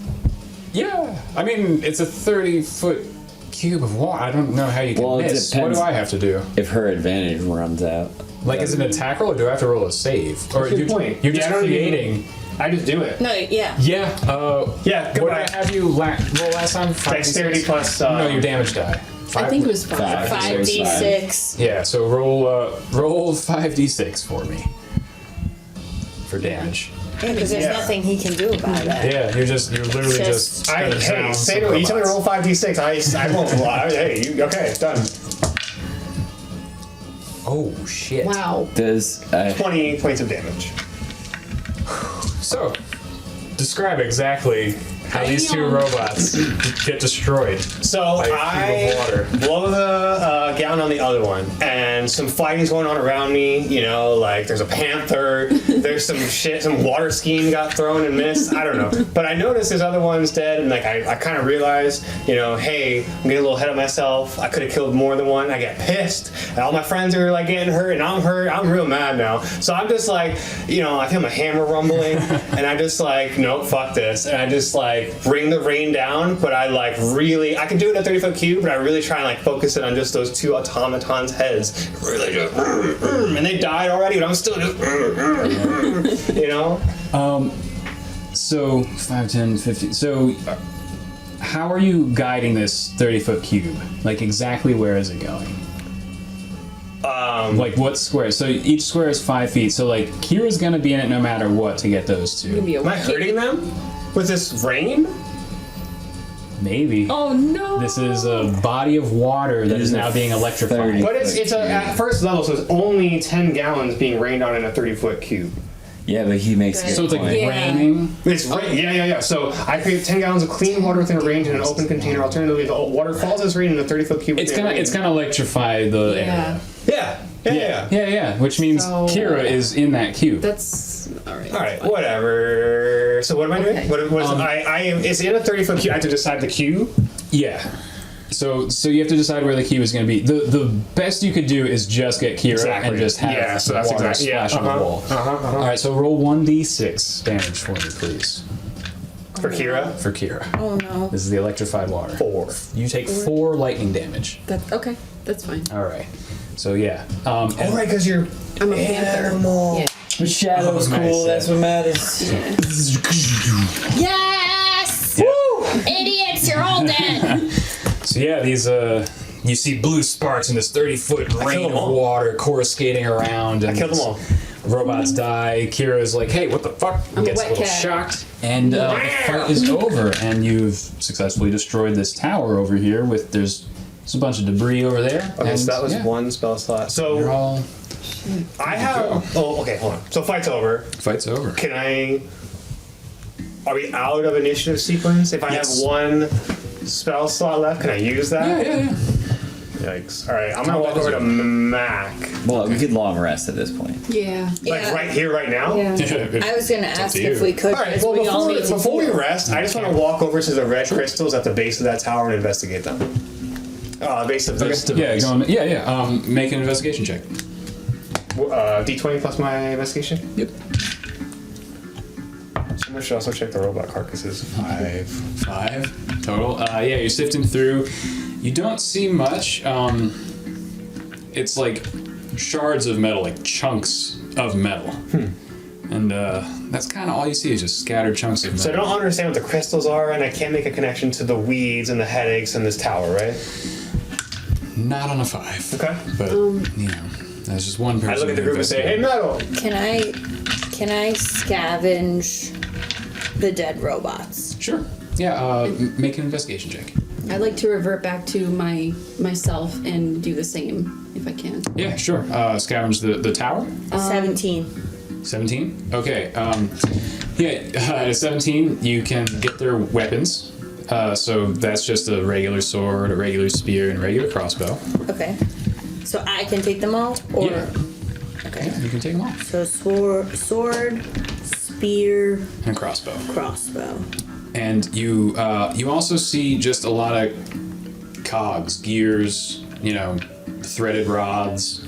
Yeah. I mean, it's a 30-foot cube of water. I don't know how you can Well, it miss. What depends. do I have to do? If her advantage runs out. Like, is it an attack roll, or do I have to roll a save? Or Good you're, point. you're Yeah, just I don't even- creating. I just do it. No, yeah. Yeah. Yeah, What did goodbye. I have you roll last time? 5d6? Dexterity plus. No, your damage die. I think it was 5. 5d6. Yeah. So roll 5d6 for me. For damage. Yeah, because there's Yeah. nothing he can do about it. Yeah. You're literally Just- just. Hey, gonna say drown no. You tell me to some roll 5d6. I won't lie. Hey, okay, done. Oh shit. Wow. Does 20 points of damage. So, describe exactly how these 2 Damn. robots get destroyed. So By a I cube of water. blow the gown on the other one, and some fighting's going on around me. You know, like there's a panther, there's some shit, some water skiing got thrown and missed. I don't know, but I noticed this other one's dead, and like I kind of realized, you know, hey, I'm getting a little ahead of myself. I could have killed more than one. I get pissed, and all my friends are like getting hurt, and I'm hurt. I'm real mad now. So I'm just like, you know, I feel my hammer rumbling, and I just like, nope, fuck this, and I just like bring the rain down, but I like really, I can do it in a 30-foot cube, but I really try and like focus it on just those 2 automatons' heads. Really just, and they died already, but I'm still just, you know? So 5, 10, 15. So, how are you guiding this 30-foot cube? Like, exactly where is it going? Like, what square? So each square is 5 feet. So, like, Kira's gonna be in it no matter what to get those 2. Be a Am I hurting them with this rain? Maybe. Oh no. This is a body of water that is now being electrified. 30. But it's at first level, so it's only 10 gallons being rained on in a 30-foot cube. yeah, but he makes a good So it's like point. Yeah. raining. It's yeah. So I create 10 gallons of clean water within a range in an open container. Alternatively, the water falls as rain in a 30-foot cube. It's within gonna range. electrify the Yeah. area. Yeah. Yeah. Which means So- Kira is in that cube. That's alright. All right, whatever. So what am I doing? Okay. What is I am? It's in a 30-foot cube. I have to decide the cube. Yeah. So you have to decide where the cube is going to be. The best you could do is just get Kira and just have Yeah, so that's water exactly splash on the wall. All right, so roll 1d6 damage for me, please, For Kira. for Kira. Oh no. This is the electrified water. 4. You take 4 lightning damage. Okay. That's fine. All right. So yeah. Oh right, because you're I'm a panther. animal. Yeah. The shadow's Oh, nice, cool, yeah. that's what matters. Yes! Woo! Idiots, you're all dead. So yeah, these you see blue sparks in this 30-foot rain them of all. water coruscating around. And I killed them all. Robots die. Kira's like, "Hey, what the fuck?" I'm a Gets wet little cat. shocked, and the fight is over. And you've successfully destroyed this tower over here. There's a bunch of debris over there. Okay, and, so that was yeah, one spell slot. You're So all I have. Oh, okay, hold on. So fight's over. fight's over. Can I? Are we out of initiative sequence? If I Yes. have one spell slot left, can I use that? Yeah. Yikes! All right, I'm gonna Combat walk over is to over. Mac. Well, we could long rest at this point. Yeah. Like Yeah. right here, right now. Yeah. I was gonna It's up ask to if you. we could. All right. because Well, we all need to before we heal. rest, I just want to walk over to the red crystals at the base of that tower and investigate them. Base of this Yeah, device. go on. Yeah. Make an investigation check. D20 plus my investigation. Yep. Someone should also check the robot carcasses. 5 total. Yeah, you're sifting through. You don't see much. It's like shards of metal, like chunks of metal. And that's kind of all you see is just scattered chunks of So I metal. don't understand what the crystals are, and I can't make a connection to the weeds and the headaches and this tower, right? Not on a 5. Okay. But, you know, that's just one person. I look at the who group and say, "Hey, investigated. metal." Can I scavenge the dead robots? Sure. Yeah, make an investigation check. I'd like to revert back to myself and do the same if I can. Yeah, sure. Scavenge the tower. 17. 17? Okay. At a 17, you can get their weapons. So that's just a regular sword, a regular spear, and a regular crossbow. Okay. So I can take them all? Or Yeah. Okay. Yeah, you can take them all. So sword, spear, And a crossbow. crossbow. And you also see just a lot of cogs, gears, you know, threaded rods,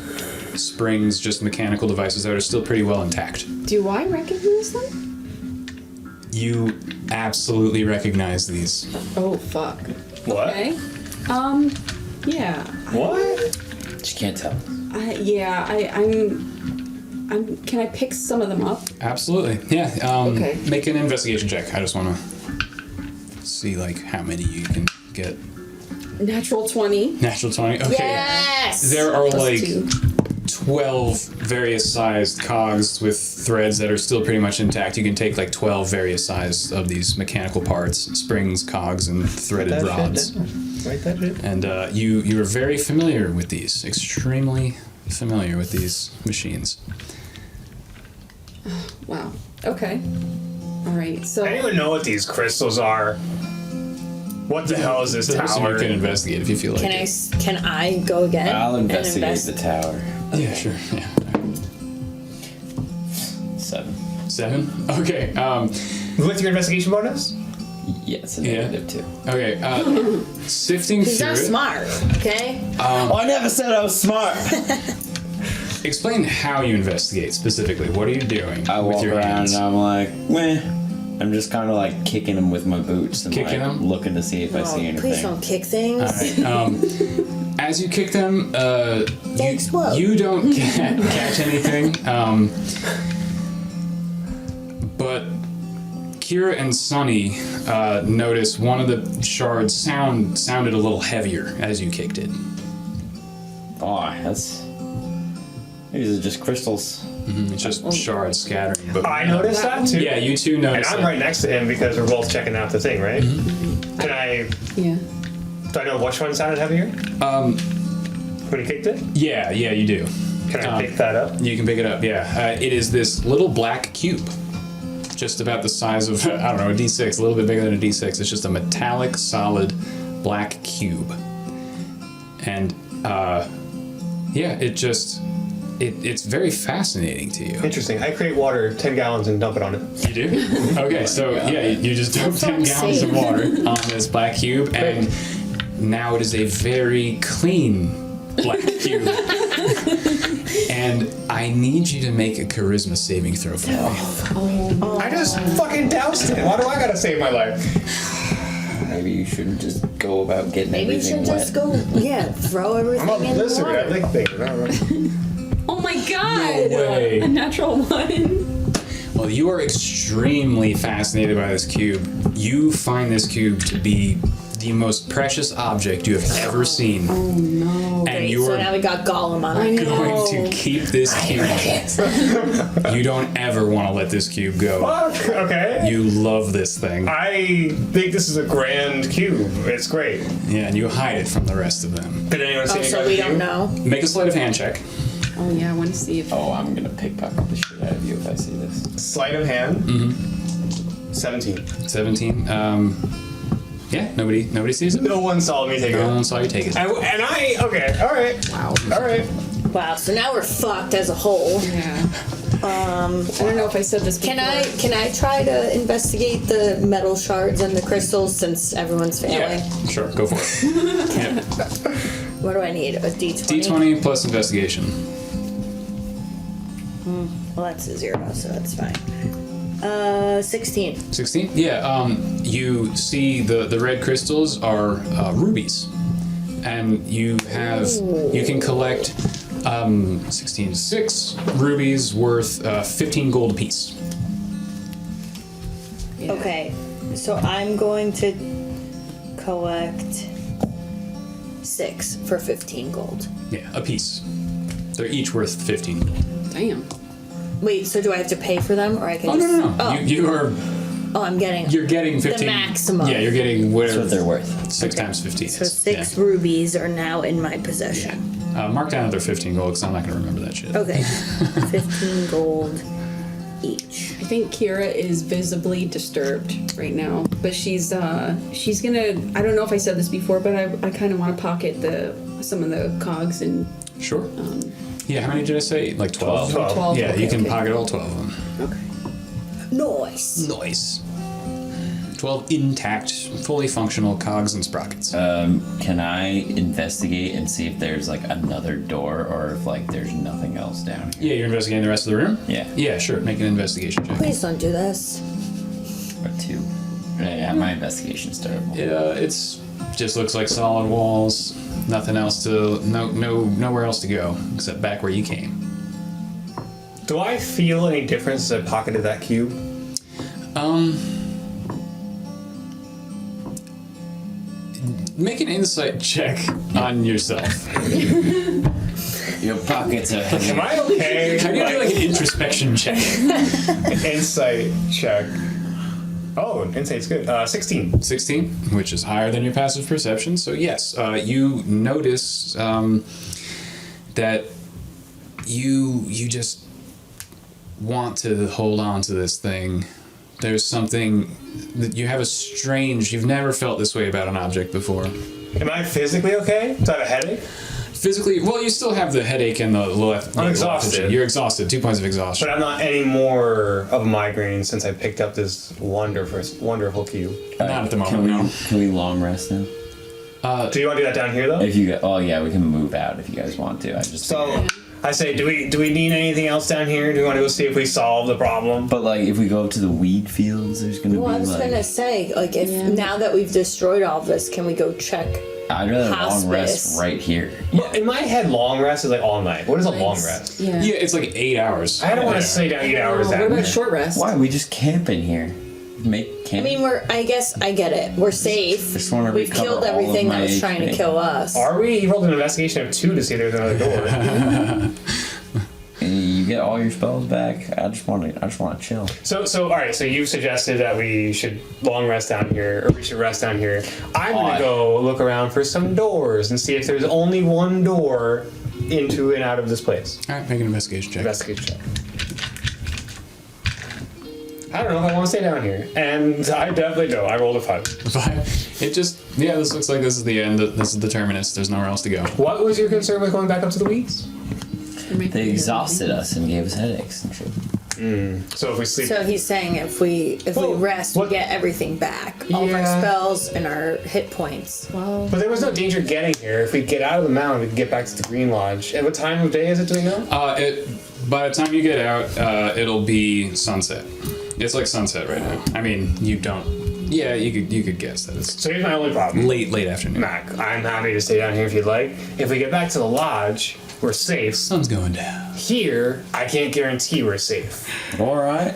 springs, just mechanical devices that are still pretty well intact. Do I recognize them? You absolutely recognize these. Oh fuck. What? Okay. Yeah. What? She can't tell. I'm. Can I pick some of them up? Absolutely. Yeah. Okay. Make an investigation check. I just want to see like how many you can get. Natural 20. Natural 20. Okay. Yes! There are Plus like 2. 12 various sized cogs with threads that are still pretty much intact. You can take like 12 various sized of these mechanical parts, springs, cogs, and threaded rods. Write that shit. And you are very familiar with these, extremely familiar with these machines. Wow. Okay. All right. So. I don't even know what these crystals are. What the hell is this So tower? you can investigate if you feel like it. Can I go again? I'll and investigate the tower. Yeah, sure. Yeah. 7. 7? Okay. What's your investigation bonus? Yes, a Yeah. -2. Okay. Sifting He's through not it. smart, okay? Oh, I never said I was smart. Explain how you investigate specifically. What are you doing I with walk your around hands? and I'm like, meh. I'm just kind of like kicking them with my boots and Kicking like 'em? looking to see if I see anything. Please don't kick things. All right. As you kick them, They explode. you don't catch anything. But Kira and Sunny notice one of the shards sounded a little heavier as you kicked it. Oh, these are just crystals. It's just shards scattering. But I noticed that too. yeah, you two And notice I'm it. right next to him because we're both checking out the thing, right? Can I? Yeah. Do I know which one sounded heavier? When he kicked it? Yeah, you do. Can I pick that up? You can pick it up, yeah. It is this little black cube. Just about the size of, I don't know, a D6, a little bit bigger than a D6. It's just a metallic, solid, black cube. And, it's very fascinating to you. Interesting. I create water, 10 gallons, and dump it on it. You do? Okay, so, you just dump 10 gallons of water on this black cube, and now it is a very clean black cube. And I need you to make a charisma saving throw for me. I just fucking doused it. Why do I gotta save my life? Maybe you shouldn't just go about getting Maybe you everything should wet. just go, throw everything I'm a in the lizard. I water. lick things. I don't know. Oh my god! No way. A natural 1. Well, you are extremely fascinated by this cube. You find this cube to be the most precious object you have ever seen. Oh no. And Great, you so are now we got Gollum on I it. know. going to keep this cube. You don't ever want to let this cube go. Fuck. Okay. You love this thing. I think this is a grand cube. It's great. Yeah, and you hide it from the rest of them. Did anyone see Oh, any so guys we cube? don't know. Make a sleight of hand check. Oh yeah, I want to see if. Oh, I'm gonna pickpocket the shit out of you if I see this. Sleight of hand. 17. 17. Yeah, nobody sees it. No one saw me take No it. one saw you take it. Okay, all right. Wow. All right. Wow, so now we're fucked as a whole. Yeah. I don't know if I said this before. Can I try to investigate the metal shards and the crystals since everyone's failing? Yeah, sure, go for it. Yep. What do I need? A D20? D20 plus investigation. Well, that's a 0, so that's fine. 16. 16? Yeah, you see the red crystals are rubies. And you can collect 6 rubies worth 15 gold apiece. Yeah. Okay, so I'm going to collect 6 for 15 gold. Yeah, a piece. They're each worth 15. Damn. Wait, so do I have to pay for them, or I can Oh, just... no. Oh, You're I'm you're getting 15. the maximum. Yeah, you're getting whatever. That's what they're worth. 6 times 15 So is. 6 rubies are now in my possession. Mark down another 15 gold because I'm not going to remember that shit. Okay, 15 gold each. I think Kira is visibly disturbed right now, but she's gonna. I don't know if I said this before, but I kind of want to pocket some of the cogs and. Sure. Yeah, how many did I say? Like 12? 12. Yeah, Okay, you can okay. pocket all 12 of them. Okay. Nice. Nice. 12 intact, fully functional cogs and sprockets. Can I investigate and see if there's like another door or if like there's nothing else down here? Yeah, you're investigating the rest of the room? Yeah. Yeah, sure. Make an investigation check. Please don't do this. Or 2. Yeah, my investigation's terrible. Yeah, it's just looks like solid walls. Nothing else to nowhere else to go except back where you came. Do I feel any difference as I pocketed that cube? Make an insight check on yourself. Your pockets are heavy. Am I okay? How do you do like an introspection check? Insight check. Oh, insight's good. 16. 16, which is higher than your passive perception. So yes, you notice that you just want to hold on to this thing. There's something that you have you've never felt this way about an object before. Am I physically okay? Do I have a headache? Physically, well, you still have the headache and the I'm exhausted. You're exhausted. 2 points of exhaustion. But I'm not any more of a migraine since I picked up this wonderful cube. Not at the moment, Can we long rest now? Do you want to do that down here though? If you oh yeah, we can move out if you guys want to. I just So I say, do we need anything else down here? Do we want to go see if we solve the problem? But like if we go to the weed fields, there's gonna Well, I be was like gonna say, like, if now that we've destroyed all this, can we go check? I'd rather long hospice. rest right here. Well, in my head, long rest is like all night. What is a long rest? Yeah. Yeah, it's like 8 hours. I don't want to stay down 8 hours What down about there. short rest? Why? We just camp in here. Make I camp. mean, I guess I get it. We're safe. Just wanna We've recover killed all of everything that my was trying to HP. kill us. Are we? You rolled an investigation of 2 to see if there's another door. You get all your spells back. I just want to chill. So all right. So you suggested that we should long rest down here, or we should rest down here. I'm gonna go look around for some doors and see if there's only one door into and out of this place. All right, make an investigation check. Investigation check. I don't know if I want to stay down here, and I definitely don't. I rolled a 5. It just, this looks like this is the end. This is the terminus. There's nowhere else to go. What was your concern with going back up to the weeds? They exhausted us and gave us headaches and shit. So if we sleep, So he's saying if we Well, rest, what- we get everything back. All of our Yeah. spells and our hit points. Well, but there was no danger getting here. If we get out of the mountain, we can get back to the Green Lodge. At what time of day is it? Do we know? By the time you get out, it'll be sunset. It's like sunset right now. I mean, you don't. Yeah, you could guess that it's So here's my only problem. late afternoon. Mac, I'm happy to stay down here if you'd like. If we get back to the lodge, we're safe. Sun's going down. Here, I can't guarantee we're safe. All right,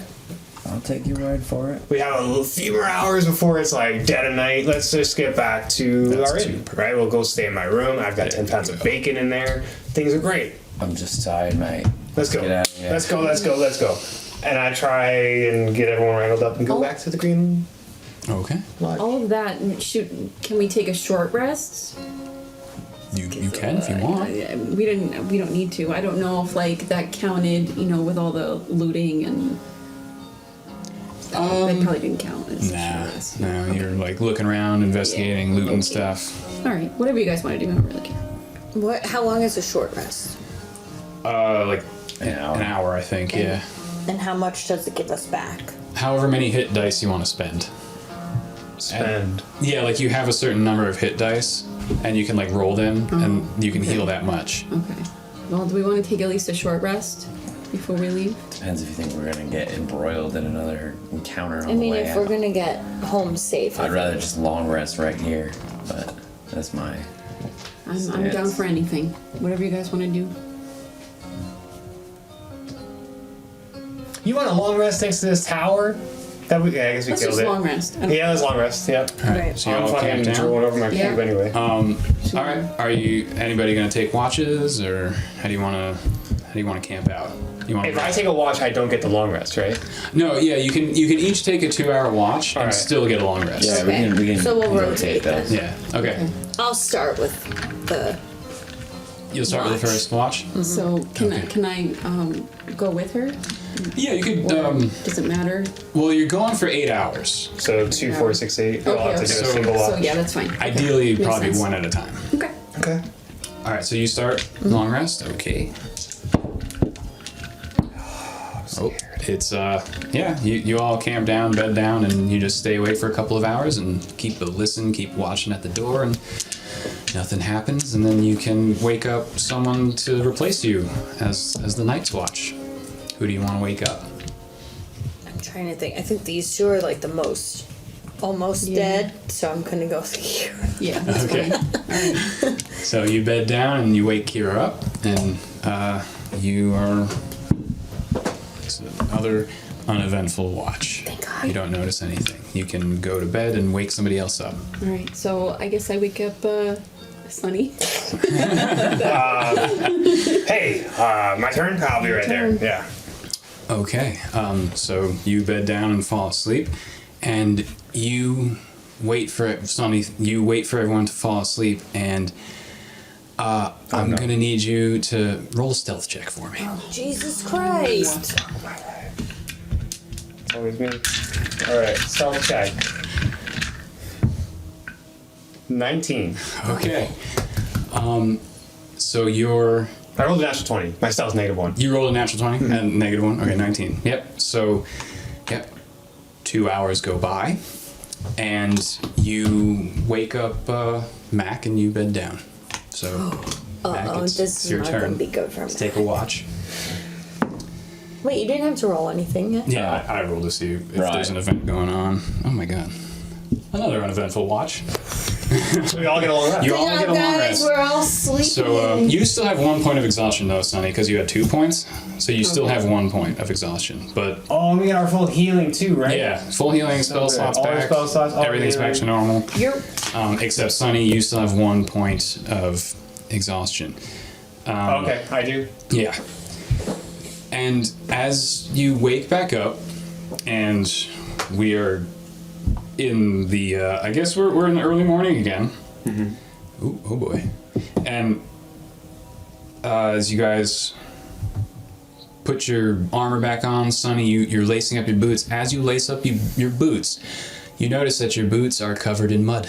I'll take your word for it. We have a few more hours before it's like dead of night. Let's just get back to That's our inn, right? We'll go stay in my room. I've got 10 pounds of bacon in there. Things are great. I'm just tired, mate. Let's go. Get out of here. Let's go. And I try and get everyone wrangled up and go back to the Green Okay. Lodge. all of that. Can we take a short rest? You can if you want. We don't need to. I don't know if like that counted. With all the looting and. That probably didn't count as a short rest. No, you're like looking around, investigating, looting stuff. All right, whatever you guys want to do, I don't really care. How long is a short rest? Like An hour. an hour, I think. Yeah. And how much does it give us back? However many hit dice you want to spend. Spend. Yeah, like you have a certain number of hit dice, and you can like roll them, and you can heal that much. Okay. Well, do we want to take at least a short rest before we leave? Depends if you think we're gonna get embroiled in another encounter on I mean, the way if out. we're gonna get home safe, I'd rather just long rest right here, but that's my. I'm down for anything. Whatever you guys want to do. You want a long rest next to this tower I guess we Let's killed just it. long rest. Yeah, that's long rest. Yep. Right. So you I'm all fucking camp down. drooling over my Yeah. cube anyway. All right. Are you anybody gonna take watches, or how do you wanna camp out? You want? If I take a watch, I don't get the long rest, right? No, yeah, you can each take a 2-hour watch and Alright. still get a long rest. Yeah, Okay. we can So we'll rotate rotate then. those. Yeah. Okay. I'll start with the. You'll start with the Watch. first watch. So can I go with her? Yeah, you could. Does it matter? Well, you're going for 8 hours. So 2, 4, 6, 8. I'll have to do a okay. single watch. So yeah, that's fine. Ideally, Makes probably sense. one at a time. Okay. Okay. All right. So you start long rest. Okay. Oh, it's yeah. You all camp down, bed down, and you just stay awake for a couple of hours and keep watching at the door, and nothing happens, and then you can wake up someone to replace you as the night's watch. Who do you want to wake up? I'm trying to think. I think these two are like the most. Almost Yeah. dead, so I'm gonna go with Kira. Yeah. That's Okay. fine. So you bed down and you wake Kira up, and you are. It's another uneventful watch. Thank God. You don't notice anything. You can go to bed and wake somebody else up. All right. So I guess I wake up Sunny. Hey, my turn? I'll be right there. turn. Yeah. Okay. So you bed down and fall asleep, and you wait for Sonny. You wait for everyone to fall asleep, and I'm no. gonna need you to roll a stealth check for me. Jesus Christ! It's always me. Alright, self check. 19. Okay. So you're. I rolled a natural 20. My stealth's -1. You rolled a natural 20 and -1. Okay, 19. Yep. So, yep. 2 hours go by, and you wake up Mac, and you bed down. So, Mac, This it's is your not turn. gonna be good for me. Let's take a watch. Wait, you didn't have to roll anything yet? Yeah, I rolled to see if Right. there's an event going on. Oh my god. Another uneventful watch. We all get a long rest. You all get a long rest. we're all sleeping. So you still have 1 point of exhaustion though, Sonny, because you had 2 points. So you still have 1 point of exhaustion. But Oh, we get our full healing too, right? yeah, full healing, spell good. slots All your back. spell slots, all Everything's back to normal. You're Except Sonny, you still have 1 point of exhaustion. Okay, I do. Yeah. And as you wake back up, and we are in the, I guess we're in the early morning again. Ooh, oh boy. And as you guys put your armor back on, Sonny, you're lacing up your boots. As you lace up your boots, you notice that your boots are covered in mud.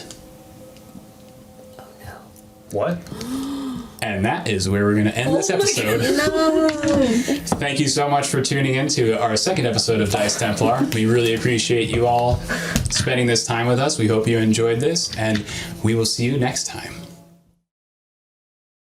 What? And that is where we're going to end this episode. Thank you so much for tuning in to our second episode of Dice Templar. We really appreciate you all spending this time with us. We hope you enjoyed this, and we will see you next time.